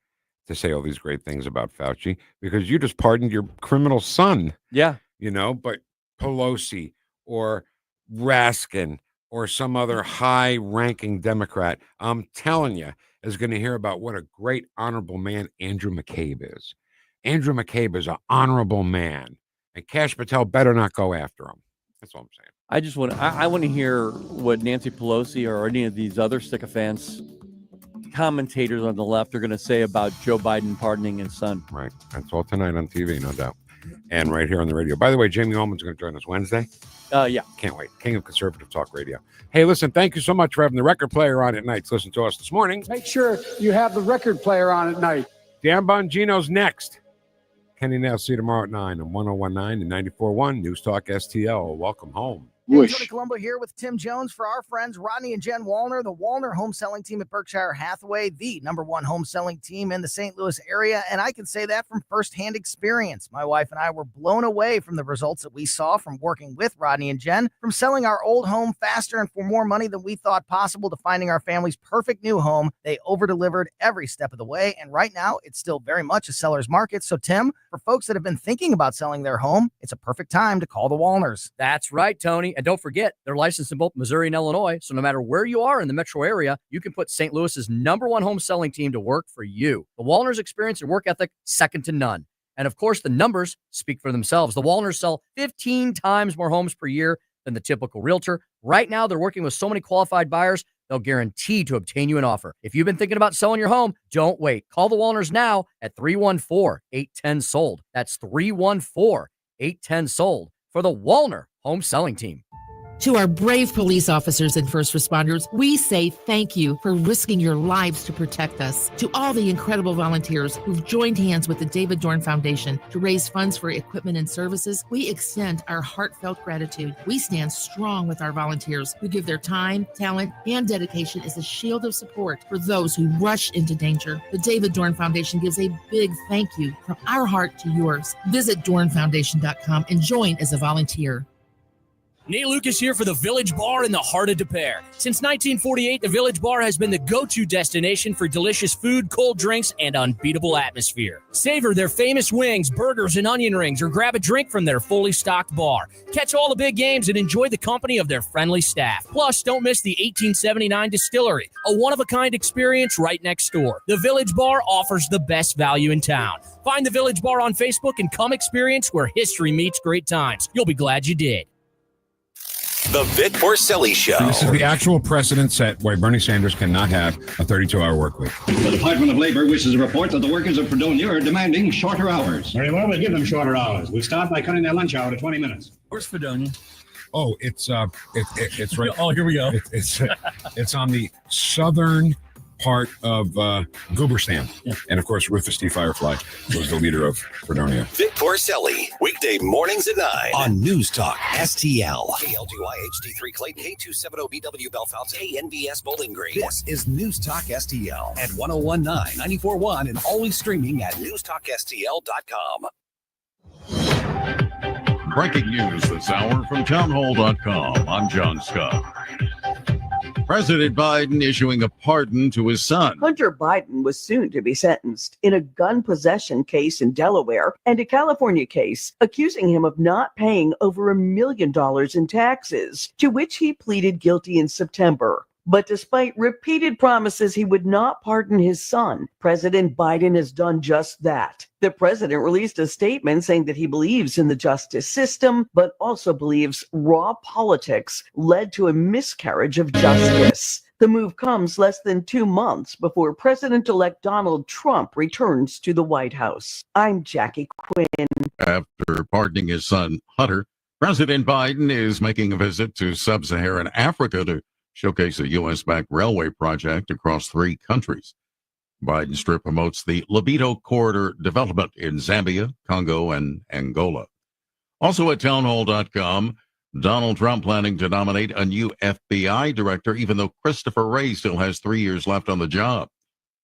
to say all these great things about Fauci, because you just pardoned your criminal son. Yeah. But Pelosi or Raskin or some other high-ranking Democrat, I'm telling you, is going to hear about what a great, honorable man Andrew McCabe is. Andrew McCabe is an honorable man, and Kash Patel better not go after him. That's all I'm saying. I want to hear what Nancy Pelosi or any of these other sycophants commentators on the left are going to say about Joe Biden pardoning his son. Right. That's all tonight on TV, no doubt. And right here on the radio. By the way, Jamie Ullman's going to join us Wednesday. Yeah. Can't wait. King of Conservative Talk Radio. Hey, listen, thank you so much for having the record player on at night to listen to us this morning. Make sure you have the record player on at night. Dan Bongino's next. Kenny Nail, see you tomorrow at 9 on 101.9 and 94.1 News Talk STL. Welcome home. Hey, Tony Colombo here with Tim Jones for our friends Rodney and Jen Wallner, the Wallner home selling team at Berkshire Hathaway, the #1 home selling team in the St. Louis area. And I can say that from firsthand experience. My wife and I were blown away from the results that we saw from working with Rodney and Jen, from selling our old home faster and for more money than we thought possible to finding our family's perfect new home. They over-delivered every step of the way. And right now, it's still very much a seller's market. So, Tim, for folks that have been thinking about selling their home, it's a perfect time to call the Wallners. That's right, Tony. And don't forget, they're licensed in both Missouri and Illinois. So no matter where you are in the metro area, you can put St. Louis's #1 home selling team to work for you. The Wallners' experience and work ethic, second to none. And of course, the numbers speak for themselves. The Wallners sell 15 times more homes per year than the typical realtor. Right now, they're working with so many qualified buyers, they'll guarantee to obtain you an offer. If you've been thinking about selling your home, don't wait. Call the Wallners now at 314-810-SOLD. That's 314-810-SOLD for the Wallner home selling team. To our brave police officers and first responders, we say thank you for risking your lives to protect us. To all the incredible volunteers who've joined hands with the David Dorn Foundation to raise funds for equipment and services, we extend our heartfelt gratitude. We stand strong with our volunteers who give their time, talent, and dedication as a shield of support for those who rush into danger. The David Dorn Foundation gives a big thank you from our heart to yours. Visit dornfoundation.com and join as a volunteer. Nate Lucas here for the Village Bar in the heart of Des Peres. Since 1948, the Village Bar has been the go-to destination for delicious food, cold drinks, and unbeatable atmosphere. Savor their famous wings, burgers, and onion rings, or grab a drink from their fully stocked bar. Catch all the big games and enjoy the company of their friendly staff. Plus, don't miss the 1879 Distillery, a one-of-a-kind experience right next door. The Village Bar offers the best value in town. Find the Village Bar on Facebook and come experience where history meets great times. You'll be glad you did. The Vic Porcelli Show. This is the actual precedent set why Bernie Sanders cannot have a 32-hour work week. The Department of Labor wishes to report that the workers of Fredonia are demanding shorter hours. Very well, we'll give them shorter hours. We start by cutting their lunch hour to 20 minutes. Where's Fredonia? Oh, it's right. Oh, here we go. It's on the southern part of Gooberstan. Yeah. And of course, Rufus T. Firefly was the leader of Fredonia. Vic Porcelli, weekday mornings at 9 on News Talk STL. KLGY HD3 Clayton, K270BW Belfast, KNBS Bowling Green. This is News Talk STL at 1019, 94.1, and always streaming at NewstalkSTL.com. Breaking news this hour from townhall.com. I'm John Scott. President Biden issuing a pardon to his son. Hunter Biden was soon to be sentenced in a gun possession case in Delaware and a California case accusing him of not paying over $1 million in taxes, to which he pleaded guilty in September. But despite repeated promises he would not pardon his son, President Biden has done just that. The president released a statement saying that he believes in the justice system, but also believes raw politics led to a miscarriage of justice. The move comes less than 2 months before President-elect Donald Trump returns to the White House. I'm Jackie Quinn. After pardoning his son, Hunter, President Biden is making a visit to sub-Saharan Africa to showcase a U.S.-backed railway project across 3 countries. Biden's trip promotes the Libido Corridor development in Zambia, Congo, and Angola. Also at townhall.com, Donald Trump planning to nominate a new FBI director, even though Christopher Wray still has 3 years left on the job.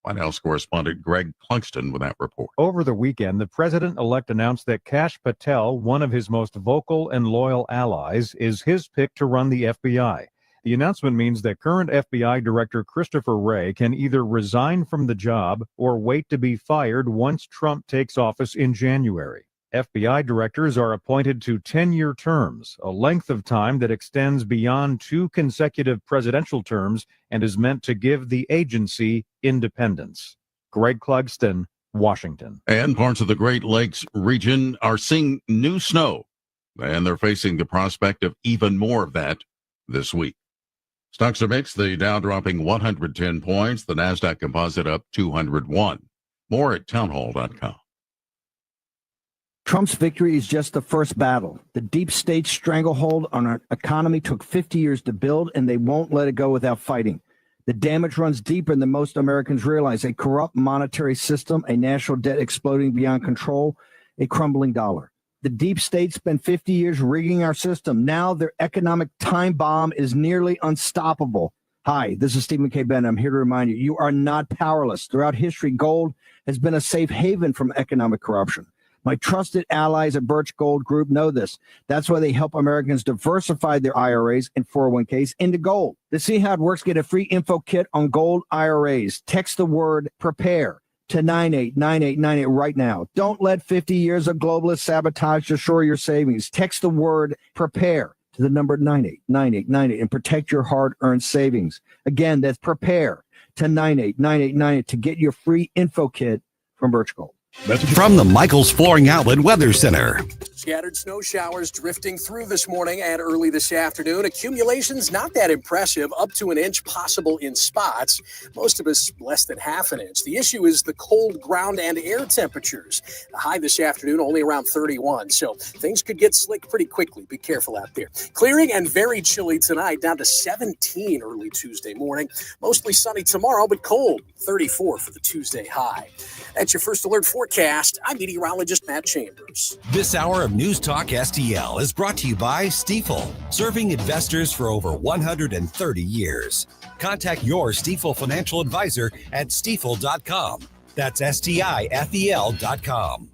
White House correspondent Greg Clugston with that report. Over the weekend, the president-elect announced that Kash Patel, one of his most vocal and loyal allies, is his pick to run the FBI. The announcement means that current FBI Director Christopher Wray can either resign from the job or wait to be fired once Trump takes office in January. FBI directors are appointed to 10-year terms, a length of time that extends beyond 2 consecutive presidential terms and is meant to give the agency independence. Greg Clugston, Washington. And parts of the Great Lakes region are seeing new snow, and they're facing the prospect of even more of that this week. Stocks are mixed, the Dow dropping 110 points, the NASDAQ composite up 201. More at townhall.com. Trump's victory is just the first battle. The deep state stranglehold on our economy took 50 years to build, and they won't let it go without fighting. The damage runs deeper than most Americans realize. A corrupt monetary system, a national debt exploding beyond control, a crumbling dollar. The deep state spent 50 years rigging our system. Now their economic time bomb is nearly unstoppable. Hi, this is Stephen K. Bennett. I'm here to remind you, you are not powerless. Throughout history, gold has been a safe haven from economic corruption. My trusted allies at Birch Gold Group know this. That's why they help Americans diversify their IRAs and 401ks into gold. To see how it works, get a free info kit on gold IRAs. Text the word PREPARE to 989898 right now. Don't let 50 years of globalist sabotage destroy your savings. Text the word PREPARE to the number 989898 and protect your hard-earned savings. Again, that's PREPARE to 989898 to get your free info kit from Birch Gold. From the Michaels Flooring Outlet Weather Center. Scattered snow showers drifting through this morning and early this afternoon. Accumulations not that impressive, up to an inch possible in spots. Most of us less than half an inch. The issue is the cold ground and air temperatures. The high this afternoon only around 31, so things could get slick pretty quickly. Be careful out there. Clearing and very chilly tonight, down to 17 early Tuesday morning. Mostly sunny tomorrow, but cold. 34 for the Tuesday high. That's your first alert forecast. I'm meteorologist Matt Chambers. This hour of News Talk STL is brought to you by Stifel, serving investors for over 130 years. Contact your Stifel financial advisor at stifel.com. That's STIFEL.com.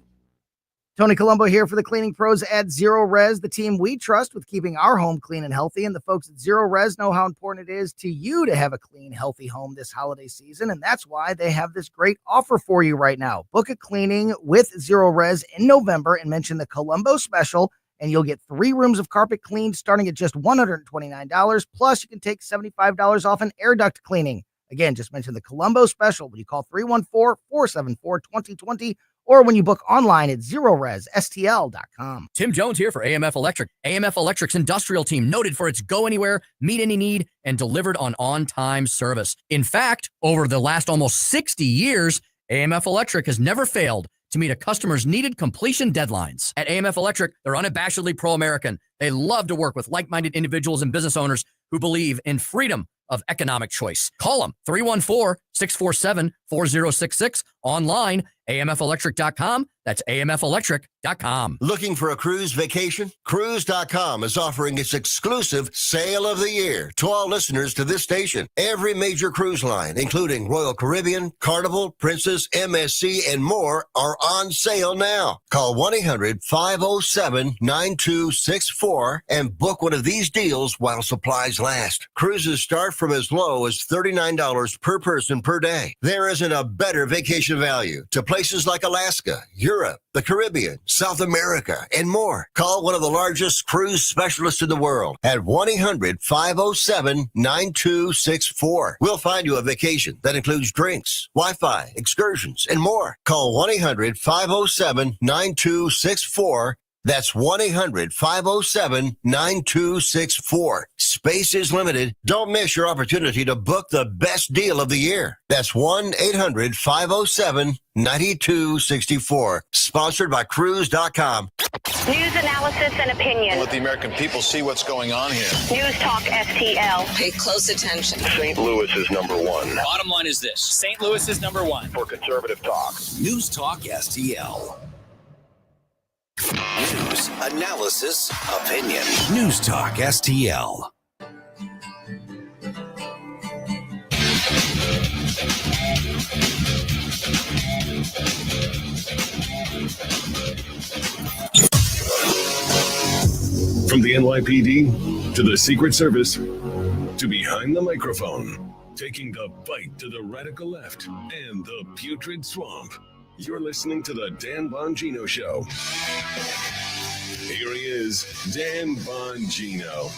Tony Colombo here for the cleaning pros at Zero Res, the team we trust with keeping our home clean and healthy. And the folks at Zero Res know how important it is to you to have a clean, healthy home this holiday season. And that's why they have this great offer for you right now. Book a cleaning with Zero Res in November and mention the Colombo special, and you'll get 3 rooms of carpet cleaned starting at just $129. Plus, you can take $75 off an air duct cleaning. Again, just mention the Colombo special when you call 314-474-2020. or when you book online at ZeroResSTL.com. Tim Jones here for AMF Electric. AMF Electric's industrial team, noted for its go anywhere, meet any need, and delivered on-time service. In fact, over the last almost 60 years, AMF Electric has never failed to meet a customer's needed completion deadlines. At AMF Electric, they're unabashedly pro-American. They love to work with like-minded individuals and business owners who believe in freedom of economic choice. Call them 314-647-4066. Online, amfelectric.com. That's amfelectric.com. Looking for a cruise vacation? Cruise.com is offering its exclusive sale of the year to all listeners to this station. Every major cruise line, including Royal Caribbean, Carnival, Princess, MSC, and more, are on sale now. Call 1-800-507-9264 and book one of these deals while supplies last. Cruises start from as low as $39 per person per day. There isn't a better vacation value to places like Alaska, Europe, the Caribbean, South America, and more. Call one of the largest cruise specialists in the world at 1-800-507-9264. We'll find you a vacation that includes drinks, Wi-Fi, excursions, and more. Call 1-800-507-9264. That's 1-800-507-9264. Space is limited. Don't miss your opportunity to book the best deal of the year. That's 1-800-507-9264. Sponsored by Cruise.com. News, analysis, and opinion. Let the American people see what's going on here. News Talk STL. Pay close attention. St. Louis is number one. Bottom line is this. St. Louis is number one. For conservative talk. News Talk STL. News, analysis, opinion. News Talk STL. From the NYPD to the Secret Service to behind the microphone, taking the fight to the radical left and the putrid swamp. You're listening to the Dan Bongino Show. Here he is, Dan Bongino.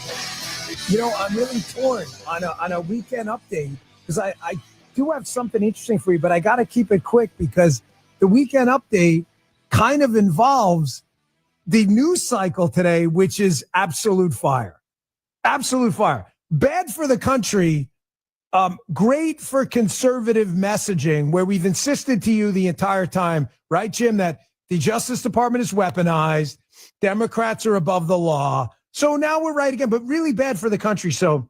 You know, I'm really torn on a weekend update because I do have something interesting for you, but I got to keep it quick because the weekend update kind of involves the news cycle today, which is absolute fire. Absolute fire. Bad for the country. Great for conservative messaging, where we've insisted to you the entire time, right, Jim, that the Justice Department is weaponized, Democrats are above the law. So now we're right again, but really bad for the country. So,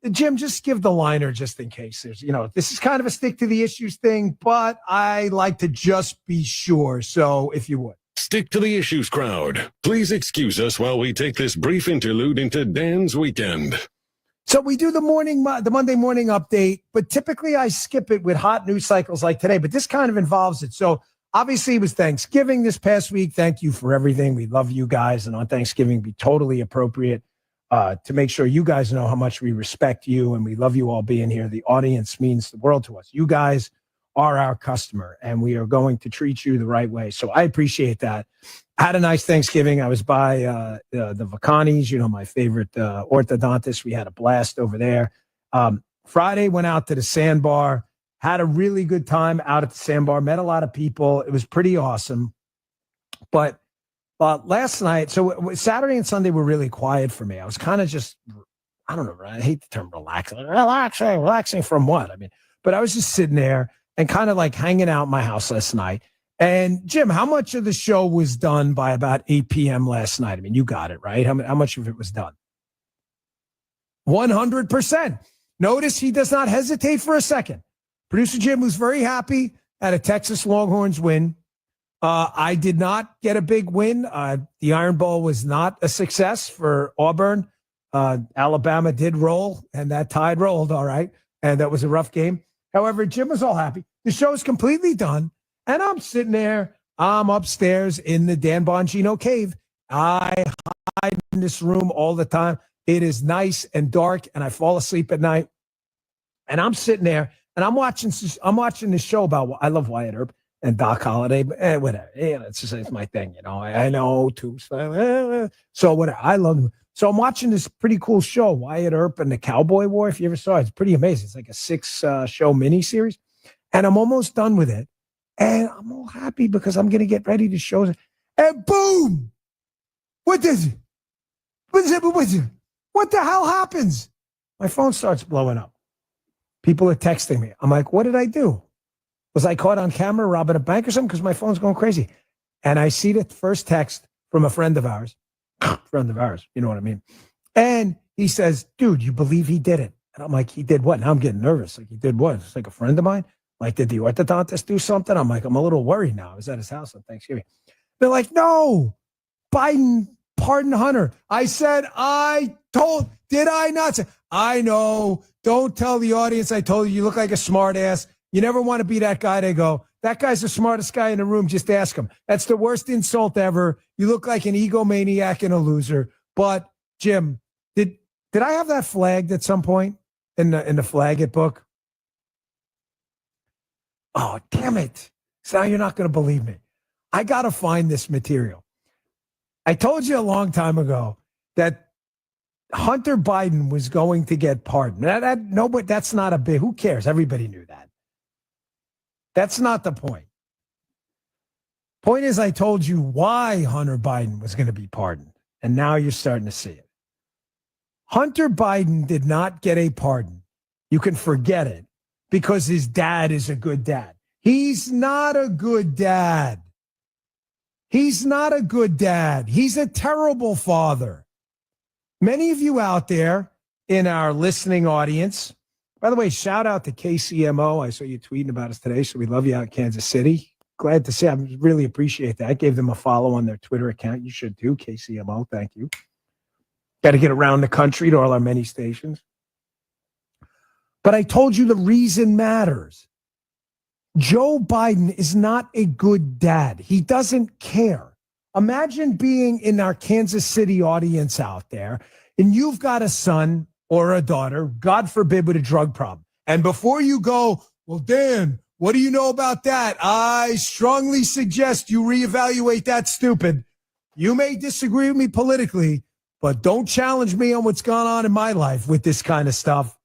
Jim, just give the liner just in case. There's, this is kind of a stick to the issues thing, but I like to just be sure. So if you would. Stick to the issues, crowd. Please excuse us while we take this brief interlude into Dan's weekend. So we do the Monday morning update, but typically I skip it with hot news cycles like today, but this kind of involves it. So obviously it was Thanksgiving this past week. Thank you for everything. We love you guys. And on Thanksgiving, be totally appropriate to make sure you guys know how much we respect you and we love you all being here. The audience means the world to us. You guys are our customer and we are going to treat you the right way. So I appreciate that. Had a nice Thanksgiving. I was by the Vacanis, my favorite orthodontist. We had a blast over there. Friday, went out to the sandbar, had a really good time out at the sandbar, met a lot of people. It was pretty awesome. But last night, so Saturday and Sunday were really quiet for me. I was kind of just, I don't know, I hate the term relaxing. Relaxing from what? But I was just sitting there and kind of like hanging out in my house last night. And Jim, how much of the show was done by about 8 p.m. last night? You got it, right? How much of it was done? 100%. Notice he does not hesitate for a second. Producer Jim was very happy at a Texas Longhorns win. I did not get a big win. The Iron Bowl was not a success for Auburn. Alabama did roll, and that Tide rolled, all right. And that was a rough game. However, Jim was all happy. The show is completely done. And I'm sitting there. I'm upstairs in the Dan Bongino cave. I hide in this room all the time. It is nice and dark, and I fall asleep at night. And I'm sitting there, and I'm watching this show about. I love Wyatt Earp and Doc Holliday, but whatever. It's my thing, I know Tombstone. So whatever. I love them. So I'm watching this pretty cool show, Wyatt Earp and the Cowboy War. If you ever saw it, it's pretty amazing. It's like a 6-show miniseries, and I'm almost done with it. And I'm all happy because I'm going to get ready to show it. And boom! What is it? What the hell happens? My phone starts blowing up. People are texting me. I'm like, what did I do? Was I caught on camera robbing a bank or something? Because my phone's going crazy. And I see the first text from a friend of ours. You know what I mean? And he says, dude, you believe he did it? And I'm like, he did what? Now I'm getting nervous. Like, he did what? It's like a friend of mine. Like, did the orthodontist do something? I'm like, I'm a little worried now. I was at his house on Thanksgiving. They're like, no, Biden pardoned Hunter. I said, did I not say? I know. Don't tell the audience I told you look like a smart ass. You never want to be that guy. They go, that guy's the smartest guy in the room. Just ask him. That's the worst insult ever. You look like an egomaniac and a loser. But Jim, did I have that flagged at some point in the flag it book? Oh, damn it. So now you're not going to believe me. I got to find this material. I told you a long time ago that Hunter Biden was going to get pardoned. But that's not a big, who cares? Everybody knew that. That's not the point. Point is, I told you why Hunter Biden was going to be pardoned. And now you're starting to see it. Hunter Biden did not get a pardon. You can forget it. Because his dad is a good dad. He's not a good dad. He's not a good dad. He's a terrible father. Many of you out there in our listening audience, by the way, shout out to KCMO. I saw you tweeting about us today, so we love you out in Kansas City. Glad to see. I really appreciate that. I gave them a follow on their Twitter account. You should too, KCMO. Thank you. Got to get around the country to all our many stations. But I told you the reason matters. Joe Biden is not a good dad. He doesn't care. Imagine being in our Kansas City audience out there, and you've got a son or a daughter, God forbid, with a drug problem. And before you go, well, Dan, what do you know about that? I strongly suggest you reevaluate that, stupid. You may disagree with me politically, but don't challenge me on what's gone on in my life with this kind of stuff.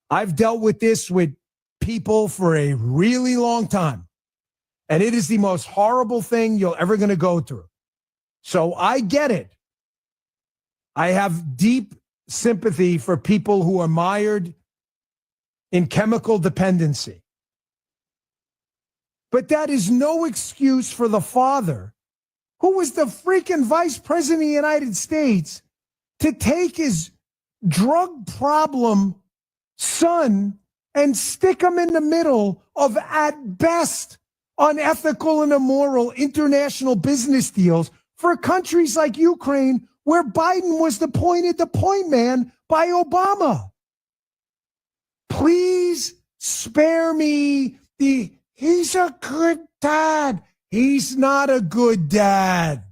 I've dealt with this with people for a really long time, and it is the most horrible thing you're ever going to go through. So I get it. I have deep sympathy for people who are mired in chemical dependency. But that is no excuse for the father, who was the freaking vice president of the United States, to take his drug problem son and stick him in the middle of, at best, unethical and immoral international business deals for countries like Ukraine, where Biden was appointed the point man by Obama. Please spare me he's a good dad. He's not a good dad.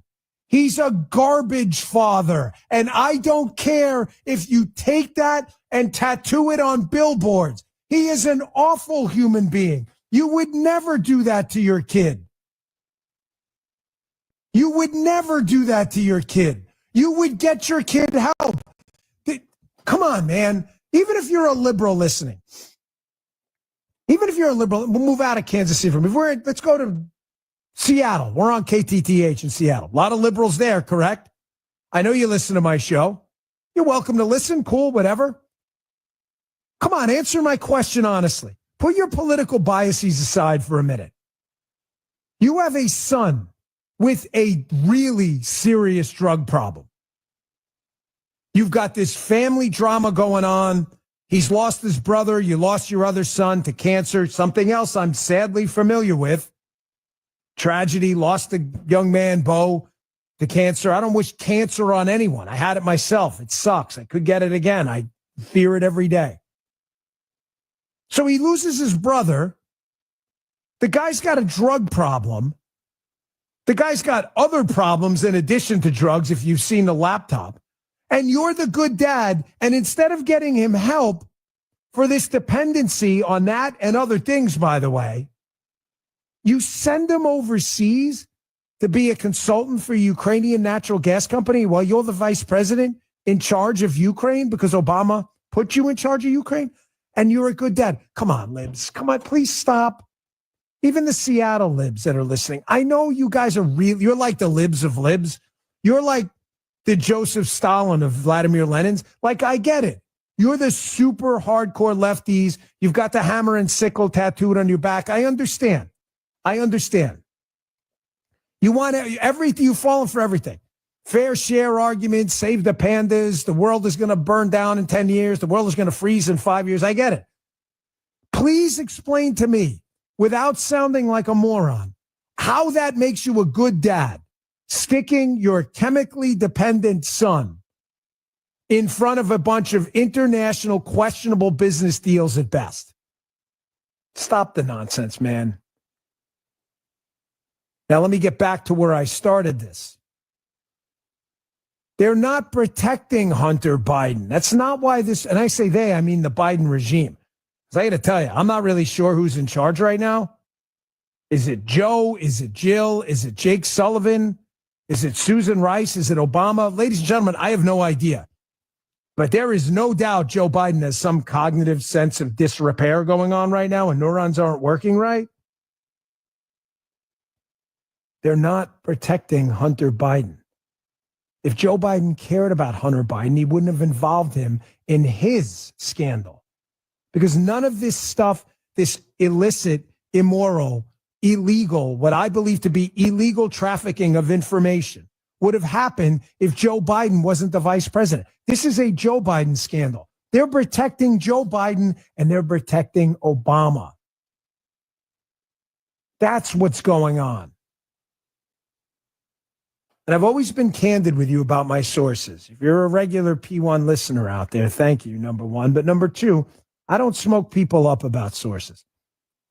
He's a garbage father. And I don't care if you take that and tattoo it on billboards. He is an awful human being. You would never do that to your kid. You would never do that to your kid. You would get your kid help. Come on, man. Even if you're a liberal listening, even if you're a liberal, we'll move out of Kansas City. Let's go to Seattle. We're on KTTH in Seattle. A lot of liberals there, correct? I know you listen to my show. You're welcome to listen. Cool, whatever. Come on, answer my question honestly. Put your political biases aside for a minute. You have a son with a really serious drug problem. You've got this family drama going on. He's lost his brother. You lost your other son to cancer. Something else I'm sadly familiar with. Tragedy, lost a young man, Bo, to cancer. I don't wish cancer on anyone. I had it myself. It sucks. I could get it again. I fear it every day. So he loses his brother. The guy's got a drug problem. The guy's got other problems in addition to drugs, if you've seen the laptop. And you're the good dad. And instead of getting him help for this dependency on that and other things, by the way, you send him overseas to be a consultant for a Ukrainian natural gas company while you're the vice president in charge of Ukraine because Obama put you in charge of Ukraine. And you're a good dad. Come on, libs. Come on, please stop. Even the Seattle libs that are listening. I know you guys are real. You're like the libs of libs. You're like the Joseph Stalin of Vladimir Lenin's. Like, I get it. You're the super hardcore lefties. You've got the hammer and sickle tattooed on your back. I understand. You want everything. You've fallen for everything. Fair share arguments, save the pandas. The world is going to burn down in 10 years. The world is going to freeze in 5 years. I get it. Please explain to me, without sounding like a moron, how that makes you a good dad, sticking your chemically dependent son in front of a bunch of international questionable business deals at best. Stop the nonsense, man. Now, let me get back to where I started this. They're not protecting Hunter Biden. That's not why this, and I say they, I mean the Biden regime. Because I got to tell you, I'm not really sure who's in charge right now. Is it Joe? Is it Jill? Is it Jake Sullivan? Is it Susan Rice? Is it Obama? Ladies and gentlemen, I have no idea. But there is no doubt Joe Biden has some cognitive sense of disrepair going on right now and neurons aren't working right. They're not protecting Hunter Biden. If Joe Biden cared about Hunter Biden, he wouldn't have involved him in his scandal. Because none of this stuff, this illicit, immoral, illegal, what I believe to be illegal trafficking of information would have happened if Joe Biden wasn't the vice president. This is a Joe Biden scandal. They're protecting Joe Biden and they're protecting Obama. That's what's going on. And I've always been candid with you about my sources. If you're a regular P1 listener out there, thank you, number one. But number two, I don't smoke people up about sources.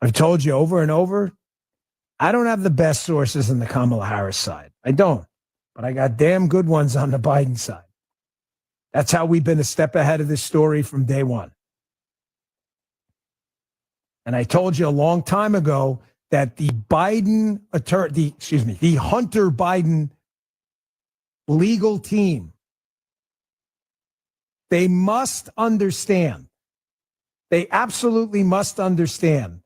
I've told you over and over, I don't have the best sources on the Kamala Harris side. I don't. But I got damn good ones on the Biden side. That's how we've been a step ahead of this story from day one. And I told you a long time ago that the Hunter Biden legal team, they must understand. They absolutely must understand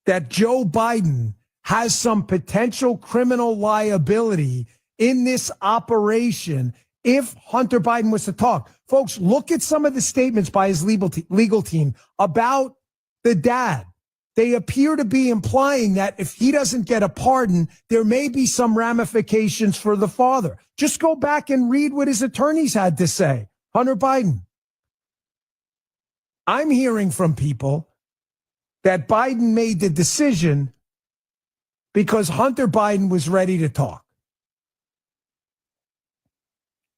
that Joe Biden has some potential criminal liability in this operation if Hunter Biden was to talk. Folks, look at some of the statements by his legal team about the dad. They appear to be implying that if he doesn't get a pardon, there may be some ramifications for the father. Just go back and read what his attorneys had to say. Hunter Biden. I'm hearing from people that Biden made the decision because Hunter Biden was ready to talk.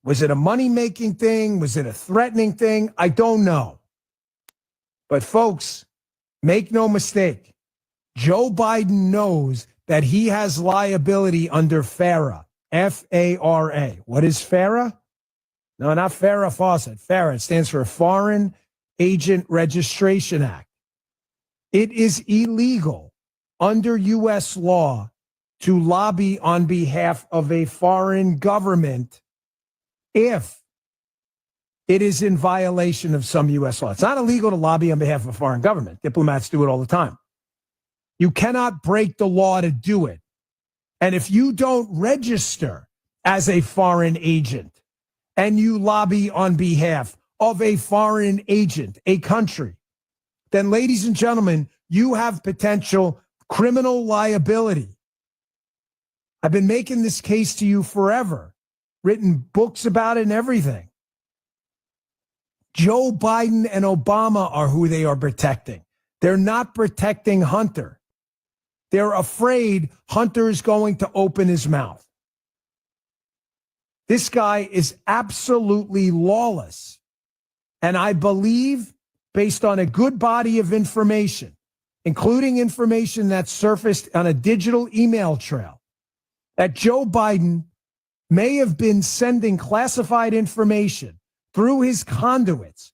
Was it a money-making thing? Was it a threatening thing? I don't know. But folks, make no mistake. Joe Biden knows that he has liability under FARA, F-A-R-A. What is FARA? No, not Farrah Fawcett. FARA, it stands for Foreign Agent Registration Act. It is illegal under U.S. law to lobby on behalf of a foreign government if it is in violation of some U.S. law. It's not illegal to lobby on behalf of a foreign government. Diplomats do it all the time. You cannot break the law to do it. And if you don't register as a foreign agent and you lobby on behalf of a foreign agent, a country, then, ladies and gentlemen, you have potential criminal liability. I've been making this case to you forever, written books about it and everything. Joe Biden and Obama are who they are protecting. They're not protecting Hunter. They're afraid Hunter is going to open his mouth. This guy is absolutely lawless. And I believe, based on a good body of information, including information that surfaced on a digital email trail, that Joe Biden may have been sending classified information through his conduits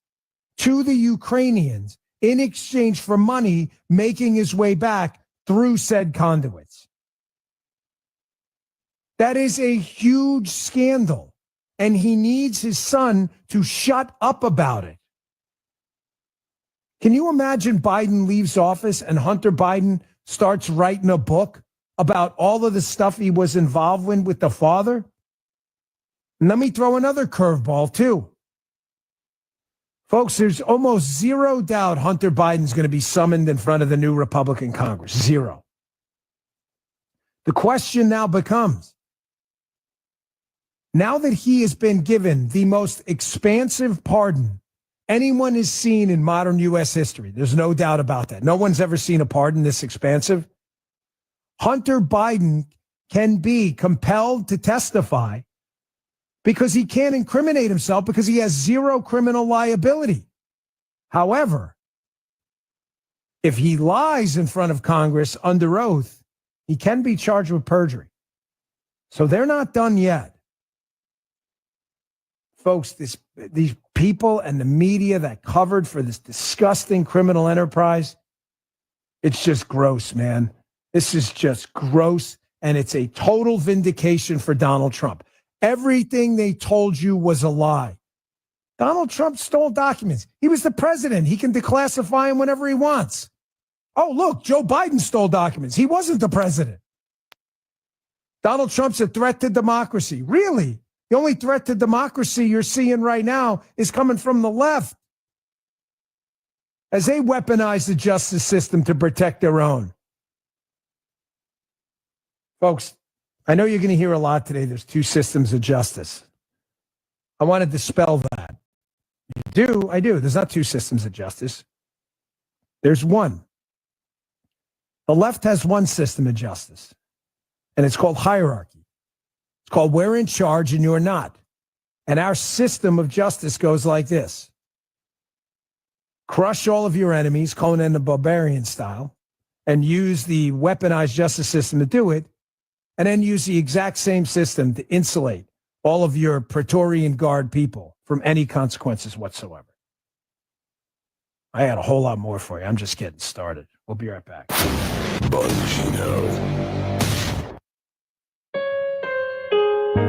to the Ukrainians in exchange for money making his way back through said conduits. That is a huge scandal, and he needs his son to shut up about it. Can you imagine Biden leaves office and Hunter Biden starts writing a book about all of the stuff he was involved with the father? And let me throw another curveball, too. Folks, there's almost zero doubt Hunter Biden's going to be summoned in front of the new Republican Congress. Zero. The question now becomes, now that he has been given the most expansive pardon anyone has seen in modern U.S. history, there's no doubt about that. No one's ever seen a pardon this expansive. Hunter Biden can be compelled to testify because he can't incriminate himself because he has zero criminal liability. However, if he lies in front of Congress under oath, he can be charged with perjury. So they're not done yet. Folks, these people and the media that covered for this disgusting criminal enterprise, it's just gross, man. This is just gross, and it's a total vindication for Donald Trump. Everything they told you was a lie. Donald Trump stole documents. He was the president. He can declassify them whenever he wants. Oh, look, Joe Biden stole documents. He wasn't the president. Donald Trump's a threat to democracy. Really? The only threat to democracy you're seeing right now is coming from the left as they weaponize the justice system to protect their own. Folks, I know you're going to hear a lot today. There's two systems of justice. I want to dispel that. You do? I do. There's not two systems of justice. There's one. The left has one system of justice, and it's called hierarchy. It's called we're in charge and you're not. And our system of justice goes like this. Crush all of your enemies, Conan the Barbarian style, and use the weaponized justice system to do it, and then use the exact same system to insulate all of your Praetorian Guard people from any consequences whatsoever. I had a whole lot more for you. I'm just getting started. We'll be right back. Bongino.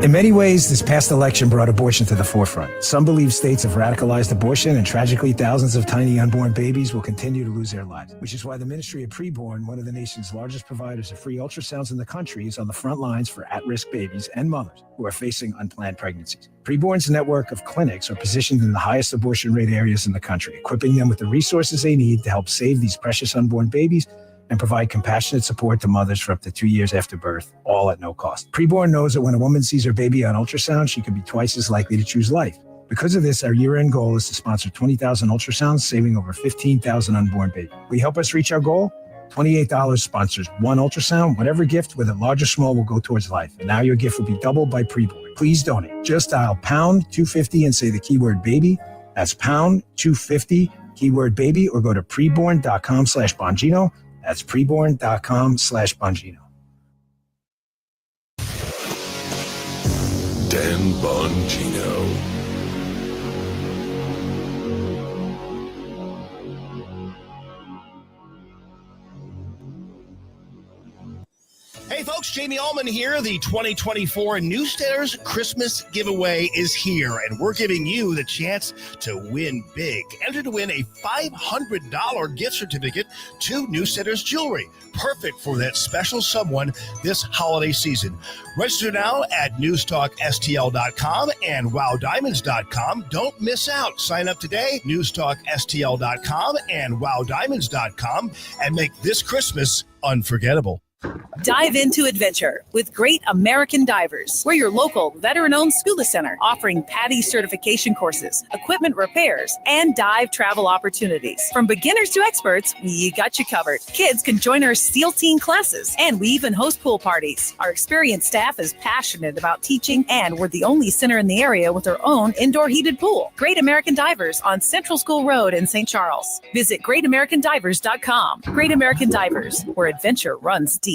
In many ways, this past election brought abortion to the forefront. Some believe states have radicalized abortion, and tragically, thousands of tiny unborn babies will continue to lose their lives, which is why the Ministry of Preborn, one of the nation's largest providers of free ultrasounds in the country, is on the front lines for at-risk babies and mothers who are facing unplanned pregnancies. Preborn's network of clinics are positioned in the highest abortion rate areas in the country, equipping them with the resources they need to help save these precious unborn babies and provide compassionate support to mothers for up to 2 years after birth, all at no cost. Preborn knows that when a woman sees her baby on ultrasound, she could be twice as likely to choose life. Because of this, our year-end goal is to sponsor 20,000 ultrasounds, saving over 15,000 unborn babies. Will you help us reach our goal? $28 sponsors one ultrasound. Whatever gift, whether large or small, will go towards life. And now your gift will be doubled by preborn. Please donate. Just dial pound 250 and say the keyword baby. That's pound 250, keyword baby, or go to preborn.com/Bongino. That's preborn.com/Bongino. Dan Bongino. Hey folks, Jamie Allman here. The 2024 Newstalk's Christmas giveaway is here, and we're giving you the chance to win big. Enter to win a $500 gift certificate to Newstalk's Jewelry. Perfect for that special someone this holiday season. Register now at NewstalkSTL.com and WowDiamonds.com. Don't miss out. Sign up today, NewstalkSTL.com and WowDiamonds.com, and make this Christmas unforgettable. Dive into adventure with Great American Divers. We're your local veteran-owned scuba center offering PADI certification courses, equipment repairs, and dive travel opportunities. From beginners to experts, we got you covered. Kids can join our SEAL Team classes, and we even host pool parties. Our experienced staff is passionate about teaching, and we're the only center in the area with our own indoor heated pool. Great American Divers on Central School Road in St. Charles. Visit GreatAmericanDivers.com. Great American Divers, where adventure runs deep.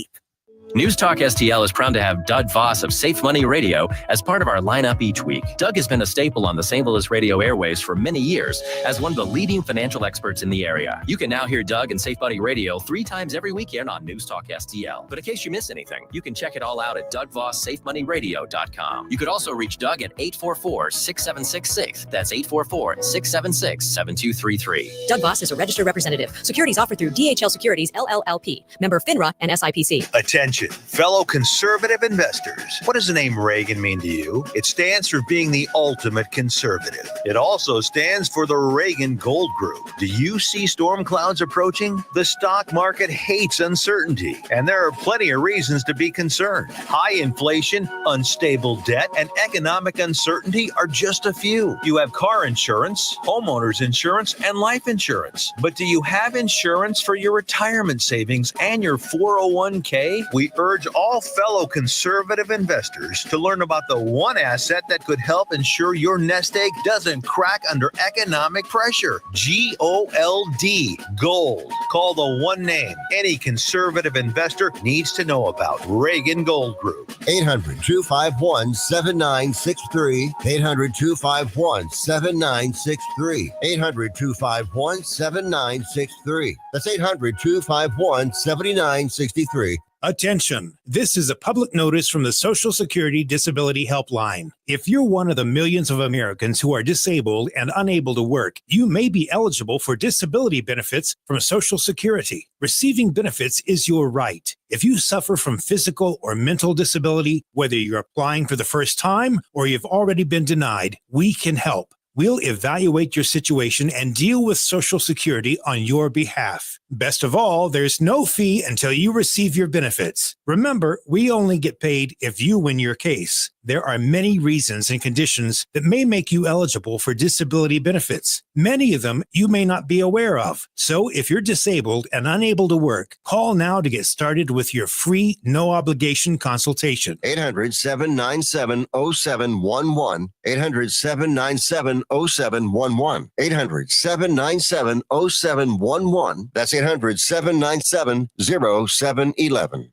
Newstalk STL is proud to have Doug Voss of Safe Money Radio as part of our lineup each week. Doug has been a staple on the St. Louis radio airwaves for many years as one of the leading financial experts in the area. You can now hear Doug and Safe Money Radio 3 times every weekend on Newstalk STL. But in case you miss anything, you can check it all out at DougVossSafeMoneyRadio.com. You could also reach Doug at 844-6766. That's 844-676-7233. Doug Voss is a registered representative. Securities offered through DHL Securities, LLLP. Member FINRA and SIPC. Attention, fellow conservative investors. What does the name Reagan mean to you? It stands for being the ultimate conservative. It also stands for the Reagan Gold Group. Do you see storm clouds approaching? The stock market hates uncertainty, and there are plenty of reasons to be concerned. High inflation, unstable debt, and economic uncertainty are just a few. You have car insurance, homeowners insurance, and life insurance. But do you have insurance for your retirement savings and your 401k? We urge all fellow conservative investors to learn about the one asset that could help ensure your nest egg doesn't crack under economic pressure. GOLD, gold. Call the one name any conservative investor needs to know about. Reagan Gold Group. 800-251-7963. 800-251-7963. 800-251-7963. That's 800-251-7963. Attention, this is a public notice from the Social Security Disability Helpline. If you're one of the millions of Americans who are disabled and unable to work, you may be eligible for disability benefits from Social Security. Receiving benefits is your right. If you suffer from physical or mental disability, whether you're applying for the first time or you've already been denied, we can help. We'll evaluate your situation and deal with Social Security on your behalf. Best of all, there's no fee until you receive your benefits. Remember, we only get paid if you win your case. There are many reasons and conditions that may make you eligible for disability benefits. Many of them you may not be aware of. So if you're disabled and unable to work, call now to get started with your free, no-obligation consultation. 800-797-0711. 800-797-0711. 800-797-0711. That's 800-797-0711.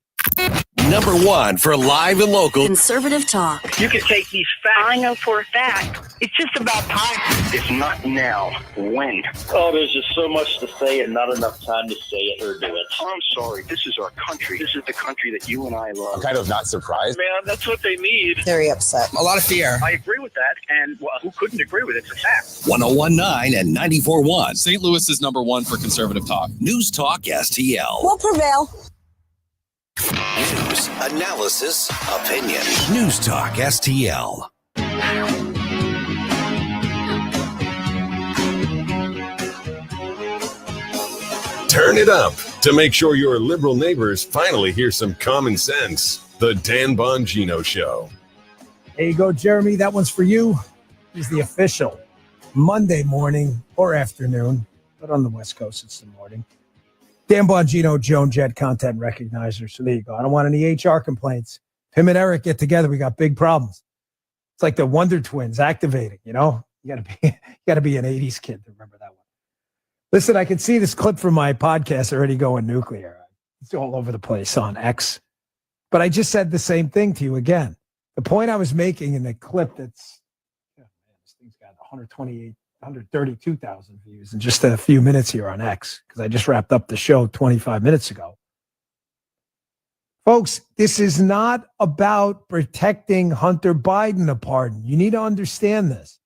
Number one for live and local conservative talk. You can take these facts. I know for a fact. It's just about time. If not now, when? Oh, there's just so much to say and not enough time to say it or do it. I'm sorry. This is our country. This is the country that you and I love. I'm kind of not surprised. Man, that's what they need. Very upset. A lot of fear. I agree with that, and well, who couldn't agree with it? It's a fact. 101.9 and 94.1. St. Louis is number one for conservative talk. News Talk STL. We'll prevail. News, analysis, opinion. News Talk STL. Turn it up to make sure your liberal neighbors finally hear some common sense. The Dan Bongino Show. There you go, Jeremy. That one's for you. is the official Monday morning or afternoon, but on the West Coast, it's the morning. Dan Bongino, Joan Jett, content recognizer. So there you go. I don't want any HR complaints. Him and Eric get together. We got big problems. It's like the Wonder Twins activating, you know? You gotta be an 80s kid to remember that one. Listen, I can see this clip from my podcast already going nuclear. It's all over the place on X. But I just said the same thing to you again. The point I was making in the clip that's, this thing's got 132,000 views in just a few minutes here on X, because I just wrapped up the show 25 minutes ago. Folks, this is not about protecting Hunter Biden a pardon. You need to understand this.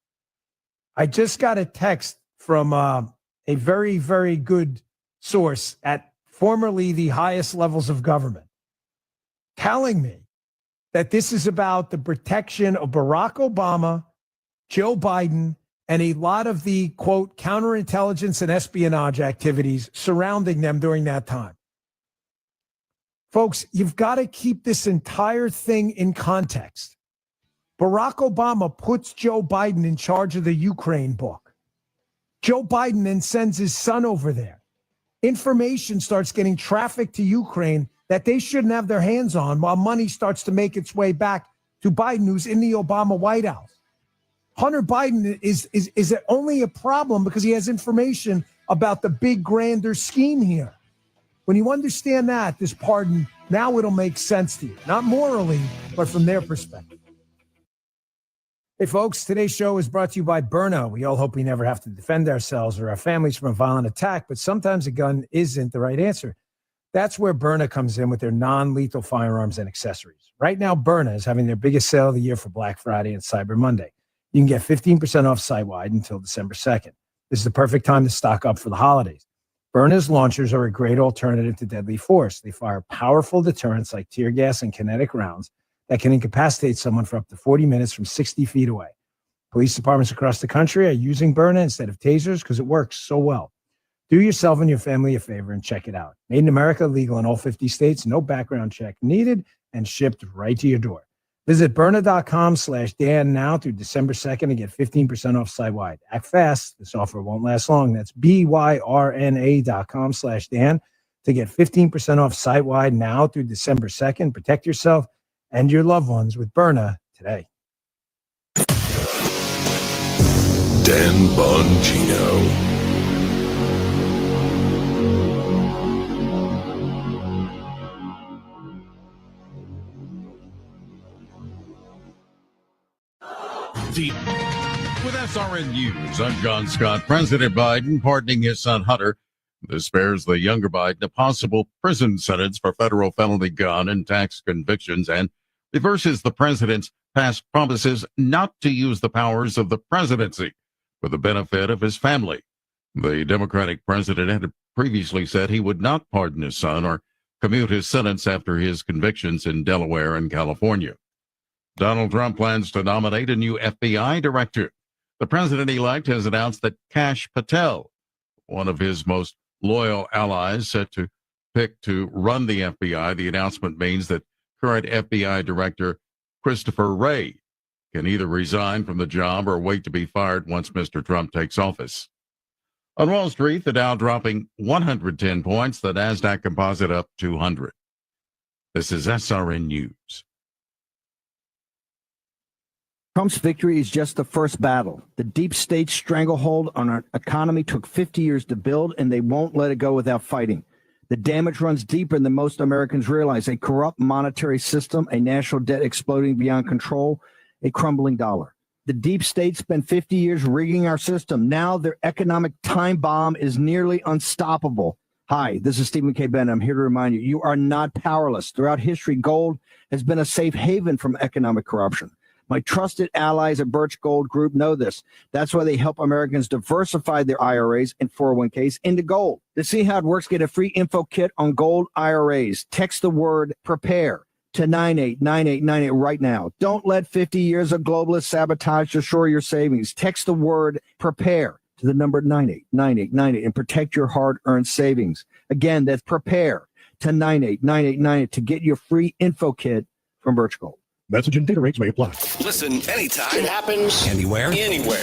I just got a text from a very, very good source at formerly the highest levels of government telling me that this is about the protection of Barack Obama, Joe Biden, and a lot of the, quote, counterintelligence and espionage activities surrounding them during that time. Folks, you've got to keep this entire thing in context. Barack Obama puts Joe Biden in charge of the Ukraine book. Joe Biden then sends his son over there. Information starts getting trafficked to Ukraine that they shouldn't have their hands on, while money starts to make its way back to Biden, who's in the Obama White House. Hunter Biden is only a problem because he has information about the big, grander scheme here. When you understand that, this pardon, now it'll make sense to you. Not morally, but from their perspective. Hey, folks, today's show is brought to you by Byrna. We all hope we never have to defend ourselves or our families from a violent attack, but sometimes a gun isn't the right answer. That's where Byrna comes in with their non-lethal firearms and accessories. Right now, Byrna is having their biggest sale of the year for Black Friday and Cyber Monday. You can get 15% off site-wide until December 2nd. This is the perfect time to stock up for the holidays. Byrna's launchers are a great alternative to deadly force. They fire powerful deterrents like tear gas and kinetic rounds that can incapacitate someone for up to 40 minutes from 60 feet away. Police departments across the country are using Byrna instead of tasers because it works so well. Do yourself and your family a favor and check it out. Made in America, legal in all 50 states, no background check needed, and shipped right to your door. Visit Byrna.com/Dan now through December 2nd to get 15% off site-wide. Act fast. This offer won't last long. That's BYRNA.com/Dan to get 15% off site-wide now through December 2nd. Protect yourself and your loved ones with Byrna today. Dan Bongino. With SRN News, I'm John Scott. President Biden pardoning his son Hunter. This spares the younger Biden a possible prison sentence for federal felony gun and tax convictions and reverses the president's past promises not to use the powers of the presidency for the benefit of his family. The Democratic president had previously said he would not pardon his son or commute his sentence after his convictions in Delaware and California. Donald Trump plans to nominate a new FBI director. The president-elect has announced that Kash Patel, one of his most loyal allies, set to pick to run the FBI. The announcement means that current FBI director Christopher Wray can either resign from the job or wait to be fired once Mr. Trump takes office. On Wall Street, the Dow dropping 110 points, the NASDAQ composite up 200. This is SRN News. Trump's victory is just the first battle. The deep state stranglehold on our economy took 50 years to build, and they won't let it go without fighting. The damage runs deeper than most Americans realize. A corrupt monetary system, a national debt exploding beyond control, a crumbling dollar. The deep state spent 50 years rigging our system. Now their economic time bomb is nearly unstoppable. Hi, this is Stephen K. Bennett. I'm here to remind you, you are not powerless. Throughout history, gold has been a safe haven from economic corruption. My trusted allies at Birch Gold Group know this. That's why they help Americans diversify their IRAs and 401ks into gold. To see how it works, get a free info kit on gold IRAs. Text the word PREPARE to 989898 right now. Don't let 50 years of globalist sabotage destroy your savings. Text the word PREPARE to the number 989898 and protect your hard-earned savings. Again, that's PREPARE to 989898 to get your free info kit from Birch Gold. Message and data rates may apply. Listen anytime. It happens Anywhere.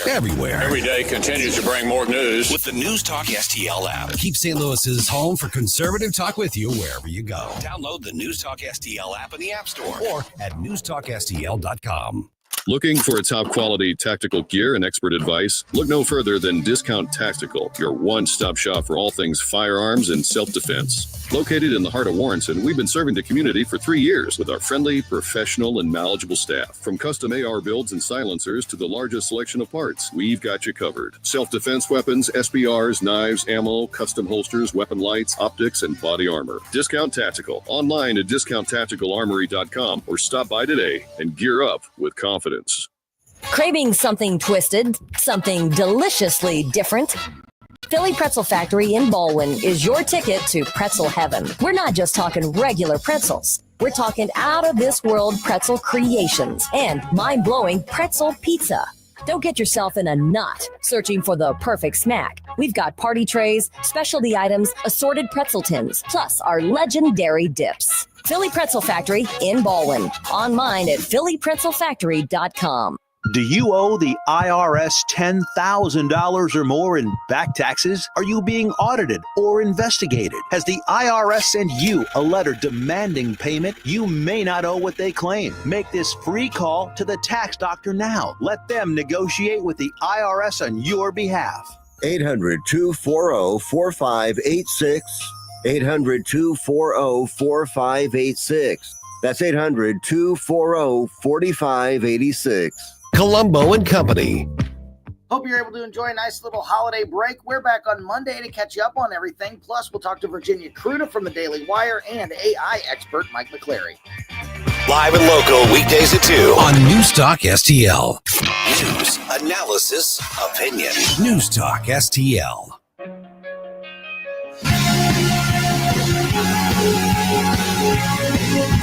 Everywhere. Every day continues to bring more news. With the Newstalk STL app. Keep St. Louis's home for conservative talk with you wherever you go. Download the Newstalk STL app in the App Store or at newstalkstl.com. Looking for a top-quality tactical gear and expert advice? Look no further than Discount Tactical, your one-stop shop for all things firearms and self-defense. Located in the heart of Warrenton, we've been serving the community for 3 years with our friendly, professional, and knowledgeable staff. From custom AR builds and silencers to the largest selection of parts, we've got you covered. Self-defense weapons, SBRs, knives, ammo, custom holsters, weapon lights, optics, and body armor. Discount Tactical. Online at discounttacticalarmory.com or stop by today and gear up with confidence. Craving something twisted, something deliciously different? Philly Pretzel Factory in Baldwin is your ticket to pretzel heaven. We're not just talking regular pretzels. We're talking out-of-this-world pretzel creations and mind-blowing pretzel pizza. Don't get yourself in a knot searching for the perfect snack. We've got party trays, specialty items, assorted pretzel tins, plus our legendary dips. Philly Pretzel Factory in Baldwin. Online at phillypretzelfactory.com. Do you owe the IRS $10,000 or more in back taxes? Are you being audited or investigated? Has the IRS sent you a letter demanding payment? You may not owe what they claim. Make this free call to the tax doctor now. Let them negotiate with the IRS on your behalf. 800-240-4586. 800-240-4586. That's 800-240-4586. Colombo and Company. Hope you're able to enjoy a nice little holiday break. We're back on Monday to catch you up on everything. Plus, we'll talk to Virginia Cruda from the Daily Wire and AI expert Mike McCleary. Live and local weekdays at 2 on Newstalk STL. News, analysis, opinion. Newstalk STL.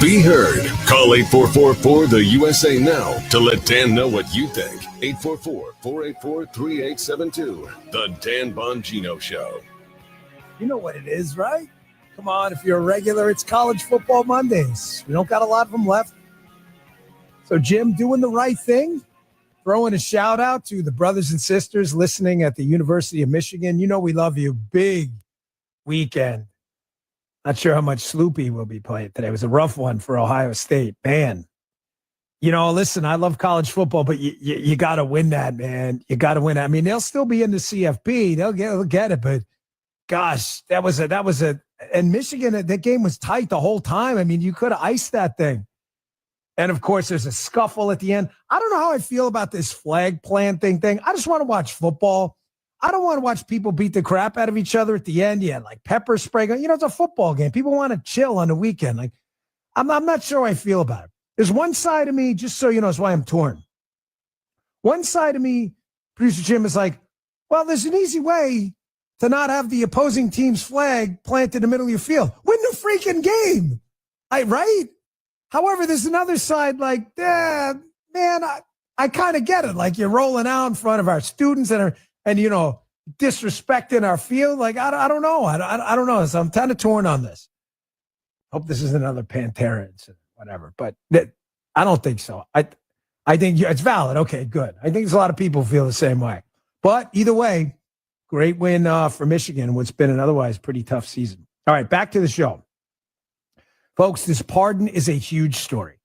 Be heard. Call 8444-the-USA now to let Dan know what you think. 844-484-3872. The Dan Bongino Show. You know what it is, right? Come on, if you're a regular, it's College Football Mondays. We don't got a lot of them left. So, Jim, doing the right thing, throwing a shout out to the brothers and sisters listening at the University of Michigan. You know we love you. Big weekend. Not sure how much Sloopy will be playing today. It was a rough one for Ohio State. Man, you know, listen, I love college football, but you got to win that, man. You got to win it. I mean, they'll still be in the CFP. They'll get it, but gosh, that was a, and Michigan, that game was tight the whole time. I mean, you could have iced that thing. And of course, there's a scuffle at the end. I don't know how I feel about this flag planting thing. I just want to watch football. I don't want to watch people beat the crap out of each other at the end. Yeah, like pepper spray. You know, it's a football game. People want to chill on the weekend. Like, I'm not sure how I feel about it. There's one side of me, just so you know, that's why I'm torn. One side of me, producer Jim, is like, well, there's an easy way to not have the opposing team's flag planted in the middle of your field. Win the freaking game. Right? However, there's another side like, man, I kind of get it. Like, you're rolling out in front of our students and you know, disrespecting our field. Like, I don't know. I don't know. So I'm kind of torn on this. Hope this isn't another Pantera incident, whatever. But I don't think so. I think it's valid. Okay, good. I think there's a lot of people who feel the same way. But either way, great win for Michigan, what's been an otherwise pretty tough season. All right, back to the show. Folks, this pardon is a huge story.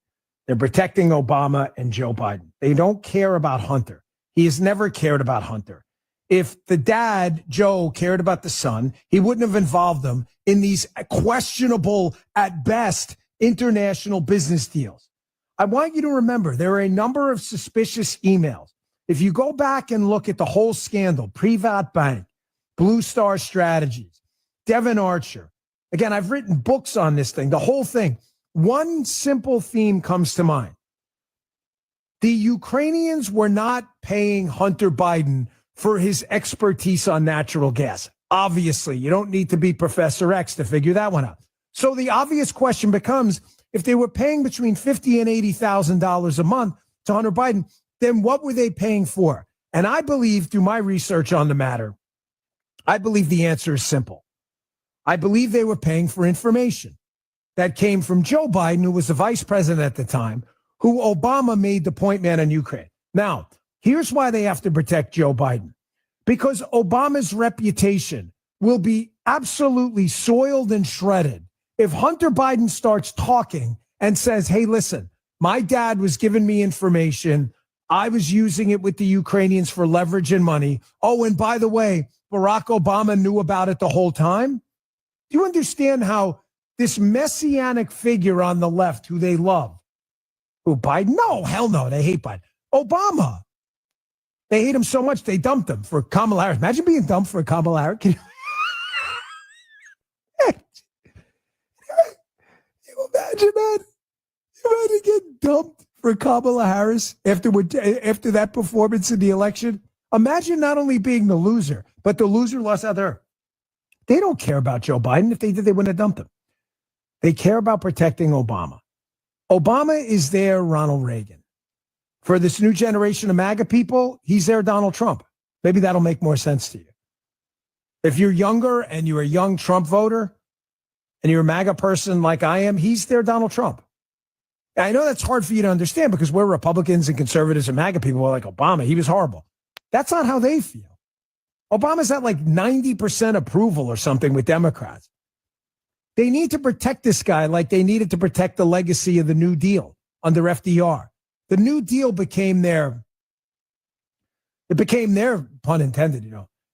They're protecting Obama and Joe Biden. They don't care about Hunter. He has never cared about Hunter. If the dad, Joe, cared about the son, he wouldn't have involved them in these questionable, at best, international business deals. I want you to remember there are a number of suspicious emails. If you go back and look at the whole scandal, Privat Bank, Blue Star Strategies, Devin Archer. Again, I've written books on this thing, the whole thing. One simple theme comes to mind. The Ukrainians were not paying Hunter Biden for his expertise on natural gas. Obviously, you don't need to be Professor X to figure that one out. So the obvious question becomes, if they were paying between $50,000 and $80,000 a month to Hunter Biden, then what were they paying for? And I believe, through my research on the matter, I believe the answer is simple. I believe they were paying for information that came from Joe Biden, who was the vice president at the time, who Obama made the point man on Ukraine. Now, here's why they have to protect Joe Biden. Because Obama's reputation will be absolutely soiled and shredded if Hunter Biden starts talking and says, hey, listen, my dad was giving me information. I was using it with the Ukrainians for leverage and money. Oh, and by the way, Barack Obama knew about it the whole time. Do you understand how this messianic figure on the left who they love, who Biden? No, hell no, they hate Biden. Obama. They hate him so much they dumped him for Kamala Harris. Imagine being dumped for Kamala Harris. Can you imagine that? You had to get dumped for Kamala Harris after that performance in the election. Imagine not only being the loser, but the loser lost out there. They don't care about Joe Biden. If they did, they wouldn't have dumped him. They care about protecting Obama. Obama is their Ronald Reagan. For this new generation of MAGA people, he's their Donald Trump. Maybe that'll make more sense to you. If you're younger and you're a young Trump voter and you're a MAGA person like I am, he's their Donald Trump. I know that's hard for you to understand because we're Republicans and conservatives and MAGA people. We're like, Obama, he was horrible. That's not how they feel. Obama's at like 90% approval or something with Democrats. They need to protect this guy like they needed to protect the legacy of the New Deal under FDR. The New Deal became their, pun intended,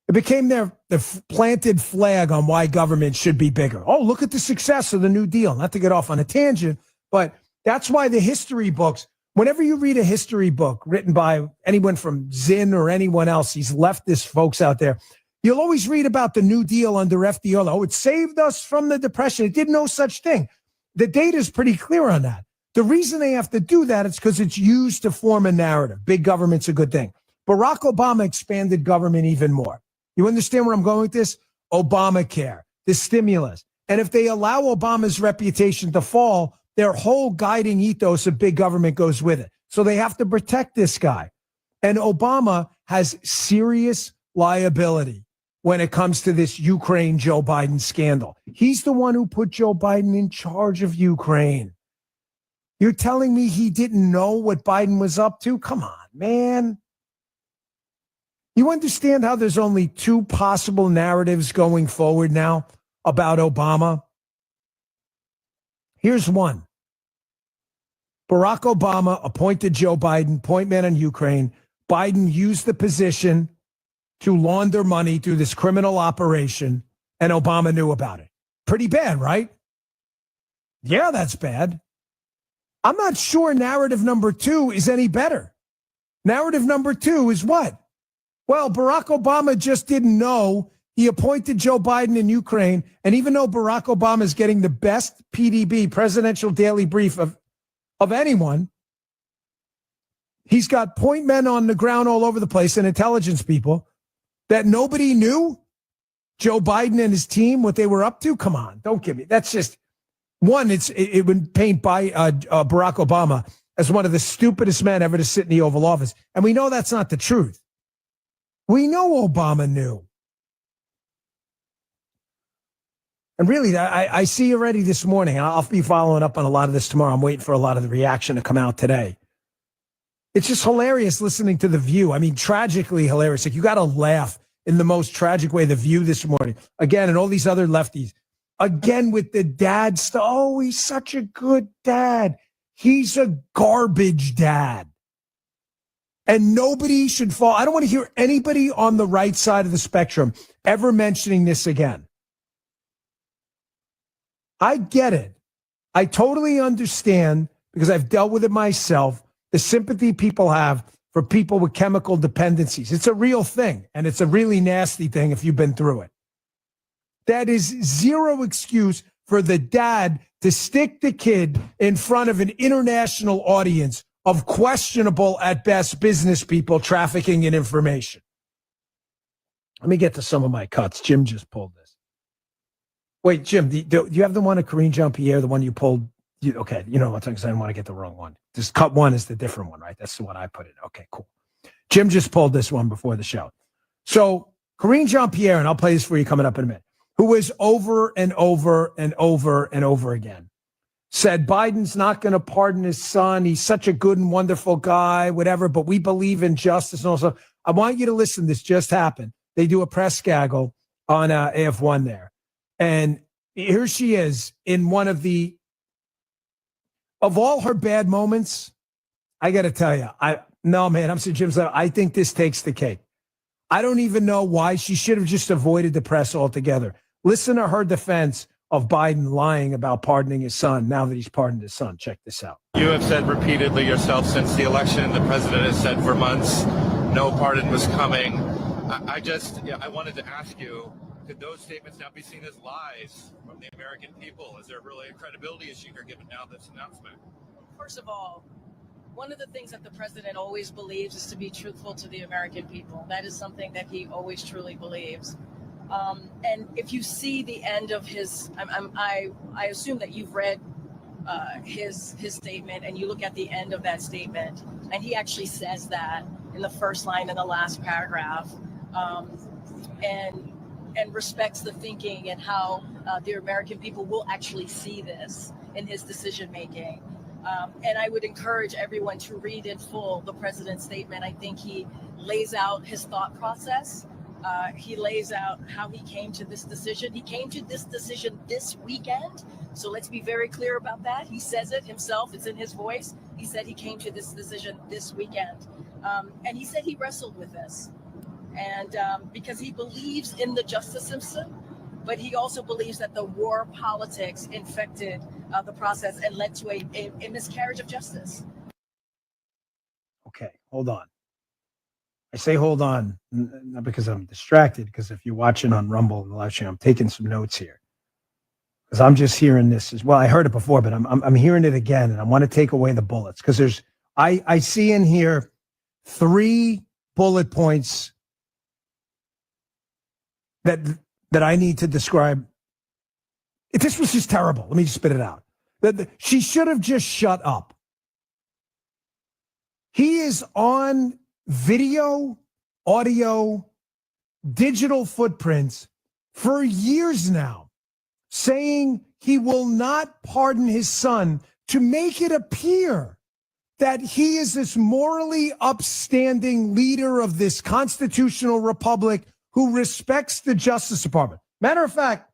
it became the planted flag on why government should be bigger. Oh, look at the success of the New Deal. Not to get off on a tangent, but that's why the history books, whenever you read a history book written by anyone from Zinn or anyone else, these leftist folks out there, you'll always read about the New Deal under FDR. Oh, it saved us from the Depression. It did no such thing. The data is pretty clear on that. The reason they have to do that is because it's used to form a narrative. Big government's a good thing. Barack Obama expanded government even more. You understand where I'm going with this? Obamacare, the stimulus. And if they allow Obama's reputation to fall, their whole guiding ethos of big government goes with it. So they have to protect this guy. And Obama has serious liability when it comes to this Ukraine-Joe Biden scandal. He's the one who put Joe Biden in charge of Ukraine. You're telling me he didn't know what Biden was up to? Come on, man. You understand how there's only two possible narratives going forward now about Obama? Here's one. Barack Obama appointed Joe Biden, point man on Ukraine. Biden used the position to launder money through this criminal operation, and Obama knew about it. Pretty bad, right? Yeah, that's bad. I'm not sure narrative number two is any better. Narrative number two is what? Well, Barack Obama just didn't know. He appointed Joe Biden in Ukraine. And even though Barack Obama is getting the best PDB, Presidential Daily Brief of anyone, he's got point men on the ground all over the place and intelligence people that nobody knew Joe Biden and his team, what they were up to. Come on, don't give me. That's just one. It would paint by Barack Obama as one of the stupidest men ever to sit in the Oval Office. And we know that's not the truth. We know Obama knew. And really, I see already this morning, I'll be following up on a lot of this tomorrow. I'm waiting for a lot of the reaction to come out today. It's just hilarious listening to The View. I mean, tragically hilarious. Like, you got to laugh in the most tragic way. The View this morning. Again, and all these other lefties. Again, with the dad stuff. Oh, he's such a good dad. He's a garbage dad. And nobody should fall. I don't want to hear anybody on the right side of the spectrum ever mentioning this again. I get it. I totally understand, because I've dealt with it myself, the sympathy people have for people with chemical dependencies. It's a real thing, and it's a really nasty thing if you've been through it. That is zero excuse for the dad to stick the kid in front of an international audience of questionable, at best, business people trafficking in information. Let me get to some of my cuts. Jim just pulled this. Wait, Jim, do you have the one of Karine Jean-Pierre, the one you pulled? Okay, you know what I'm saying, because I didn't want to get the wrong one. Just cut one is the different one, right? That's the one I put in. Okay, cool. Jim just pulled this one before the show. So Karine Jean-Pierre, and I'll play this for you coming up in a minute, who is over and over and over and over again said Biden's not going to pardon his son. He's such a good and wonderful guy, whatever, but we believe in justice. And also, I want you to listen. This just happened. They do a press gaggle on AF1 there. And here she is in one of all her bad moments. I got to tell you, I'm saying, Jim's like, I think this takes the cake. I don't even know why she should have just avoided the press altogether. Listen to her defense of Biden lying about pardoning his son now that he's pardoned his son. Check this out. You have said repeatedly yourself since the election, the president has said for months, no pardon was coming. I wanted to ask you, could those statements now be seen as lies from the American people? Is there really a credibility issue here given now this announcement? First of all, one of the things that the president always believes is to be truthful to the American people. That is something that he always truly believes. And if you see the end of his, I assume that you've read his statement, and you look at the end of that statement, and he actually says that in the first line in the last paragraph, and respects the thinking and how the American people will actually see this in his decision making. And I would encourage everyone to read in full the president's statement. I think he lays out his thought process. He lays out how he came to this decision. He came to this decision this weekend. So let's be very clear about that. He says it himself. It's in his voice. He said he came to this decision this weekend. And he said he wrestled with this. And because he believes in the justice system, but he also believes that the war politics infected the process and led to a miscarriage of justice. Okay, hold on. I say hold on, not because I'm distracted, because if you're watching on Rumble in the live stream, I'm taking some notes here. Because I'm just hearing this as well. I heard it before, but I'm hearing it again, and I want to take away the bullets. Because I see in here 3 bullet points that I need to describe. This was just terrible. Let me just spit it out. She should have just shut up. He is on video, audio, digital footprints for years now, saying he will not pardon his son to make it appear that he is this morally upstanding leader of this constitutional republic who respects the Justice Department. Matter of fact,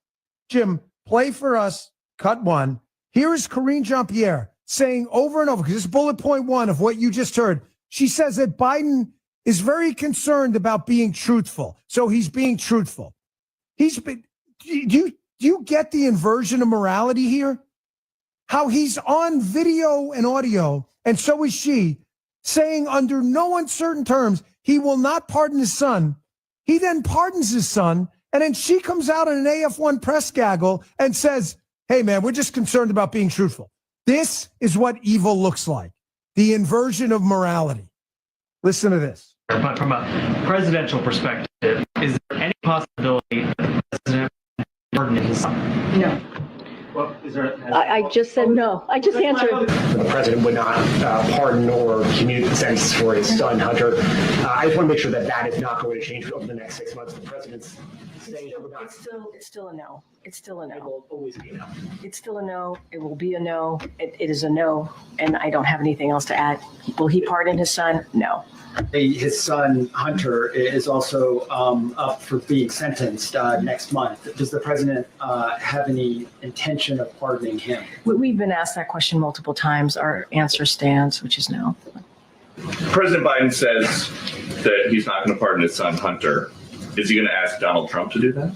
Jim, play for us, cut 1. Here is Karine Jean-Pierre saying over and over, because this is bullet point 1 of what you just heard. She says that Biden is very concerned about being truthful. So he's being truthful. Do you get the inversion of morality here? How he's on video and audio, and so is she, saying under no uncertain terms, he will not pardon his son. He then pardons his son, and then she comes out in an AF1 press gaggle and says, hey, man, we're just concerned about being truthful. This is what evil looks like, the inversion of morality. Listen to this. But from a presidential perspective, is there any possibility that the president pardoned his son? No. Well, is there? I just said no. I just answered. The president would not pardon or commute the sentence for his son, Hunter. I just want to make sure that that is not going to change over the next 6 months. The president's saying it would not. It's still a no. It's still a no. It will always be a no. It's still a no. It will be a no. It is a no. And I don't have anything else to add. Will he pardon his son? No. His son, Hunter, is also up for being sentenced next month. Does the president have any intention of pardoning him? We've been asked that question multiple times. Our answer stands, which is no. President Biden says that he's not going to pardon his son, Hunter. Is he going to ask Donald Trump to do that?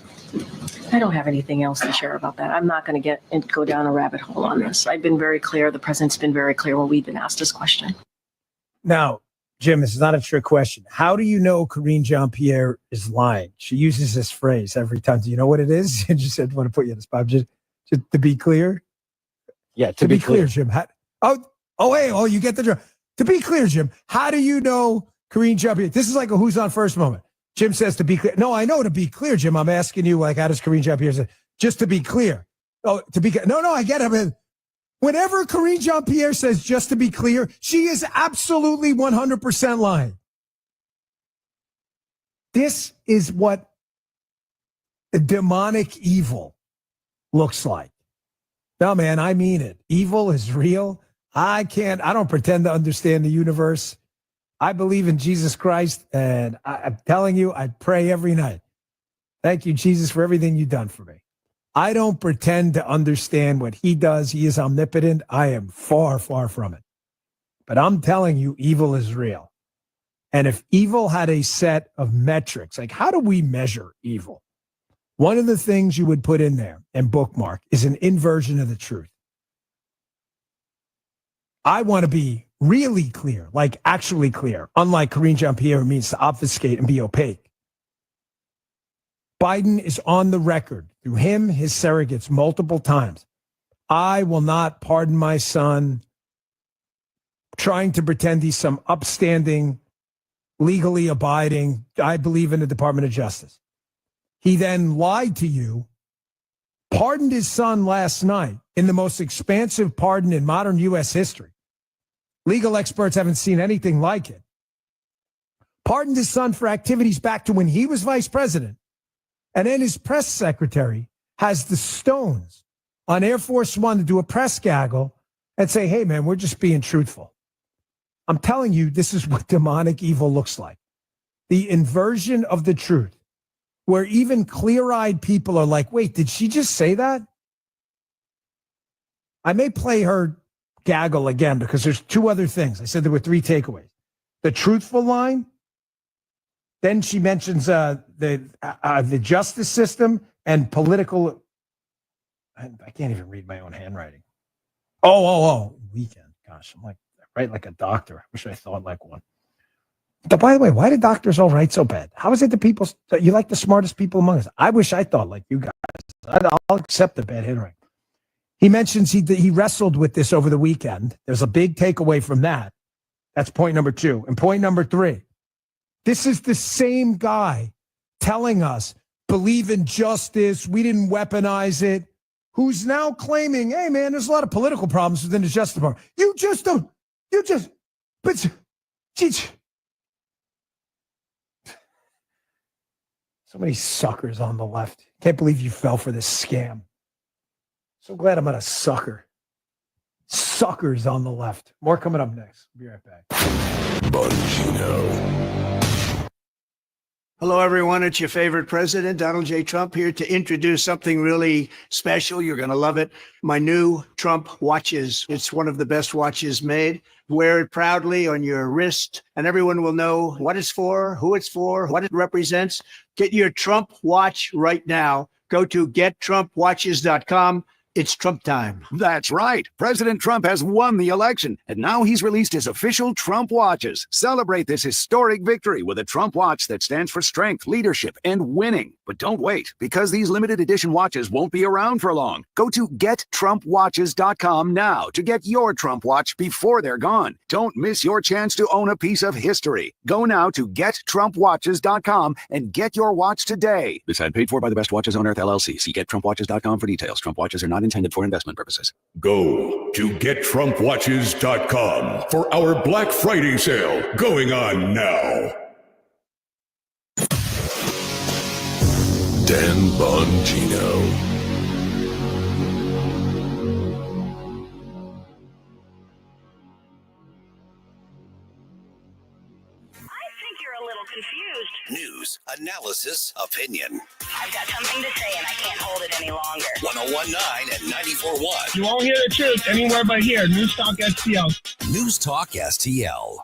I don't have anything else to share about that. I'm not going to go down a rabbit hole on this. I've been very clear. The president's been very clear when we've been asked this question. Now, Jim, this is not a trick question. How do you know Karine Jean-Pierre is lying? She uses this phrase every time. Do you know what it is? And she said, I want to put you on the spot. Just to be clear. Yeah, to be clear, Jim. You get the joke. To be clear, Jim, how do you know Karine Jean-Pierre? This is like a who's on first moment. Jim says to be clear. No, I know to be clear, Jim. I'm asking you, like, how does Karine Jean-Pierre say? Just to be clear. Oh, to be no, I get it. Whenever Karine Jean-Pierre says just to be clear, she is absolutely 100% lying. This is what demonic evil looks like. No, man, I mean it. Evil is real. I don't pretend to understand the universe. I believe in Jesus Christ, and I'm telling you, I pray every night. Thank you, Jesus, for everything you've done for me. I don't pretend to understand what he does. He is omnipotent. I am far, far from it. But I'm telling you, evil is real. And if evil had a set of metrics, like how do we measure evil? One of the things you would put in there and bookmark is an inversion of the truth. I want to be really clear, like actually clear, unlike Karine Jean-Pierre, who means to obfuscate and be opaque. Biden is on the record through him, his surrogates, multiple times. I will not pardon my son, trying to pretend he's some upstanding, legally abiding, I believe in the Department of Justice. He then lied to you, pardoned his son last night in the most expansive pardon in modern U.S. history. Legal experts haven't seen anything like it. Pardoned his son for activities back to when he was vice president. And then his press secretary has the stones on Air Force One to do a press gaggle and say, hey, man, we're just being truthful. I'm telling you, this is what demonic evil looks like. The inversion of the truth, where even clear-eyed people are like, wait, did she just say that? I may play her gaggle again because there's two other things. I said there were three takeaways. The truthful line, then she mentions the justice system and political. I can't even read my own handwriting. Weekend. Gosh, I'm like, I write like a doctor. I wish I thought like one. By the way, why do doctors all write so bad? How is it that people, you like the smartest people among us? I wish I thought like you guys. I'll accept the bad handwriting. He mentions he wrestled with this over the weekend. There's a big takeaway from that. That's point number 2. And point number 3, this is the same guy telling us, believe in justice, we didn't weaponize it, who's now claiming, hey, man, there's a lot of political problems within the Justice Department. So many suckers on the left. Can't believe you fell for this scam. So glad I'm not a sucker. Suckers on the left. More coming up next. We'll be right back. Bongino. Hello, everyone. It's your favorite president, Donald J. Trump, here to introduce something really special. You're going to love it. My new Trump watches. It's one of the best watches made. Wear it proudly on your wrist, and everyone will know what it's for, who it's for, what it represents. Get your Trump watch right now. Go to gettrumpwatches.com. It's Trump time. That's right. President Trump has won the election, and now he's released his official Trump watches. Celebrate this historic victory with a Trump watch that stands for strength, leadership, and winning. But don't wait, because these limited edition watches won't be around for long. Go to gettrumpwatches.com now to get your Trump watch before they're gone. Don't miss your chance to own a piece of history. Go now to gettrumpwatches.com and get your watch today. This ad paid for by the Best Watches on Earth, LLC. See gettrumpwatches.com for details. Trump watches are not intended for investment purposes. Go to gettrumpwatches.com for our Black Friday sale going on now. Dan Bongino. News, analysis, opinion. I've got something to say and I can't hold it any longer. 101.9 and 94.1. You won't hear the truth anywhere but here. NewstalkSTL. Newstalk STL.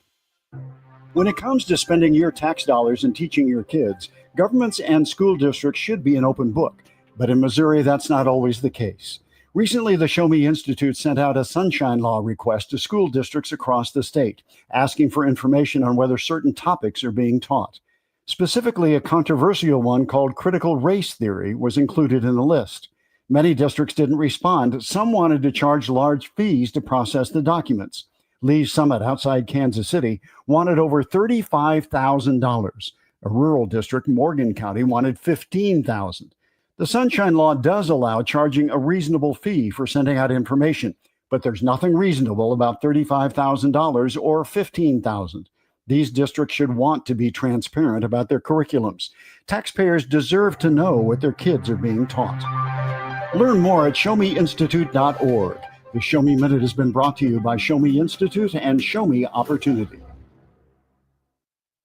When it comes to spending your tax dollars and teaching your kids, governments and school districts should be an open book. But in Missouri, that's not always the case. Recently, the Show Me Institute sent out a sunshine law request to school districts across the state, asking for information on whether certain topics are being taught. Specifically, a controversial one called critical race theory was included in the list. Many districts didn't respond. Some wanted to charge large fees to process the documents. Lee's Summit outside Kansas City wanted over $35,000. A rural district, Morgan County, wanted $15,000. The Sunshine Law does allow charging a reasonable fee for sending out information, but there's nothing reasonable about $35,000 or $15,000. These districts should want to be transparent about their curriculums. Taxpayers deserve to know what their kids are being taught. Learn more at showmeinstitute.org. The Show Me Minute has been brought to you by Show Me Institute and Show Me Opportunity.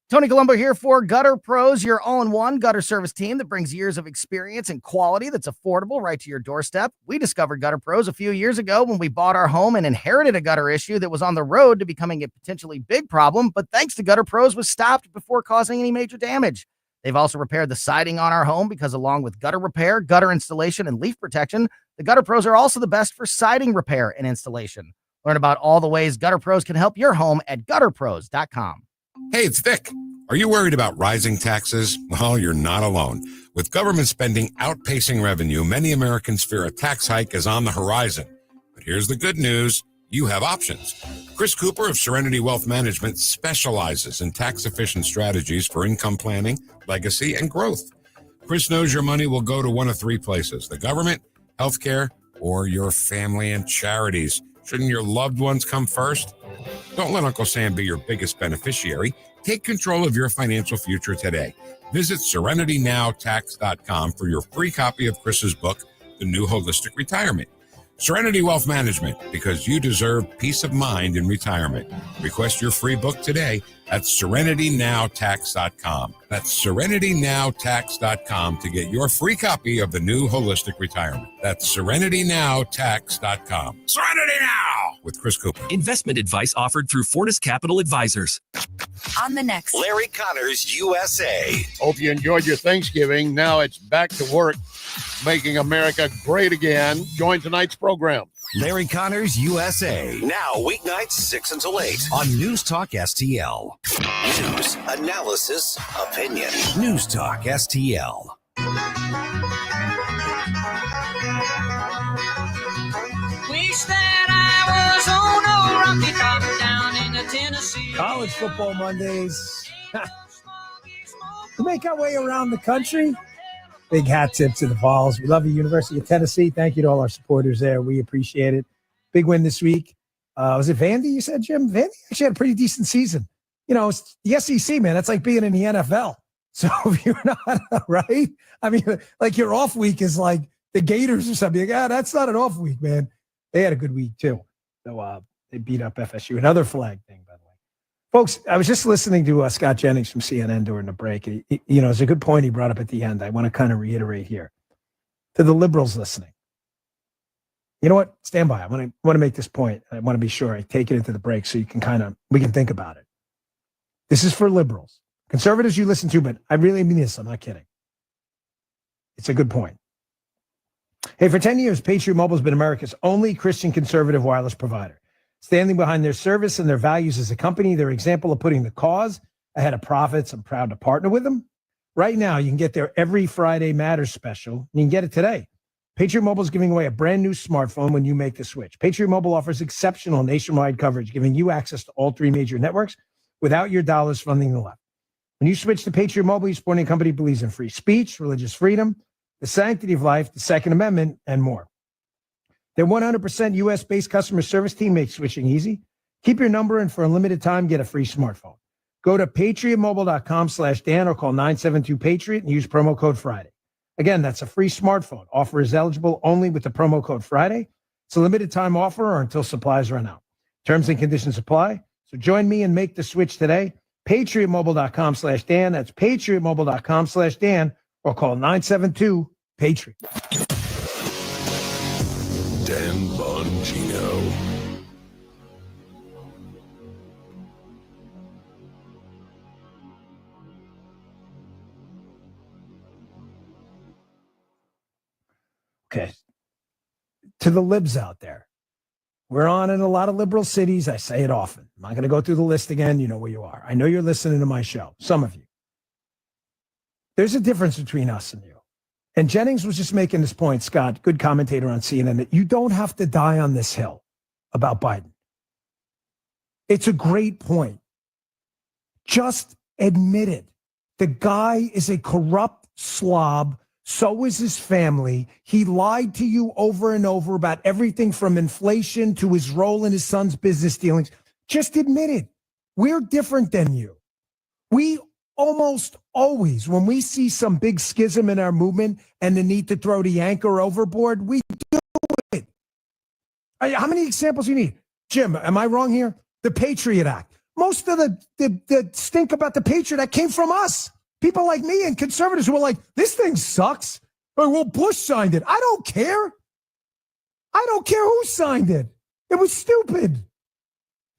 Tony Colombo here for Gutter Pros, your all-in-one gutter service team that brings years of experience and quality that's affordable right to your doorstep. We discovered Gutter Pros a few years ago when we bought our home and inherited a gutter issue that was on the road to becoming a potentially big problem, but thanks to Gutter Pros was stopped before causing any major damage. They've also repaired the siding on our home because along with gutter repair, gutter installation, and leaf protection, the Gutter Pros are also the best for siding repair and installation. Learn about all the ways Gutter Pros can help your home at gutterpros.com. Hey, it's Vic. Are you worried about rising taxes? Well, you're not alone. With government spending outpacing revenue, many Americans fear a tax hike is on the horizon. But here's the good news. You have options. Chris Cooper of Serenity Wealth Management specializes in tax-efficient strategies for income planning, legacy, and growth. Chris knows your money will go to one of three places: the government, healthcare, or your family and charities. Shouldn't your loved ones come first? Don't let Uncle Sam be your biggest beneficiary. Take control of your financial future today. Visit serenitynowtax.com for your free copy of Chris's book, The New Holistic Retirement. Serenity Wealth Management, because you deserve peace of mind in retirement. Request your free book today at serenitynowtax.com. That's serenitynowtax.com to get your free copy of The New Holistic Retirement. That's serenitynowtax.com. Serenity Now with Chris Cooper. Investment advice offered through Fortis Capital Advisors. On the next Larry Connors USA. Hope you enjoyed your Thanksgiving. Now it's back to work, making America great again. Join tonight's program. Larry Connors USA. Now weeknights 6 until 8 on News Talk STL. News, analysis, opinion. News Talk STL. Wish that I was on a rocky top down in the Tennessee. College football Mondays. We make our way around the country. Big hat tip to the Vols. We love you, University of Tennessee. Thank you to all our supporters there. We appreciate it. Big win this week. Was it Vandy, you said, Jim? Vandy actually had a pretty decent season. You know, it's the SEC, man. That's like being in the NFL. So if you're not, right? I mean, like your off week is like the Gators or something. Like, that's not an off week, man. They had a good week, too. So they beat up FSU. Another flag thing, by the way. Folks, I was just listening to Scott Jennings from CNN during the break. It's a good point he brought up at the end. I want to kind of reiterate here. To the liberals listening. You know what? Stand by. I want to make this point. I want to be sure I take it into the break so we can think about it. This is for liberals. Conservatives you listen to, but I really mean this. I'm not kidding. It's a good point. Hey, for 10 years, Patriot Mobile has been America's only Christian conservative wireless provider. Standing behind their service and their values as a company, their example of putting the cause ahead of profits. I'm proud to partner with them. Right now, you can get their Every Friday Matters special, and you can get it today. Patriot Mobile is giving away a brand new smartphone when you make the switch. Patriot Mobile offers exceptional nationwide coverage, giving you access to all three major networks without your dollars funding the left. When you switch to Patriot Mobile, your supporting company believes in free speech, religious freedom, the sanctity of life, the Second Amendment, and more. Their 100% U.S.-based customer service team makes switching easy. Keep your number and for a limited time, get a free smartphone. Go to patriotmobile.com/Dan or call 972-PATRIOT and use promo code Friday. Again, that's a free smartphone. Offer is eligible only with the promo code Friday. It's a limited time offer or until supplies run out. Terms and conditions apply. So join me and make the switch today. patriotmobile.com/Dan. That's patriotmobile.com/Dan or call 972-PATRIOT. Dan Bongino. Okay. To the libs out there, we're on in a lot of liberal cities. I say it often. I'm not going to go through the list again. You know where you are. I know you're listening to my show. Some of you. There's a difference between us and you. And Jennings was just making this point, Scott, good commentator on CNN, that you don't have to die on this hill about Biden. It's a great point. Just admit it. The guy is a corrupt slob. So is his family. He lied to you over and over about everything from inflation to his role in his son's business dealings. Just admit it. We're different than you. We almost always, when we see some big schism in our movement and the need to throw the anchor overboard, we do it. How many examples do you need? Jim, am I wrong here? The Patriot Act. Most of the stink about the Patriot Act came from us. People like me and conservatives who were like, this thing sucks. Or, well, Bush signed it. I don't care. I don't care who signed it. It was stupid.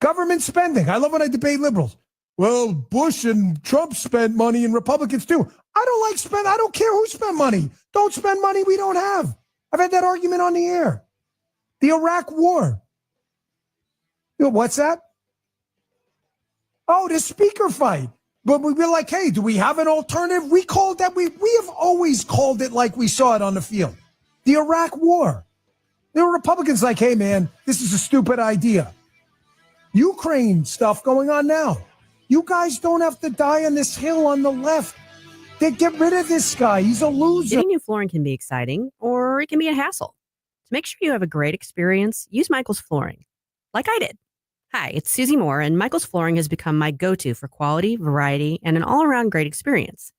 Government spending. I love when I debate liberals. Well, Bush and Trump spent money and Republicans too. I don't like spend. I don't care who spent money. Don't spend money we don't have. I've had that argument on the air. The Iraq War. What's that? Oh, the speaker fight. But we were like, hey, do we have an alternative? We called that. We have always called it like we saw it on the field. The Iraq War. There were Republicans like, hey, man, this is a stupid idea. Ukraine stuff going on now. You guys don't have to die on this hill on the left. They get rid of this guy. He's a loser. Getting new flooring can be exciting, or it can be a hassle. To make sure you have a great experience, use Michael's Flooring, like I did. Hi, it's Susie Moore, and Michael's Flooring has become my go-to for quality, variety, and an all-around great experience.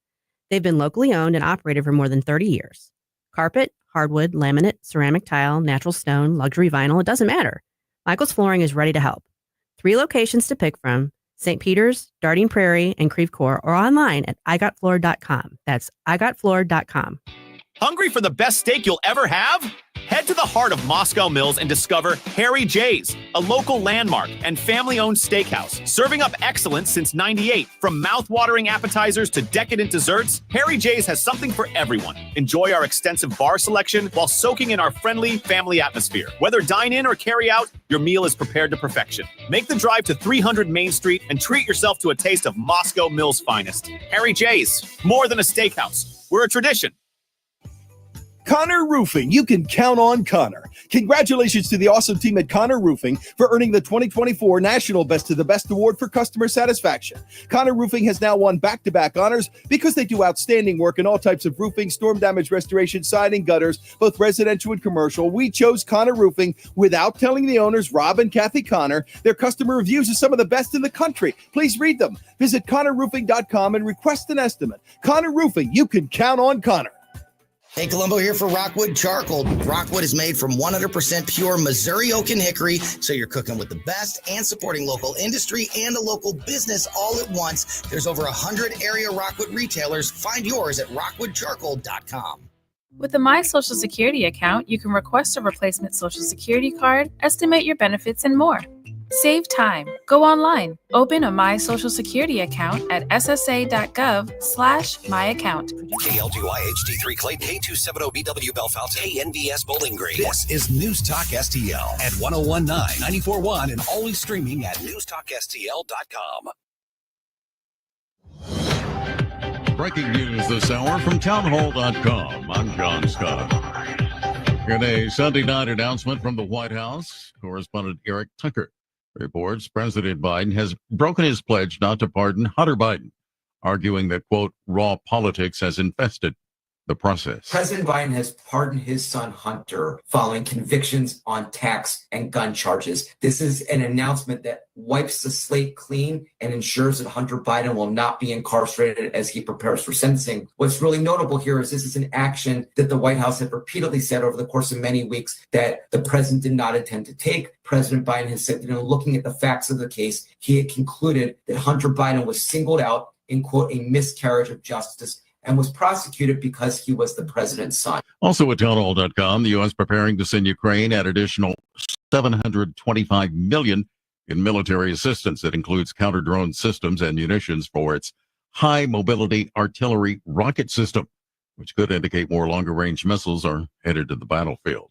They've been locally owned and operated for more than 30 years. Carpet, hardwood, laminate, ceramic tile, natural stone, luxury vinyl, it doesn't matter. Michael's Flooring is ready to help. 3 locations to pick from: St. Peter's, Darting Prairie, and Creve Coeur, or online at igotfloor.com. That's igotfloor.com. Hungry for the best steak you'll ever have? Head to the heart of Moscow Mills and discover Harry J's, a local landmark and family-owned steakhouse, serving up excellence since '98. From mouth-watering appetizers to decadent desserts, Harry J's has something for everyone. Enjoy our extensive bar selection while soaking in our friendly family atmosphere. Whether dine-in or carry-out, your meal is prepared to perfection. Make the drive to 300 Main Street and treat yourself to a taste of Moscow Mills' finest. Harry J's, more than a steakhouse. We're a tradition. Connor Roofing. You can count on Connor. Congratulations to the awesome team at Connor Roofing for earning the 2024 National Best of the Best Award for Customer Satisfaction. Connor Roofing has now won back-to-back honors because they do outstanding work in all types of roofing, storm damage restoration, siding, gutters, both residential and commercial. We chose Connor Roofing without telling the owners, Rob and Kathy Connor. Their customer reviews are some of the best in the country. Please read them. Visit ConnorRoofing.com and request an estimate. Connor Roofing. You can count on Connor. Hey, Columbo here for Rockwood Charcoal. Rockwood is made from 100% pure Missouri oak and hickory, so you're cooking with the best and supporting local industry and a local business all at once. There's over 100 area Rockwood retailers. Find yours at rockwoodcharcoal.com. With the My Social Security account, you can request a replacement Social Security card, estimate your benefits, and more. Save time. Go online. Open a My Social Security account at ssa.gov/myaccount. KLGY HD3 Clayton, K270BW Bellefonte, KNVS Bowling Green. This is News Talk STL at 1019, 94.1, and always streaming at NewstalkSTL.com. Breaking news this hour from townhall.com. I'm John Scott. In a Sunday night announcement from the White House, correspondent Eric Tucker reports President Biden has broken his pledge not to pardon Hunter Biden, arguing that, quote, raw politics has infested the process. President Biden has pardoned his son Hunter following convictions on tax and gun charges. This is an announcement that wipes the slate clean and ensures that Hunter Biden will not be incarcerated as he prepares for sentencing. What's really notable here is this is an action that the White House had repeatedly said over the course of many weeks that the president did not intend to take. President Biden has said, looking at the facts of the case, he had concluded that Hunter Biden was singled out in, quote, a miscarriage of justice and was prosecuted because he was the president's son. Also at townhall.com, the U.S. preparing to send Ukraine an additional $725 million in military assistance that includes counter-drone systems and munitions for its high-mobility artillery rocket system, which could indicate more longer-range missiles are headed to the battlefield.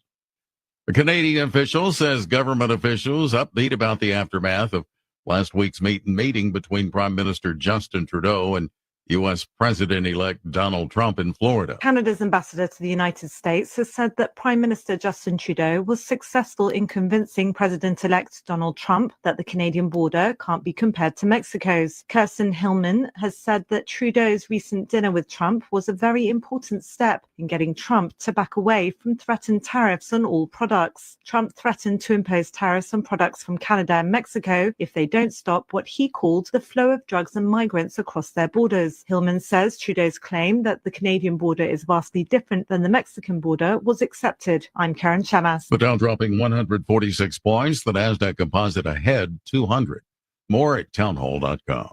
A Canadian official says government officials upbeat about the aftermath of last week's meeting between Prime Minister Justin Trudeau and U.S. President-elect Donald Trump in Florida. Canada's ambassador to the United States has said that Prime Minister Justin Trudeau was successful in convincing President-elect Donald Trump that the Canadian border can't be compared to Mexico's. Kirsten Hillman has said that Trudeau's recent dinner with Trump was a very important step in getting Trump to back away from threatened tariffs on all products. Trump threatened to impose tariffs on products from Canada and Mexico if they don't stop what he called the flow of drugs and migrants across their borders. Hillman says Trudeau's claim that the Canadian border is vastly different than the Mexican border was accepted. I'm Karen Chamas. The Dow dropping 146 points. The NASDAQ composite ahead 200. More at townhall.com.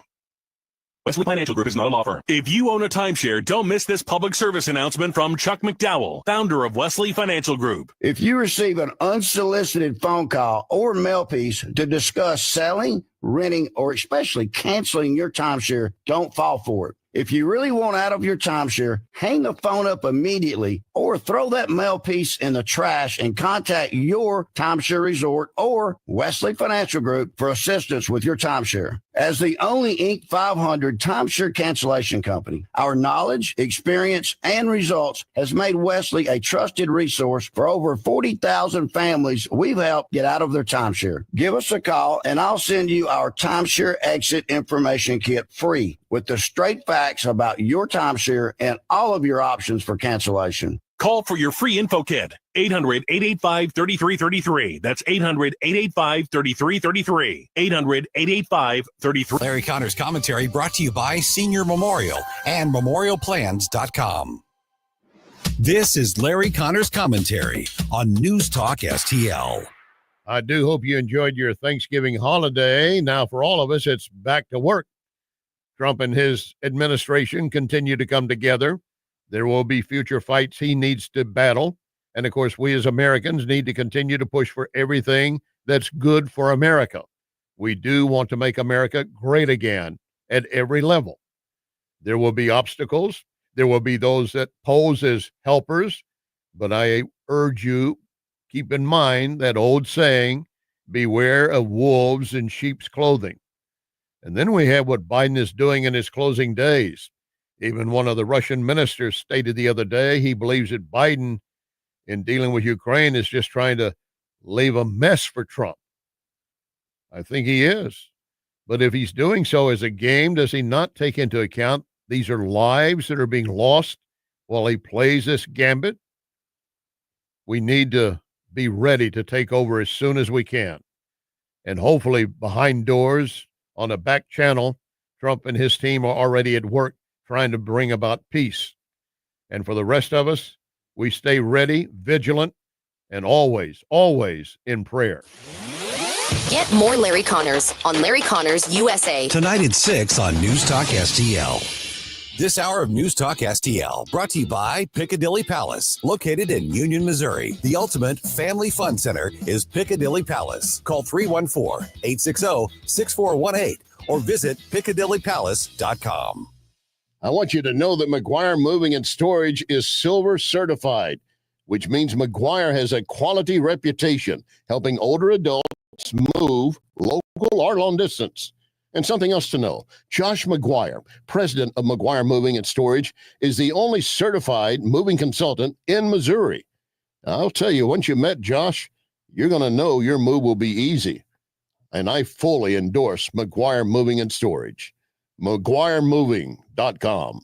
Wesley Financial Group is not a law firm. If you own a timeshare, don't miss this public service announcement from Chuck McDowell, founder of Wesley Financial Group. If you receive an unsolicited phone call or mail piece to discuss selling, renting, or especially canceling your timeshare, don't fall for it. If you really want out of your timeshare, hang the phone up immediately or throw that mail piece in the trash and contact your timeshare resort or Wesley Financial Group for assistance with your timeshare. As the only Inc. 500 timeshare cancellation company, our knowledge, experience, and results has made Wesley a trusted resource for over 40,000 families we've helped get out of their timeshare. Give us a call and I'll send you our timeshare exit information kit free with the straight facts about your timeshare and all of your options for cancellation. Call for your free info kit. 800-885-3333. That's 800-885-3333. 800-885-3333. Larry Connor's commentary brought to you by Senior Memorial and MemorialPlans.com. This is Larry Connor's commentary on News Talk STL. I do hope you enjoyed your Thanksgiving holiday. Now, for all of us, it's back to work. Trump and his administration continue to come together. There will be future fights he needs to battle. And, of course, we as Americans need to continue to push for everything that's good for America. We do want to make America great again at every level. There will be obstacles. There will be those that pose as helpers. But I urge you, keep in mind that old saying, beware of wolves in sheep's clothing. And then we have what Biden is doing in his closing days. Even one of the Russian ministers stated the other day he believes that Biden, in dealing with Ukraine, is just trying to leave a mess for Trump. I think he is. But if he's doing so as a game, does he not take into account these are lives that are being lost while he plays this gambit? We need to be ready to take over as soon as we can. And hopefully behind doors on a back channel, Trump and his team are already at work trying to bring about peace. And for the rest of us, we stay ready, vigilant, and always, always in prayer. Get more Larry Connors on Larry Connors USA. Tonight at 6 on News Talk STL. This hour of News Talk STL brought to you by Piccadilly Palace, located in Union, Missouri. The ultimate family fun center is Piccadilly Palace. Call 314-860-6418 or visit piccadillypalace.com. I want you to know that McGuire Moving and Storage is silver certified, which means McGuire has a quality reputation helping older adults move local or long distance. And something else to know, Josh McGuire, president of McGuire Moving and Storage, is the only certified moving consultant in Missouri. I'll tell you, once you met Josh, you're going to know your move will be easy. And I fully endorse McGuire Moving and Storage. McGuireMoving.com.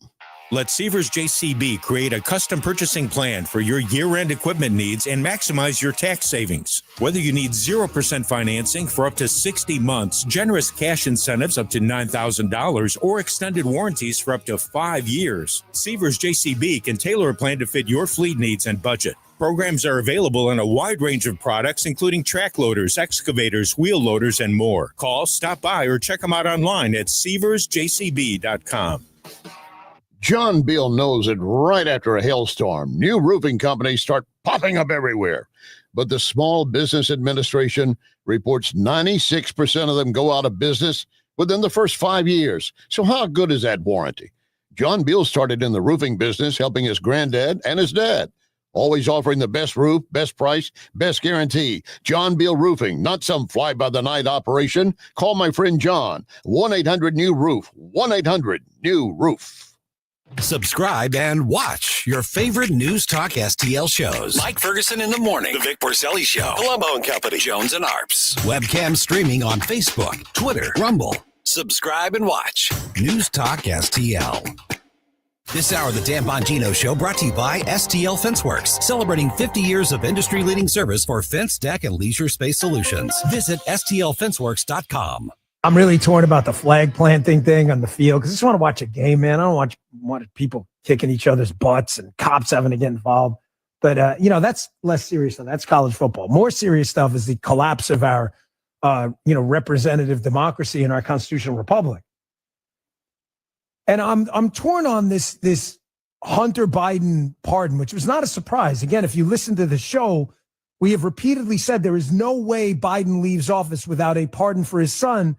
Let Seavers JCB create a custom purchasing plan for your year-end equipment needs and maximize your tax savings. Whether you need 0% financing for up to 60 months, generous cash incentives up to $9,000, or extended warranties for up to 5 years, Seavers JCB can tailor a plan to fit your fleet needs and budget. Programs are available in a wide range of products, including track loaders, excavators, wheel loaders, and more. Call, stop by, or check them out online at SeaversJCB.com. John Beal knows that right after a hailstorm, new roofing companies start popping up everywhere. But the Small Business Administration reports 96% of them go out of business within the first 5 years. So how good is that warranty? John Beal started in the roofing business, helping his granddad and his dad. Always offering the best roof, best price, best guarantee. John Beal Roofing, not some fly-by-the-night operation. Call my friend John, 1-800-NEW-ROOF, 1-800-NEW-ROOF. Subscribe and watch your favorite News Talk STL shows. Mike Ferguson in the Morning, The Vic Porcelli Show, Columbo and Company, Jones and Arps. Webcam streaming on Facebook, Twitter, Rumble. Subscribe and watch News Talk STL. This hour of the Dan Bongino Show brought to you by STL FenceWorks, celebrating 50 years of industry-leading service for fence, deck, and leisure space solutions. Visit STLFenceWorks.com. I'm really torn about the flag planting thing on the field because I just want to watch a game, man. I don't want people kicking each other's butts and cops having to get involved. But, that's less serious stuff. That's college football. More serious stuff is the collapse of our, representative democracy in our constitutional republic. And I'm torn on this Hunter Biden pardon, which was not a surprise. Again, if you listen to the show, we have repeatedly said there is no way Biden leaves office without a pardon for his son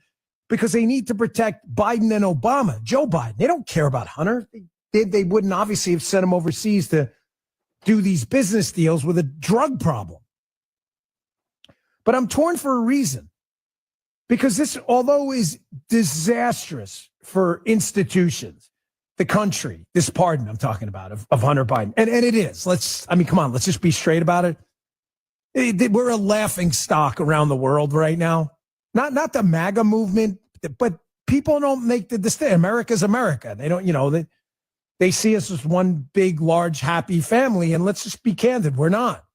because they need to protect Biden and Obama, Joe Biden. They don't care about Hunter. They wouldn't obviously have sent him overseas to do these business deals with a drug problem. But I'm torn for a reason. Because this, although is disastrous for institutions, the country, this pardon I'm talking about of Hunter Biden, and it is. Let's just be straight about it. We're a laughing stock around the world right now. Not the MAGA movement, but people don't make the distinction. America's America. They don't, they see us as one big, large, happy family, and let's just be candid. We're not.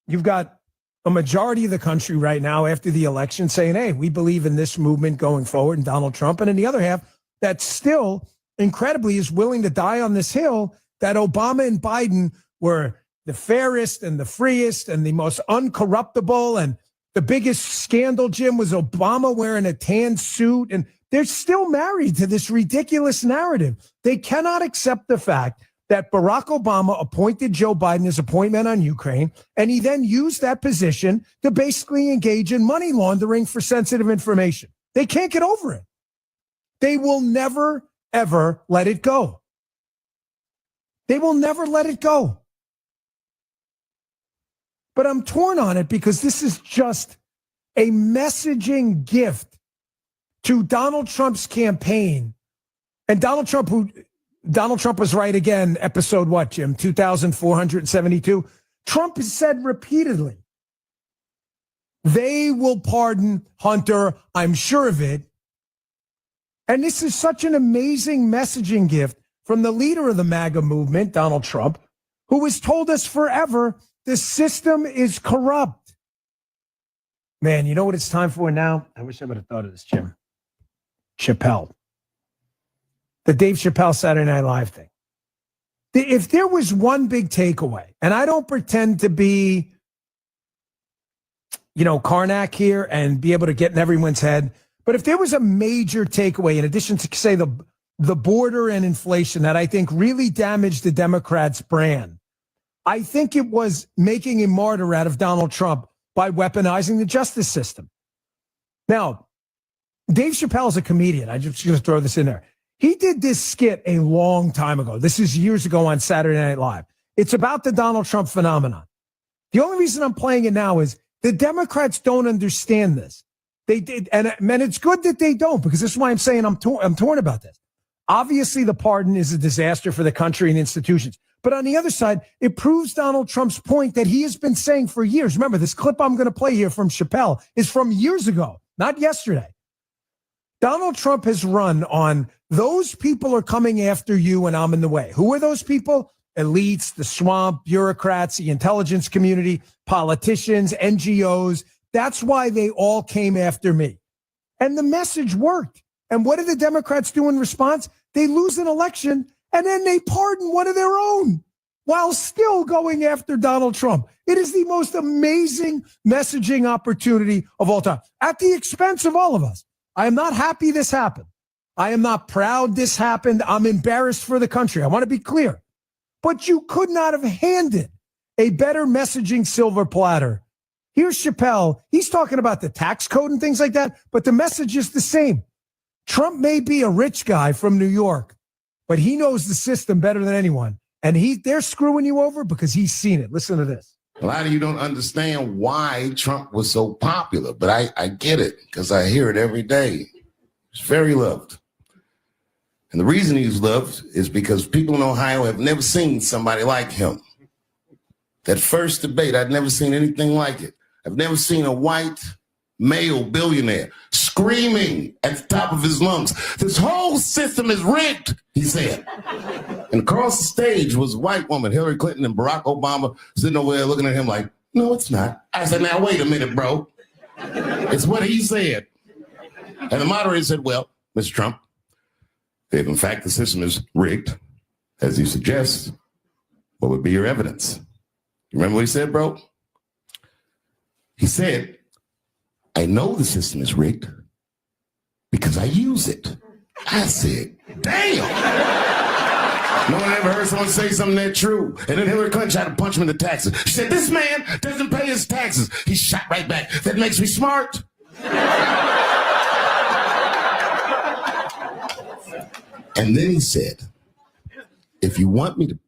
You've got a majority of the country right now after the election saying, hey, we believe in this movement going forward and Donald Trump. And in the other half, that still incredibly is willing to die on this hill that Obama and Biden were the fairest and the freest and the most uncorruptible. And the biggest scandal, Jim, was Obama wearing a tan suit. And they're still married to this ridiculous narrative. They cannot accept the fact that Barack Obama appointed Joe Biden as appointment on Ukraine, and he then used that position to basically engage in money laundering for sensitive information. They can't get over it. They will never, ever let it go. They will never let it go. But I'm torn on it because this is just a messaging gift to Donald Trump's campaign. And Donald Trump was right again, episode what, Jim? 2,472. Trump has said repeatedly, they will pardon Hunter, I'm sure of it. And this is such an amazing messaging gift from the leader of the MAGA movement, Donald Trump, who has told us forever the system is corrupt. Man, you know what it's time for now? I wish I would have thought of this, Jim. Chappelle. The Dave Chappelle Saturday Night Live thing. If there was one big takeaway, and I don't pretend to be, Karnak here and be able to get in everyone's head, but if there was a major takeaway, in addition to, say, the border and inflation that I think really damaged the Democrats' brand, I think it was making a martyr out of Donald Trump by weaponizing the justice system. Now, Dave Chappelle is a comedian. I'm just going to throw this in there. He did this skit a long time ago. This is years ago on Saturday Night Live. It's about the Donald Trump phenomenon. The only reason I'm playing it now is the Democrats don't understand this. They did, and it's good that they don't, because this is why I'm saying I'm torn about this. Obviously, the pardon is a disaster for the country and institutions. But on the other side, it proves Donald Trump's point that he has been saying for years. Remember, this clip I'm going to play here from Chappelle is from years ago, not yesterday. Donald Trump has run on those people are coming after you and I'm in the way. Who are those people? Elites, the swamp, bureaucrats, the intelligence community, politicians, NGOs. That's why they all came after me. And the message worked. And what did the Democrats do in response? They lose an election and then they pardon one of their own while still going after Donald Trump. It is the most amazing messaging opportunity of all time at the expense of all of us. I am not happy this happened. I am not proud this happened. I'm embarrassed for the country. I want to be clear. But you could not have handed a better messaging silver platter. Here's Chappelle. He's talking about the tax code and things like that, but the message is the same. Trump may be a rich guy from New York, but he knows the system better than anyone. And they're screwing you over because he's seen it. Listen to this. A lot of you don't understand why Trump was so popular, but I get it because I hear it every day. He's very loved. And the reason he's loved is because people in Ohio have never seen somebody like him. That first debate, I'd never seen anything like it. I've never seen a white male billionaire, screaming at the top of his lungs, "This whole system is rigged," he said. And across the stage was a white woman, Hillary Clinton and Barack Obama, sitting over there looking at him like, "No, it's not." I said, "Now, wait a minute, bro. It's what he said." And the moderator said, "Well, Mr. Trump, if in fact the system is rigged, as you suggest, what would be your evidence?" You remember what he said, bro? He said, "I know the system is rigged because I use it." I said, damn. No one ever heard someone say something that true. And then Hillary Clinton tried to punch him in the taxes. She said, "This man doesn't pay his taxes." He shot right back. "That makes me smart." And then he said, "If you want me to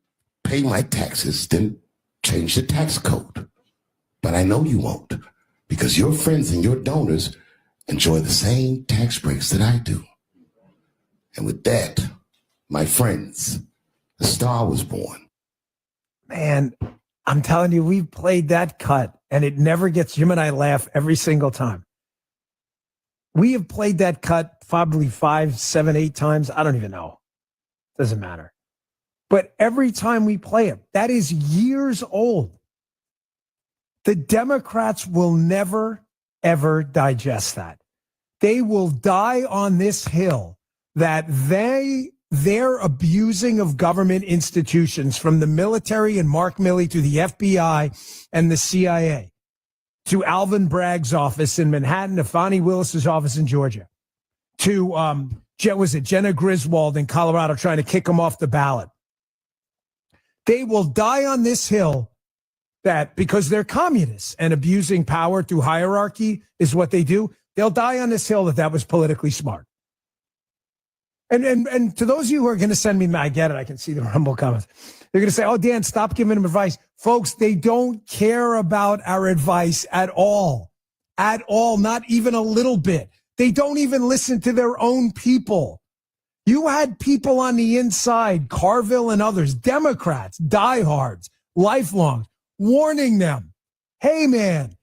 pay my taxes, then change the tax code. But I know you won't, because your friends and your donors enjoy the same tax breaks that I do." And with that, my friends, the star was born. Man, I'm telling you, we've played that cut, and it never gets, Jim and I laugh every single time. We have played that cut probably 5, 7, 8 times. I don't even know. Doesn't matter. But every time we play it, that is years old. The Democrats will never, ever digest that. They will die on this hill that their abusing of government institutions, from the military and Mark Milley to the FBI and the CIA, to Alvin Bragg's office in Manhattan, to Fani Willis's office in Georgia, to Jenna Griswold in Colorado trying to kick him off the ballot. They will die on this hill that because they're communists and abusing power through hierarchy is what they do. They'll die on this hill that was politically smart. And to those of you who are going to send me, I get it. I can see the Rumble comments. They're going to say, "Oh, Dan, stop giving them advice." Folks, they don't care about our advice at all. At all. Not even a little bit. They don't even listen to their own people. You had people on the inside, Carville and others, Democrats, diehards, lifelongs, warning them, "Hey, man,